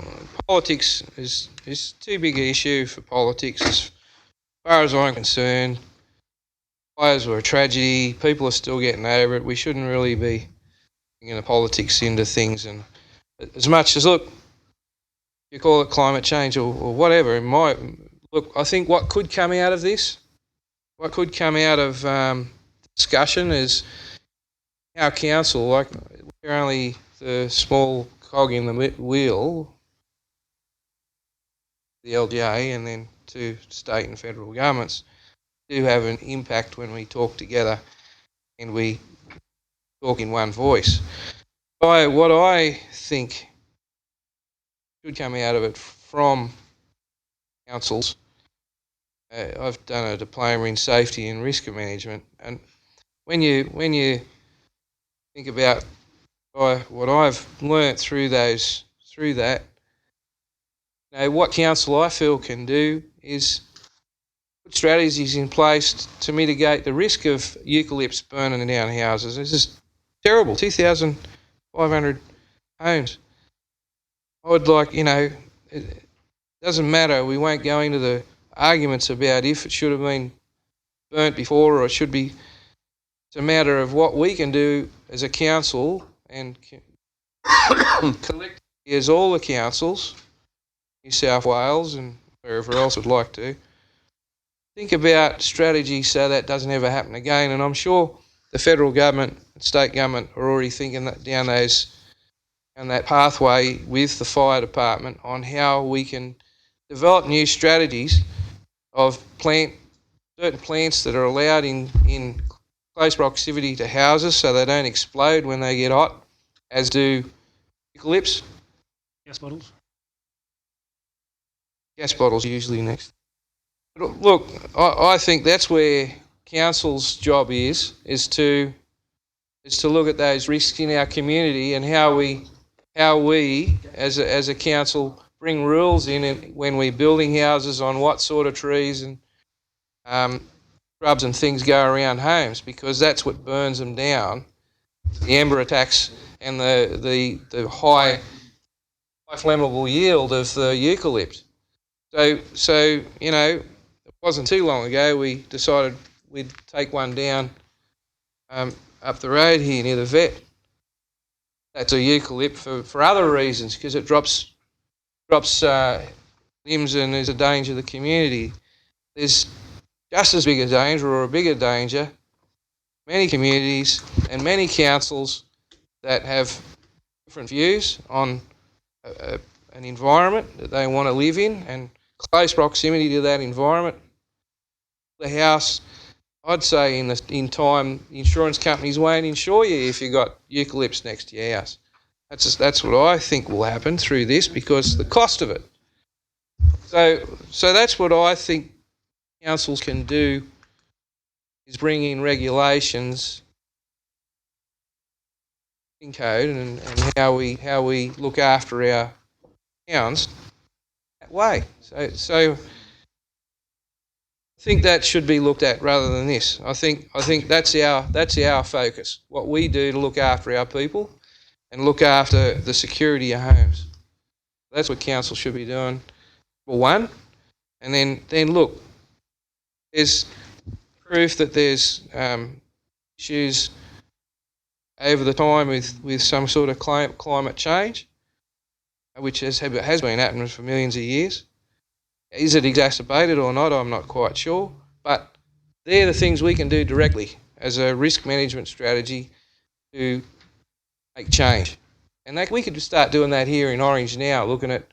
politics is too big an issue for politics. As far as I'm concerned, fires were a tragedy. People are still getting over it. We shouldn't really be bringing the politics into things. And as much as, look, you call it climate change or whatever, I think what could come out of this, what could come out of discussion is our council, like we're only the small cog in the wheel, the LGA and then to state and federal governments, do have an impact when we talk together and we talk in one voice. What I think should come out of it from councils, I've done a diploma in safety and risk management, and when you think about what I've learnt through that, what council I feel can do is put strategies in place to mitigate the risk of eucalypts burning down houses. This is terrible. 2,500 homes. I would like, it doesn't matter. We won't go into the arguments about if it should have been burnt before or it should be. It's a matter of what we can do as a council and collect is all the councils, New South Wales and wherever else would like to, think about strategy so that doesn't ever happen again. And I'm sure the federal government and state government are already thinking that down that pathway with the fire department on how we can develop new strategies of certain plants that are allowed in close proximity to houses so they don't explode when they get hot, as do eucalypts. Gas bottles. Gas bottles usually next. But look, I think that's where council's job is to look at those risks in our community and how we as a council bring rules in when we're building houses on what sort of trees and shrubs and things go around homes, because that's what burns them down. The ember attacks and the high flammable yield of the eucalypt. So it wasn't too long ago we decided we'd take one down up the road here near the vet. That's a eucalypt for other reasons, because it drops limbs and is a danger to the community. There's just as big a danger or a bigger danger, many communities and many councils that have different views on an environment that they want to live in and close proximity to that environment. The house, I'd say in time, insurance companies won't insure you if you've got eucalypts next to your house. That's what I think will happen through this, because the cost of it. So that's what I think councils can do, is bring in regulations in code and how we look after our towns that way. So I think that should be looked at rather than this. I think that's our focus. What we do to look after our people and look after the security of homes. That's what council should be doing. For one, and then look. There's proof that there's issues over the time with some sort of climate change, which has been happening for millions of years. Is it exacerbated or not? I'm not quite sure. But they're the things we can do directly as a risk management strategy to make change. And we could start doing that here in Orange now, looking at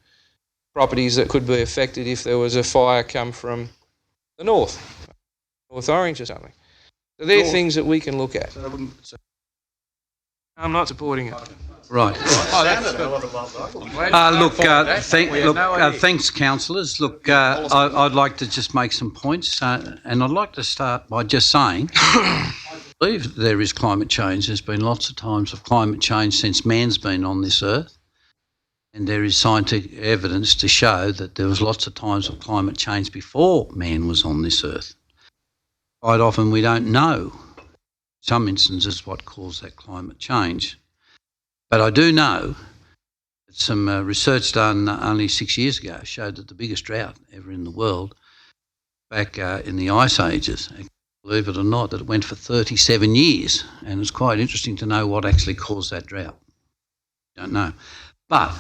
properties that could be affected if there was a fire come from the North Orange or something. So they're things that we can look at. I'm not supporting it. Right. Thanks, councillors. Look, I'd like to just make some points, and I'd like to start by just saying, I believe there is climate change. There's been lots of times of climate change since man's been on this earth, and there is scientific evidence to show that there was lots of times of climate change before man was on this earth. Quite often we don't know, in some instances, what caused that climate change. But I do know that some research done only 6 years ago showed that the biggest drought ever in the world, back in the Ice Ages, believe it or not, that it went for 37 years. And it's quite interesting to know what actually caused that drought. Don't know. But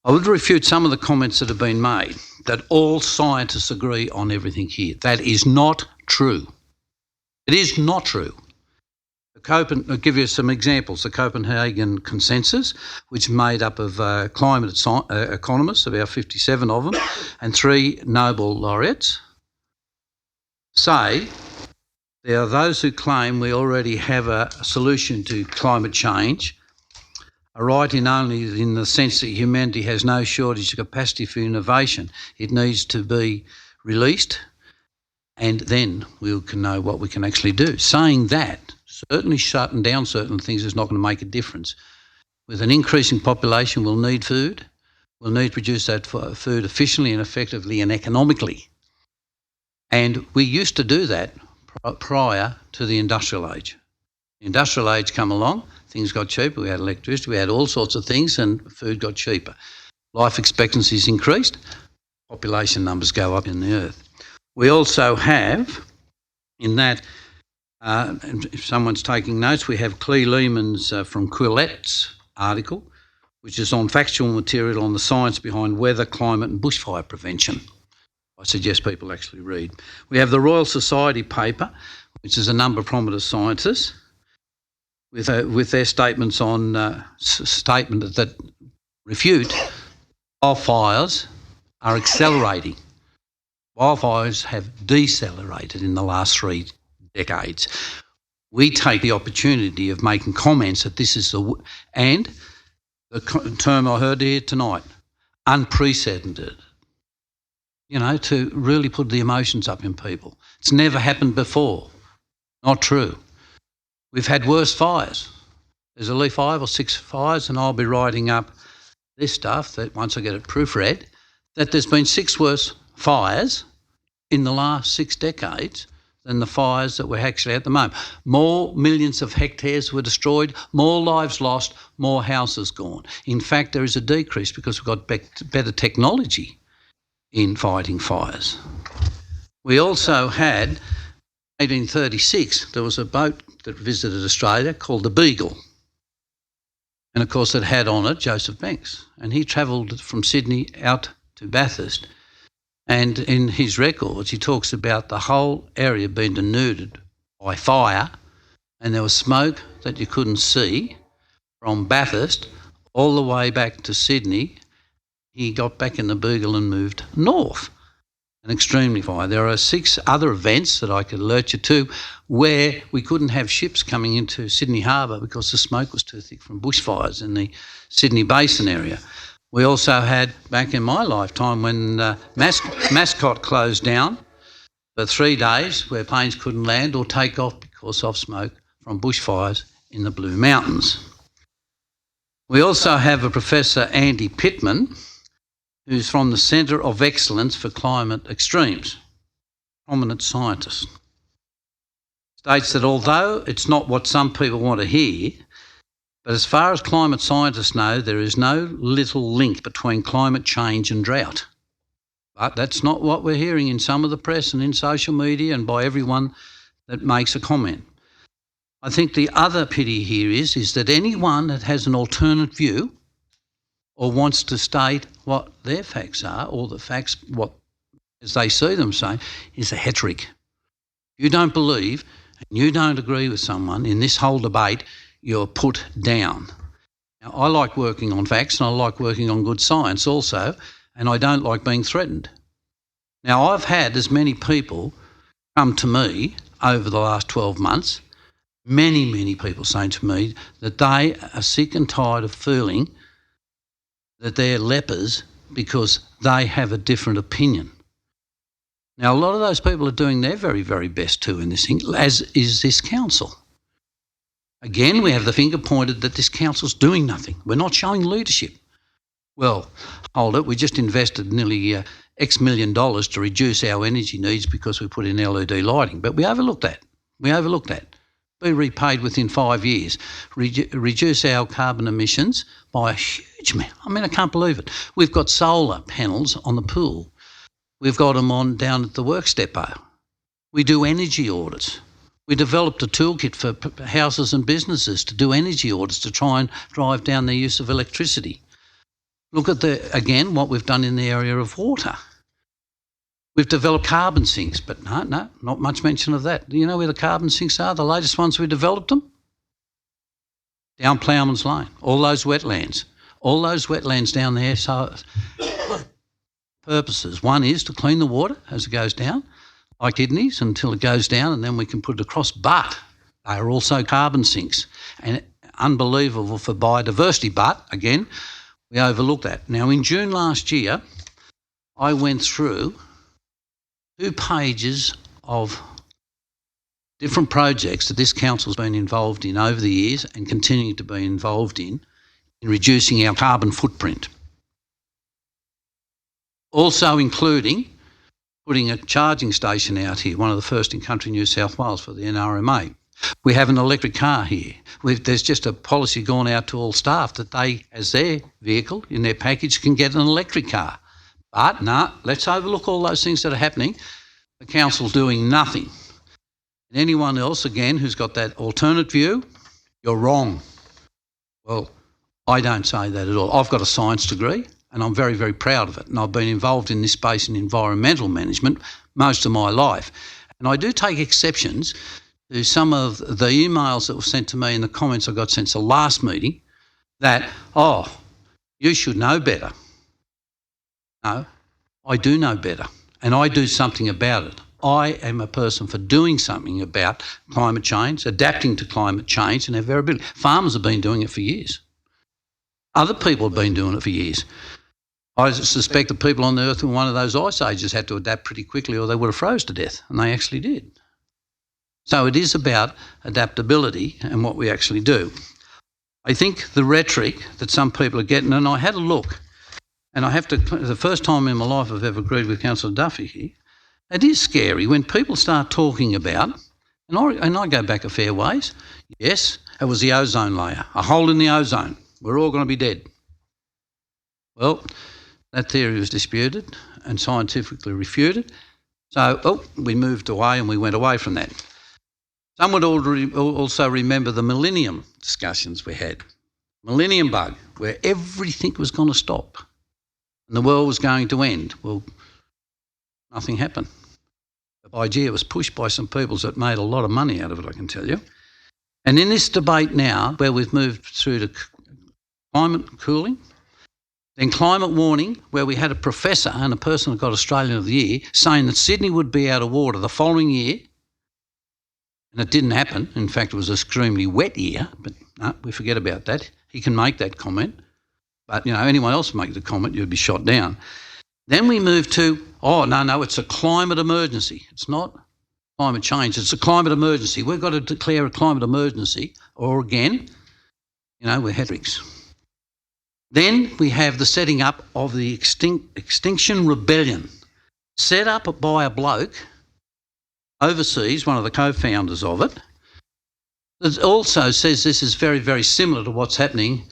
I would refute some of the comments that have been made, that all scientists agree on everything here. That is not true. It is not true. I'll give you some examples. The Copenhagen Consensus, which is made up of climate economists, about 57 of them, and 3 Nobel laureates, say there are those who claim we already have a solution to climate change, are right only in the sense that humanity has no shortage of capacity for innovation. It needs to be released, and then we can know what we can actually do. Saying that, certainly shutting down certain things is not going to make a difference. With an increasing population, we'll need food. We'll need to produce that food efficiently and effectively and economically. And we used to do that prior to the industrial age. The industrial age come along, things got cheaper, we had electricity, we had all sorts of things, and food got cheaper. Life expectancies increased, population numbers go up in the earth. We also have, in that, and if someone's taking notes, we have Clee Lehman's from Quillet's article, which is on factual material on the science behind weather, climate and bushfire prevention. I suggest people actually read. We have the Royal Society paper, which is a number of prominent scientists, with their statements on statement that refute wildfires are accelerating. Wildfires have decelerated in the last 3 decades. We take the opportunity of making comments that this is and the term I heard here tonight, unprecedented, to really put the emotions up in people. It's never happened before. Not true. We've had worse fires. There's at least 5 or 6 fires, and I'll be writing up this stuff that once I get it proofread, that there's been 6 worse fires in the last 6 decades than the fires that we're actually at the moment. More millions of hectares were destroyed, more lives lost, more houses gone. In fact, there is a decrease because we've got better technology in fighting fires. We also had, 1836, there was a boat that visited Australia called the Beagle. And of course it had on it Joseph Banks. And he travelled from Sydney out to Bathurst. And in his records, he talks about the whole area being denuded by fire, and there was smoke that you couldn't see from Bathurst all the way back to Sydney. He got back in the Beagle and moved north. An extremely fire. There are 6 other events that I could alert you to where we couldn't have ships coming into Sydney Harbour because the smoke was too thick from bushfires in the Sydney Basin area. We also had, back in my lifetime, when Mascot closed down for 3 days where planes couldn't land or take off because of smoke from bushfires in the Blue Mountains. We also have a Professor Andy Pittman, who's from the Centre of Excellence for Climate Extremes, prominent scientist, states that although it's not what some people want to hear, but as far as climate scientists know, there is no little link between climate change and drought. But that's not what we're hearing in some of the press and in social media and by everyone that makes a comment. I think the other pity here is that anyone that has an alternate view or wants to state what their facts are, or the facts, what as they see them saying, is a heteric. You don't believe and you don't agree with someone in this whole debate, you're put down. Now, I like working on facts and I like working on good science also, and I don't like being threatened. Now, I've had as many people come to me over the last 12 months, many people saying to me that they are sick and tired of feeling that they're lepers because they have a different opinion. Now, a lot of those people are doing their very, very best too in this thing, as is this council. Again, we have the finger pointed that this council's doing nothing. We're not showing leadership. Well, hold it, we just invested nearly X million dollars to reduce our energy needs because we put in LED lighting, but we overlooked that. Be repaid within 5 years. Reduce our carbon emissions by a huge amount. I mean, I can't believe it. We've got solar panels on the pool. We've got them on down at the works depot. We do energy audits. We developed a toolkit for houses and businesses to do energy audits to try and drive down their use of electricity. Look at again what we've done in the area of water. We've developed carbon sinks, but no, not much mention of that. Do you know where the carbon sinks are? The latest ones we developed them? Down Ploughman's Lane, all those wetlands down there. So purposes. One is to clean the water as it goes down, like kidneys, until it goes down, and then we can put it across. But they are also carbon sinks, and unbelievable for biodiversity. But again, we overlook that. Now, in June last year, I went through 2 pages of different projects that this council's been involved in over the years and continuing to be involved in reducing our carbon footprint. Also including putting a charging station out here, one of the first in country New South Wales for the NRMA. We have an electric car here. There's just a policy gone out to all staff that they, as their vehicle in their package, can get an electric car. But no, let's overlook all those things that are happening. The council's doing nothing. And anyone else, again, who's got that alternate view, you're wrong. Well, I don't say that at all. I've got a science degree and I'm very, very proud of it. And I've been involved in this space in environmental management most of my life. And I do take exceptions to some of the emails that were sent to me and the comments I got since the last meeting that, oh, you should know better. No, I do know better and I do something about it. I am a person for doing something about climate change, adapting to climate change and their variability. Farmers have been doing it for years. Other people have been doing it for years. I suspect the people on the earth in one of those ice ages had to adapt pretty quickly or they would have froze to death, and they actually did. So it is about adaptability and what we actually do. I think the rhetoric that some people are getting, and I had a look, and I have to, the first time in my life I've ever agreed with Councillor Duffy here, it is scary when people start talking about, and I go back a fair ways, yes, it was the ozone layer, a hole in the ozone. We're all going to be dead. Well, that theory was disputed and scientifically refuted. So, we moved away and we went away from that. Some would also remember the millennium discussions we had. Millennium bug, where everything was going to stop and the world was going to end. Well, nothing happened. The idea was pushed by some people that made a lot of money out of it, I can tell you. And in this debate now, where we've moved through to climate cooling, then climate warning, where we had a professor and a person that got Australian of the Year saying that Sydney would be out of water the following year, and it didn't happen. In fact, it was an extremely wet year, but no, we forget about that. He can make that comment, but anyone else make the comment, you'd be shot down. Then we moved to, no, it's a climate emergency. It's not climate change, it's a climate emergency. We've got to declare a climate emergency, or again, we're heretics. Then we have the setting up of the Extinction Rebellion, set up by a bloke overseas, one of the co-founders of it, that also says this is very, very similar to what's happening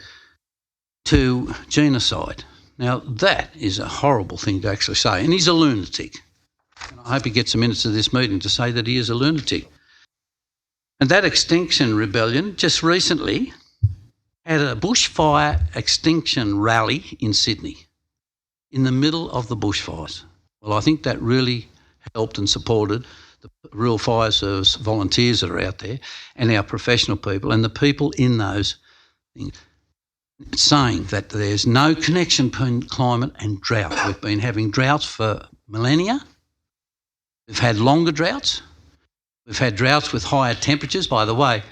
to genocide. Now, that is a horrible thing to actually say, and he's a lunatic. And I hope he gets the minutes of this meeting to say that he is a lunatic. And that Extinction Rebellion just recently had a bushfire extinction rally in Sydney, in the middle of the bushfires. Well, I think that really helped and supported the Rural Fire Service volunteers that are out there and our professional people and the people in those things, saying that there's no connection between climate and drought. We've been having droughts for millennia. We've had longer droughts. We've had droughts with higher temperatures. By the way,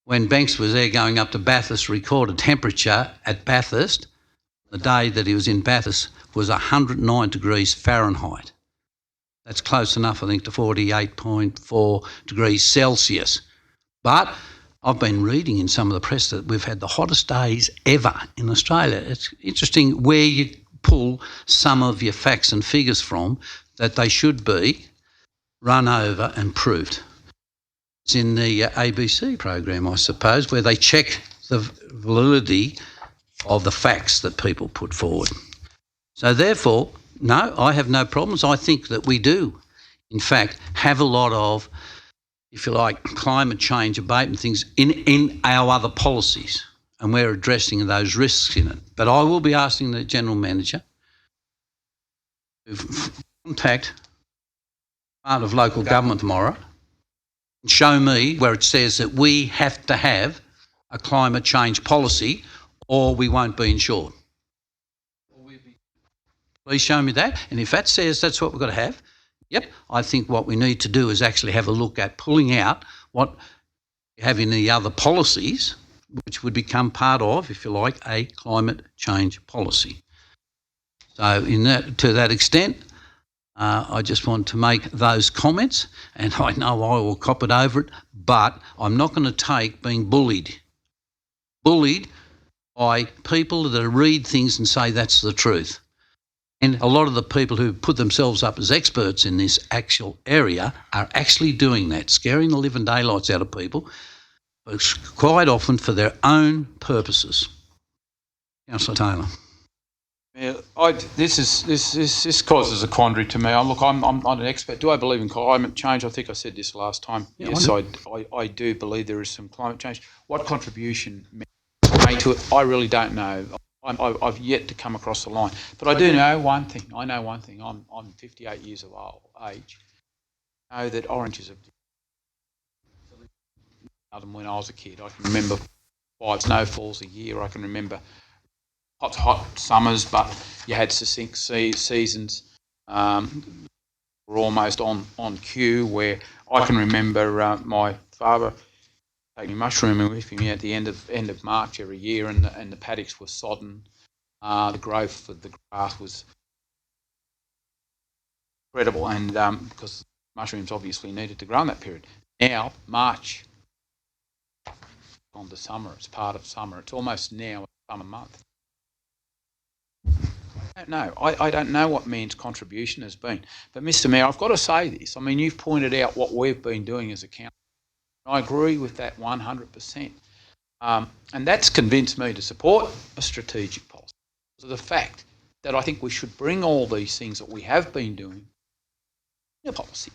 when Banks was there going up to Bathurst, recorded temperature at Bathurst, the day that he was in Bathurst, was 109 degrees Fahrenheit. That's close enough, I think, to 48.4 degrees Celsius. But I've been reading in some of the press that we've had the hottest days ever in Australia. It's interesting where you pull some of your facts and figures from, that they should be run over and proved. It's in the ABC program, I suppose, where they check the validity of the facts that people put forward. So therefore, no, I have no problems. I think that we do, in fact, have a lot of, if you like, climate change abatement things in our other policies, and we're addressing those risks in it. But I will be asking the General Manager to contact part of local government tomorrow and show me where it says that we have to have a climate change policy or we won't be insured. Please show me that. And if that says that's what we've got to have, yep, I think what we need to do is actually have a look at pulling out what we have in the other policies, which would become part of, if you like, a climate change policy. So to that extent, I just want to make those comments, and I know I will cop it over it, but I'm not going to take being bullied by people that read things and say that's the truth. And a lot of the people who put themselves up as experts in this actual area are actually doing that, scaring the living daylights out of people, but quite often for their own purposes. Councillor Taylor. Yeah, this causes a quandary to me. I'm not an expert. Do I believe in climate change? I think I said this last time. Yeah, yes, I do believe there is some climate change. What contribution may way to it, I really don't know. I've yet to come across the line. But I do know one thing. I know one thing. I'm 58 years of age. I know that oranges are different than when I was a kid. I can remember 5 snowfalls a year. I can remember hot summers, but you had succinct seasons. Were almost on cue, where I can remember my father taking mushrooming with me at the end of March every year, and the paddocks were sodden. The growth of the grass was incredible, and because mushrooms obviously needed to grow in that period. Now March on to summer, it's part of summer. It's almost now a summer month. I don't know. I don't know what man's contribution has been. But Mr Mayor, I've got to say this. I mean, you've pointed out what we've been doing as a council. I agree with that 100%. And that's convinced me to support a strategic policy. So the fact that I think we should bring all these things that we have been doing in a policy.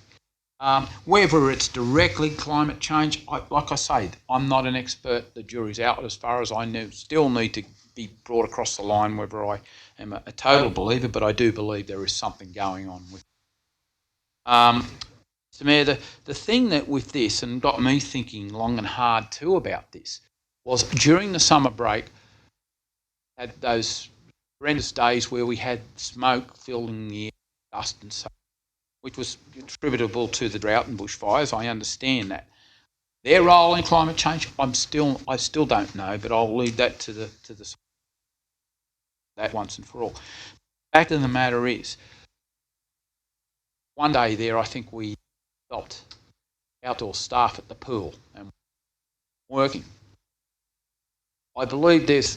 Whether it's directly climate change, like I say, I'm not an expert. The jury's out as far as I know. Still need to be brought across the line whether I am a total believer, but I do believe there is something going on with it. Mr Mayor, the thing that with this, and got me thinking long and hard too about this, was during the summer break, had those horrendous days where we had smoke filling the air, dust and so, which was attributable to the drought and bushfires. I understand that. Their role in climate change, I still don't know, but I'll leave that to the that once and for all. The fact of the matter is, one day there, I think we stopped outdoor staff at the pool and working. I believe there's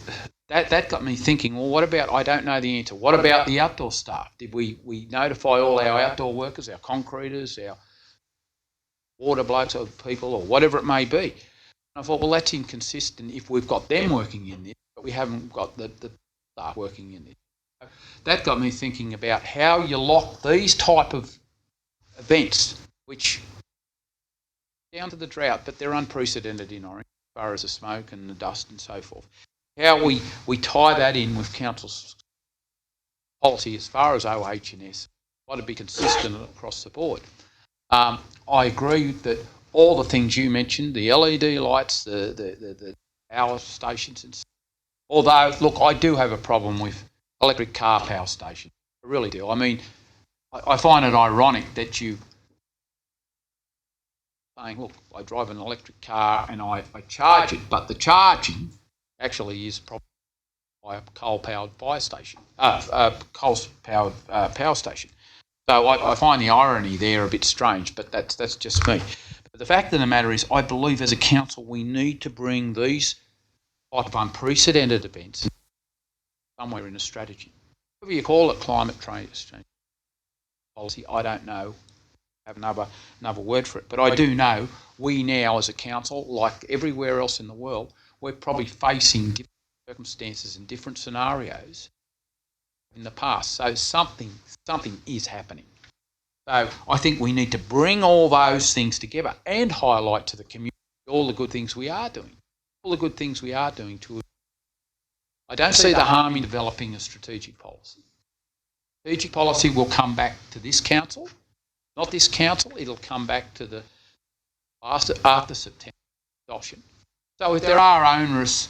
that got me thinking, well, what about, I don't know the answer, what about the outdoor staff? Did we notify all our outdoor workers, our concreters, our water blokes or people or whatever it may be? And I thought, well, that's inconsistent if we've got them working in this, but we haven't got the staff working in this. So that got me thinking about how you lock these type of events, which down to the drought, but they're unprecedented in Orange as far as the smoke and the dust and so forth. How we tie that in with council's policy as far as OH&S, got to be consistent across the board. I agree that all the things you mentioned, the LED lights, the power stations, and although, look, I do have a problem with electric car power stations. I really do. I mean, I find it ironic that you saying, look, I drive an electric car and I charge it, but the charging actually is probably by a coal-powered fire station, coal-powered power station. So I find the irony there a bit strange, but that's just me. But the fact of the matter is, I believe as a council we need to bring these type of unprecedented events somewhere in a strategy. Whatever you call it, climate change policy, I don't know. Have another word for it. But I do know we now as a council, like everywhere else in the world, we're probably facing different circumstances and different scenarios in the past. So something is happening. So I think we need to bring all those things together and highlight to the community all the good things we are doing. All the good things we are doing to. I don't see the harm in developing a strategic policy. Strategic policy will come back to this council. Not this council, it'll come back to the after September adoption. So if there are onerous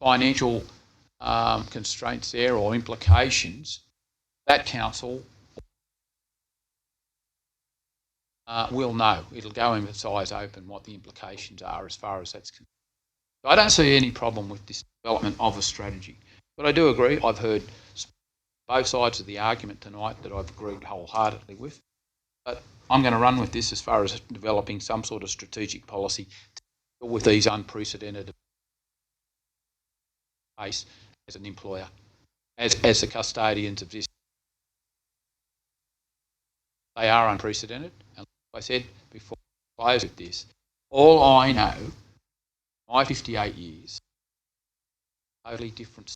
financial constraints there or implications, that council will know. It'll go in with its eyes open what the implications are as far as that's concerned. So I don't see any problem with this development of a strategy. But I do agree, I've heard both sides of the argument tonight that I've agreed wholeheartedly with. But I'm going to run with this as far as developing some sort of strategic policy to deal with these unprecedented pace as an employer, as the custodians of this. They are unprecedented. And like I said before, I close with this. All I know, my 58 years, totally different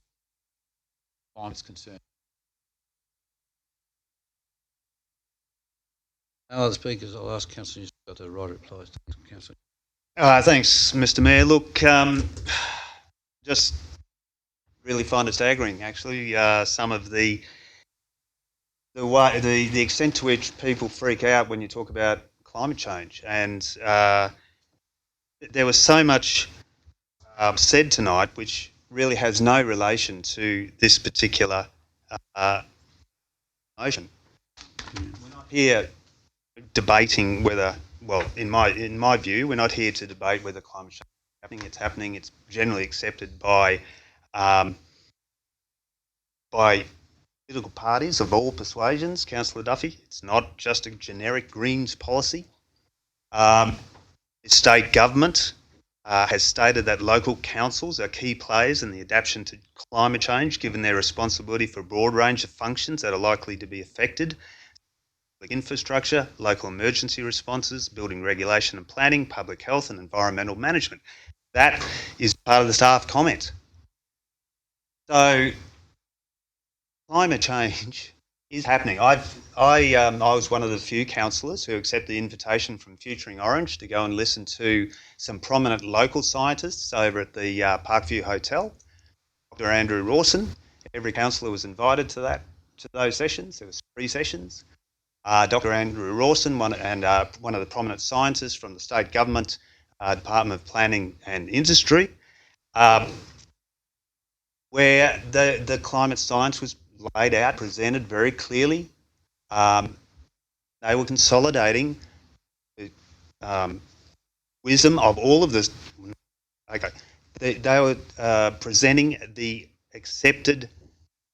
time is concerned. No other speakers. I'll ask Councillor Newsome to right replies. Councillor. Thanks, Mr Mayor. Look, just really find it staggering, actually, some of the way, the extent to which people freak out when you talk about climate change. And there was so much said tonight which really has no relation to this particular motion. We're not here debating whether, well, in my view, we're not here to debate whether climate change is happening. It's happening. It's generally accepted by political parties of all persuasions, Councillor Duffy. It's not just a generic Greens policy. The state government has stated that local councils are key players in the adaptation to climate change, given their responsibility for a broad range of functions that are likely to be affected, like infrastructure, local emergency responses, building regulation and planning, public health and environmental management. That is part of the staff comment. So climate change is happening. I was one of the few councillors who accepted the invitation from Futuring Orange to go and listen to some prominent local scientists over at the Parkview Hotel. Dr. Andrew Rawson. Every councillor was invited to those sessions. There was 3 sessions. Dr. Andrew Rawson, one of the prominent scientists from the state government, Department of Planning and Industry, where the climate science was laid out, presented very clearly. They were consolidating the wisdom of all of this. Okay, they were presenting the accepted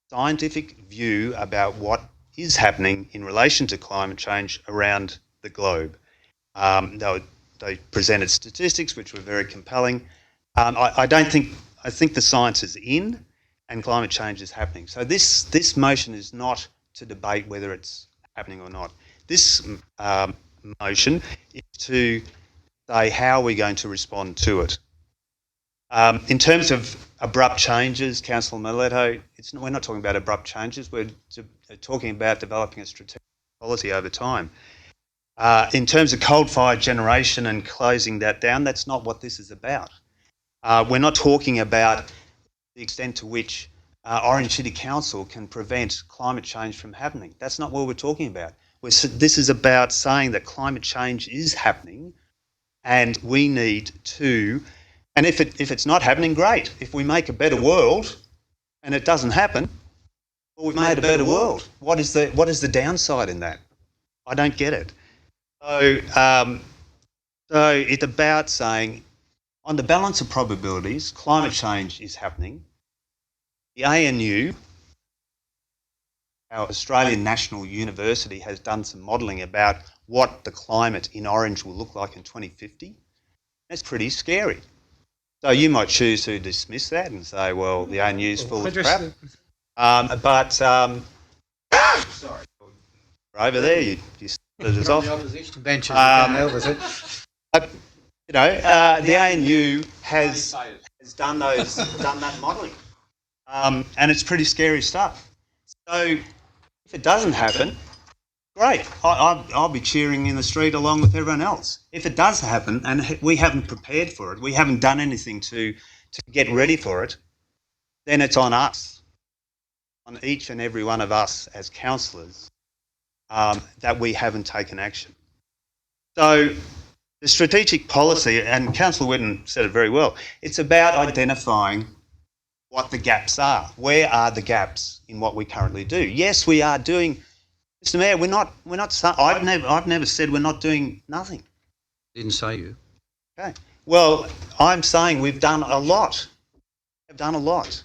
scientific view about what is happening in relation to climate change around the globe. They presented statistics which were very compelling. I think the science is in, and climate change is happening. So this motion is not to debate whether it's happening or not. This motion is to say how we're going to respond to it. In terms of abrupt changes, Councillor Mileto, we're not talking about abrupt changes. We're talking about developing a strategic policy over time. In terms of coal-fired generation and closing that down, that's not what this is about. We're not talking about the extent to which Orange City Council can prevent climate change from happening. That's not what we're talking about. This is about saying that climate change is happening, and we need to. And if it's not happening, great. If we make a better world, and it doesn't happen, well, we've made a better world. What is the downside in that? I don't get it. So it's about saying, on the balance of probabilities, climate change is happening. The ANU, our Australian National University, has done some modelling about what the climate in Orange will look like in 2050. That's pretty scary. So you might choose to dismiss that and say, well, the ANU is full of crap. Sorry, over there, you started us off. The opposition benches can't help us. The ANU has done that modelling, and it's pretty scary stuff. So if it doesn't happen, great. I'll be cheering in the street along with everyone else. If it does happen and we haven't prepared for it, we haven't done anything to get ready for it, then it's on us, on each and every one of us as councillors, that we haven't taken action. So the strategic policy, and Councillor Whitten said it very well, it's about identifying what the gaps are. Where are the gaps in what we currently do? Yes, we are doing. Mr. Mayor, we're not. I've never said we're not doing nothing. Didn't say you. Okay. Well, I'm saying we've done a lot. We've done a lot.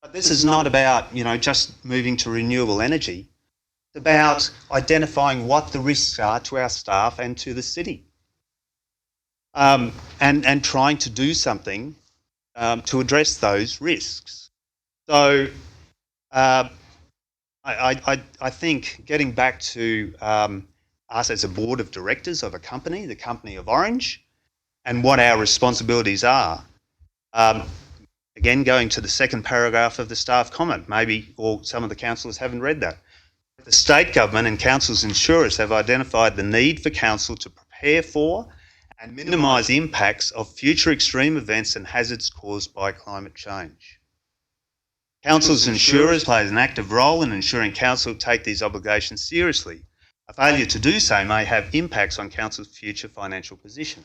But this is not about, just moving to renewable energy. It's about identifying what the risks are to our staff and to the city. And trying to do something to address those risks. So I think getting back to us as a board of directors of a company, the Company of Orange, and what our responsibilities are. Again, going to the second paragraph of the staff comment, maybe some of the councillors haven't read that. The state government and council's insurers have identified the need for council to prepare for and minimise the impacts of future extreme events and hazards caused by climate change. Council's insurers plays an active role in ensuring council take these obligations seriously. A failure to do so may have impacts on council's future financial position.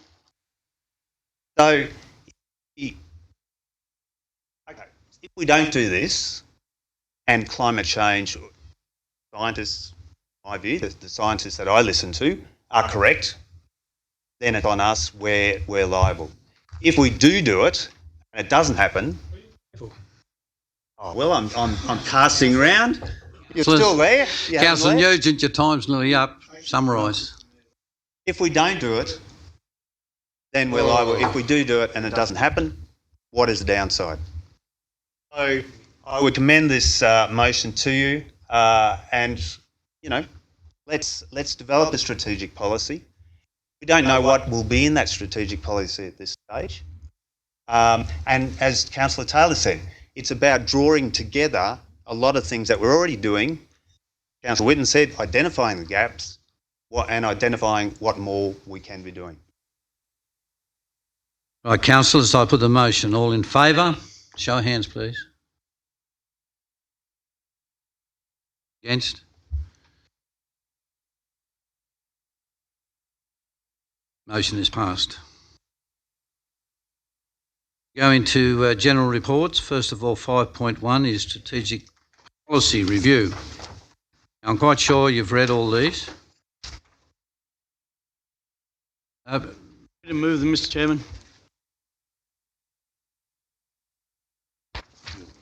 So, if we don't do this, and climate change scientists, in my view, the scientists that I listen to, are correct, then it's on us, we're liable. If we do it, and it doesn't happen, oh, well, I'm casting around. You're still there. Councillor Nugent, your time's nearly up. Summarise. If we don't do it, then we're liable. If we do it and it doesn't happen, what is the downside? So I would commend this motion to you, and let's develop a strategic policy. We don't know what will be in that strategic policy at this stage, and as Councillor Taylor said, it's about drawing together a lot of things that we're already doing. Councillor Whitten said identifying the gaps and identifying what more we can be doing. Right, councillors, I put the motion. All in favour? Show of hands, please. Against? Motion is passed. Go into general reports. First of all, 5.1 is strategic policy review. Now, I'm quite sure you've read all these. Move them, Mr. Chairman.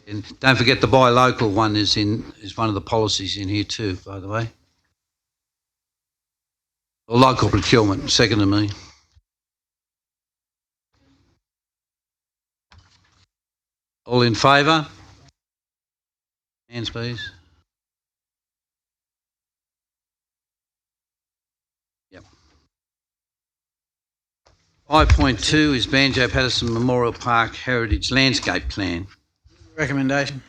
And don't forget the buy local one is one of the policies in here too, by the way. Or local procurement, second to me. All in favour? Hands, please. Yep. 5.2 is Banjo Patterson Memorial Park Heritage Landscape Plan. Recommendation.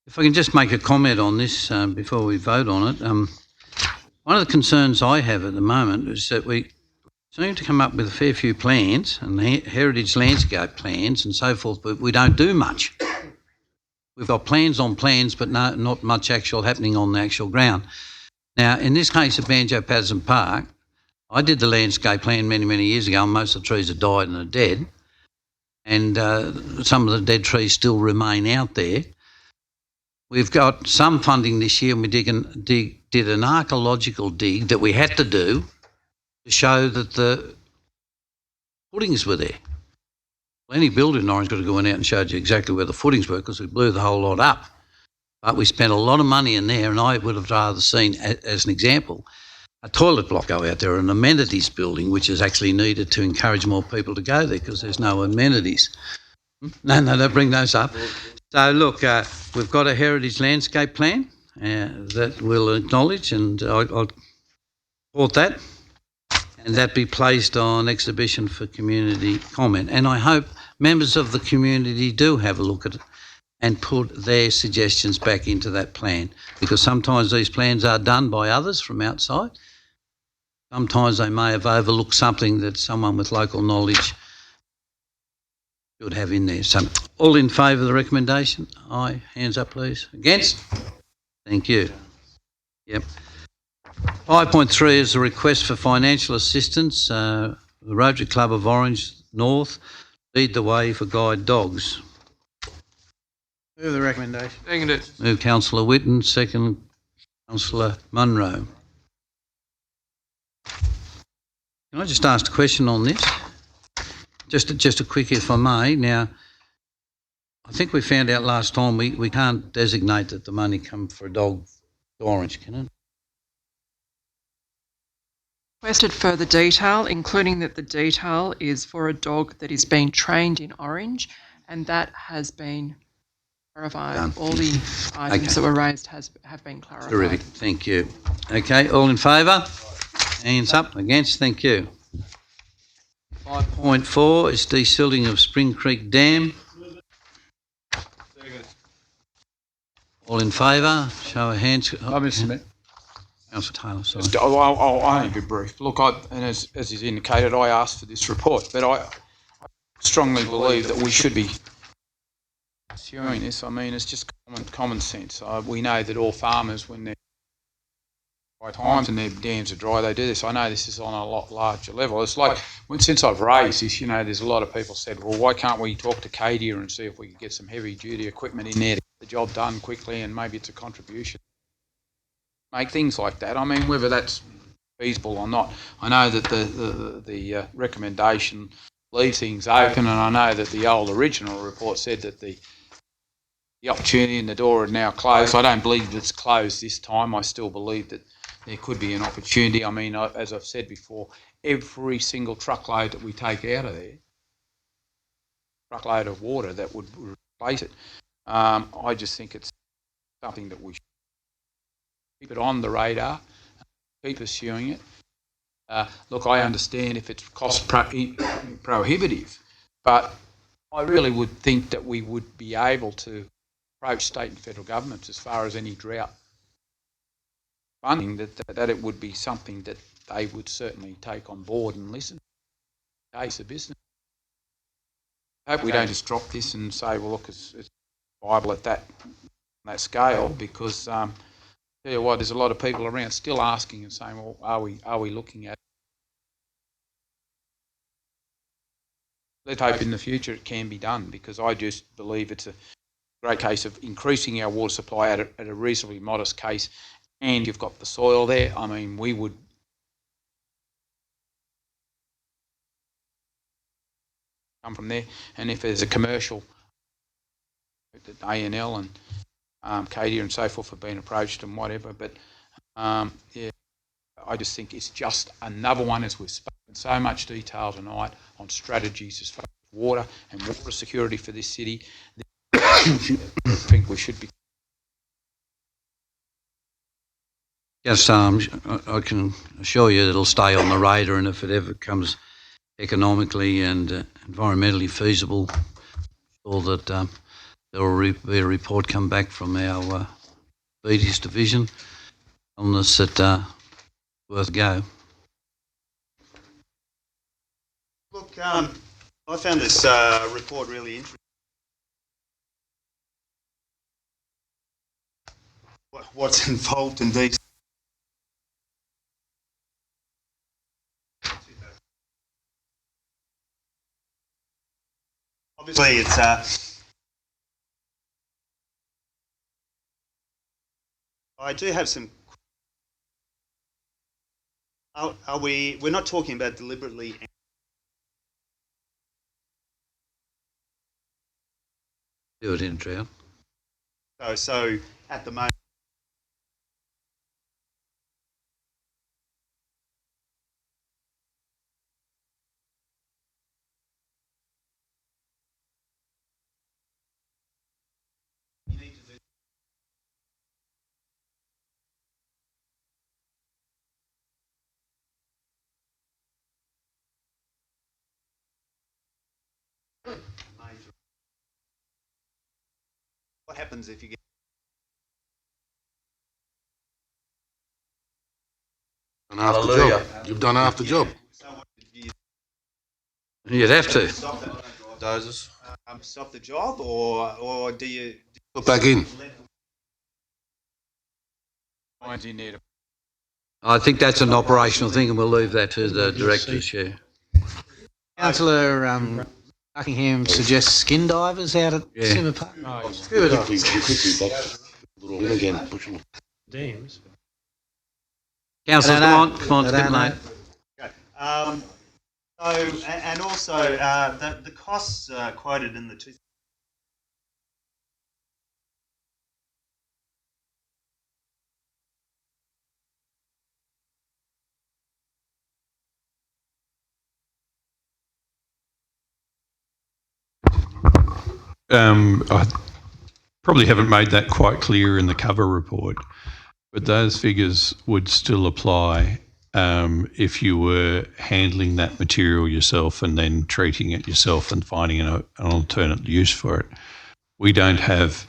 If I can just make a comment on this before we vote on it. One of the concerns I have at the moment is that we seem to come up with a fair few plans and heritage landscape plans and so forth, but we don't do much. We've got plans on plans, but not much actual happening on the actual ground. Now, in this case of Banjo Patterson Park, I did the landscape plan many, many years ago, and most of the trees have died and are dead. And some of the dead trees still remain out there. We've got some funding this year, and we did an archaeological dig that we had to do to show that the footings were there. Well, any builder in Orange could have gone out and showed you exactly where the footings were because we blew the whole lot up. But we spent a lot of money in there, and I would have rather seen, as an example, a toilet block go out there, an amenities building, which is actually needed to encourage more people to go there because there's no amenities. No, don't bring those up. So look, we've got a heritage landscape plan that we'll acknowledge, and I'll support that, and that be placed on exhibition for community comment. And I hope members of the community do have a look at it and put their suggestions back into that plan, because sometimes these plans are done by others from outside. Sometimes they may have overlooked something that someone with local knowledge should have in there. So, all in favour of the recommendation? Aye. Hands up, please. Against? Thank you. Yep. 5.3 is a request for financial assistance. The Rotary Club of Orange North, lead the way for guide dogs. Move the recommendation. Second it. Move Councillor Whitten, second Councillor Munro. Can I just ask a question on this? Just a quick, if I may. Now, I think we found out last time we can't designate that the money come for a dog to Orange, can it? Requested further detail, including that the detail is for a dog that is being trained in Orange, and that has been clarified. Done. All the items that were raised have been clarified. Terrific, thank you. Okay, all in favour? Hands up, against, thank you. 5.4 is desilting of Spring Creek Dam. All in favour? Show of hands. Mr. Mayor. Councillor Taylor, sorry. I'll only be brief. Look, and as is indicated, I asked for this report, but I strongly believe that we should be pursuing this. I mean, it's just common sense. We know that all farmers, when they're dry times and their dams are dry, they do this. I know this is on a lot larger level. It's like, since I've raised this, there's a lot of people said, well, why can't we talk to Cadia and see if we can get some heavy-duty equipment in there to get the job done quickly, and maybe it's a contribution. Make things like that. I mean, whether that's feasible or not. I know that the recommendation leaves things open, and I know that the old original report said that the opportunity and the door are now closed. I don't believe it's closed this time. I still believe that there could be an opportunity. I mean, as I've said before, every single truckload that we take out of there, truckload of water that would replace it, I just think it's something that we should keep it on the radar, keep pursuing it. Look, I understand if it's cost prohibitive, but I really would think that we would be able to approach state and federal governments as far as any drought funding, that it would be something that they would certainly take on board and listen to the case of business. I hope we don't just drop this and say, well, look, it's viable at that scale, because tell you what, there's a lot of people around still asking and saying, well, are we looking at it? Let's hope in the future it can be done, because I just believe it's a great case of increasing our water supply at a reasonably modest case, and you've got the soil there. I mean, we would come from there, and if there's a commercial, that ANL and Cadia and so forth have been approached and whatever, but yeah, I just think it's just another one, as we've spoken so much detail tonight on strategies as far as water and water security for this city. I think we should be. Yes, I can assure you that it'll stay on the radar, and if it ever becomes economically and environmentally feasible, I'm sure that there will be a report come back from our Beatties division on this that worth a go. Look, I found this report really interesting. What's involved in these? Obviously, it's. I do have some. Are we? We're not talking about deliberately. Do it in drought. So at the moment. What happens if you get? Done half the job. You've done half the job. You'd have to. Dozers. Stop the job, or do you? Put back in. I think that's an operational thing, and we'll leave that to the director's chair. Councillor Buckingham suggests skin divers out at Simmer Park. Scuba divers. In again. Push them. Dams. Councillor, come on, it's a bit late. Okay. So, and also the costs quoted in the two. I probably haven't made that quite clear in the cover report, but those figures would still apply if you were handling that material yourself and then treating it yourself and finding an alternate use for it. We don't have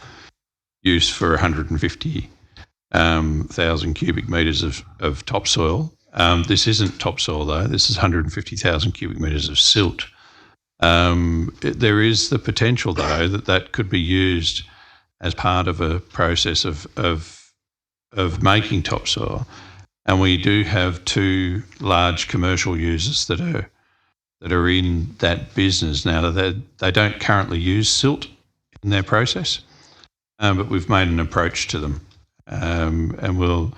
use for 150,000 cubic metres of topsoil. This isn't topsoil though, this is 150,000 cubic metres of silt. There is the potential, though, that could be used as part of a process of making topsoil, and we do have 2 large commercial users that are in that business now. They don't currently use silt in their process, but we've made an approach to them, and we'll,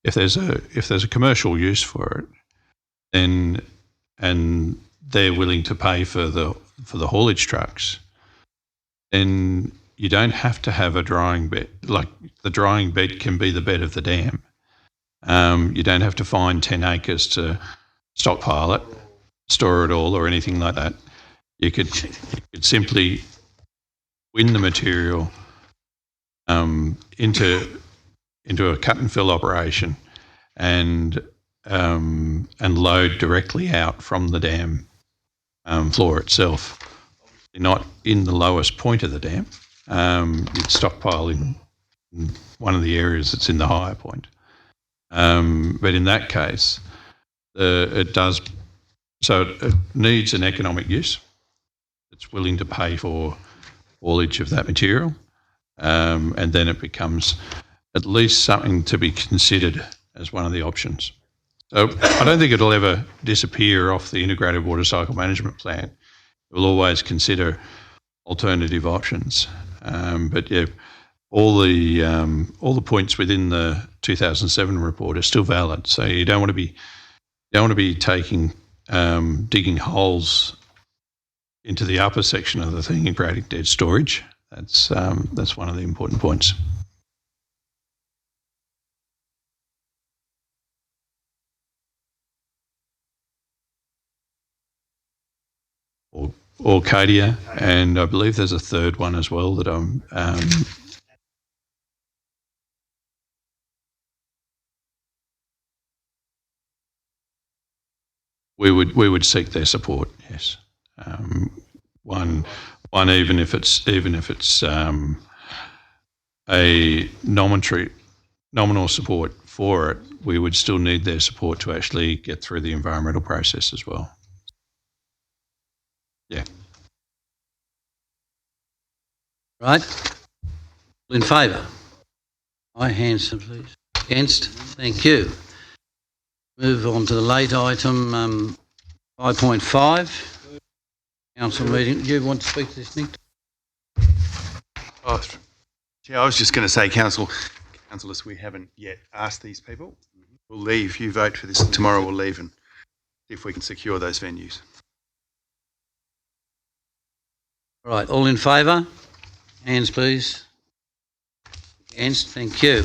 if there's a commercial use for it, then and they're willing to pay for the haulage trucks, then you don't have to have a drying bed. Like, the drying bed can be the bed of the dam. You don't have to find 10 acres to stockpile it, store it all, or anything like that. You could simply win the material into a cut and fill operation, and load directly out from the dam floor itself. You're not in the lowest point of the dam. You'd stockpile in one of the areas that's in the higher point. But in that case, it needs an economic use. It's willing to pay for haulage of that material, and then it becomes at least something to be considered as one of the options. So I don't think it'll ever disappear off the integrated water cycle management plan. We'll always consider alternative options. But yeah, all the points within the 2007 report are still valid. So you don't want to be taking digging holes into the upper section of the thing and creating dead storage. That's one of the important points. Orcadia, and I believe there's a third one as well that I'm. We would seek their support. Yes, one even if it's a nominal support for it, we would still need their support to actually get through the environmental process as well. Yeah. Right. All in favour? Aye, hands, please. Against? Thank you. Move on to the late item 5.5. Council meeting. Do you want to speak to this, Nick? Oh, yeah, I was just going to say, councillors, we haven't yet asked these people. We'll leave. You vote for this tomorrow. We'll leave and see if we can secure those venues. All right, all in favour? Hands, please. Against? Thank you.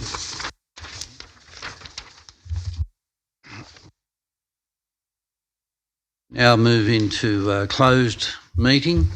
Now move into closed meeting.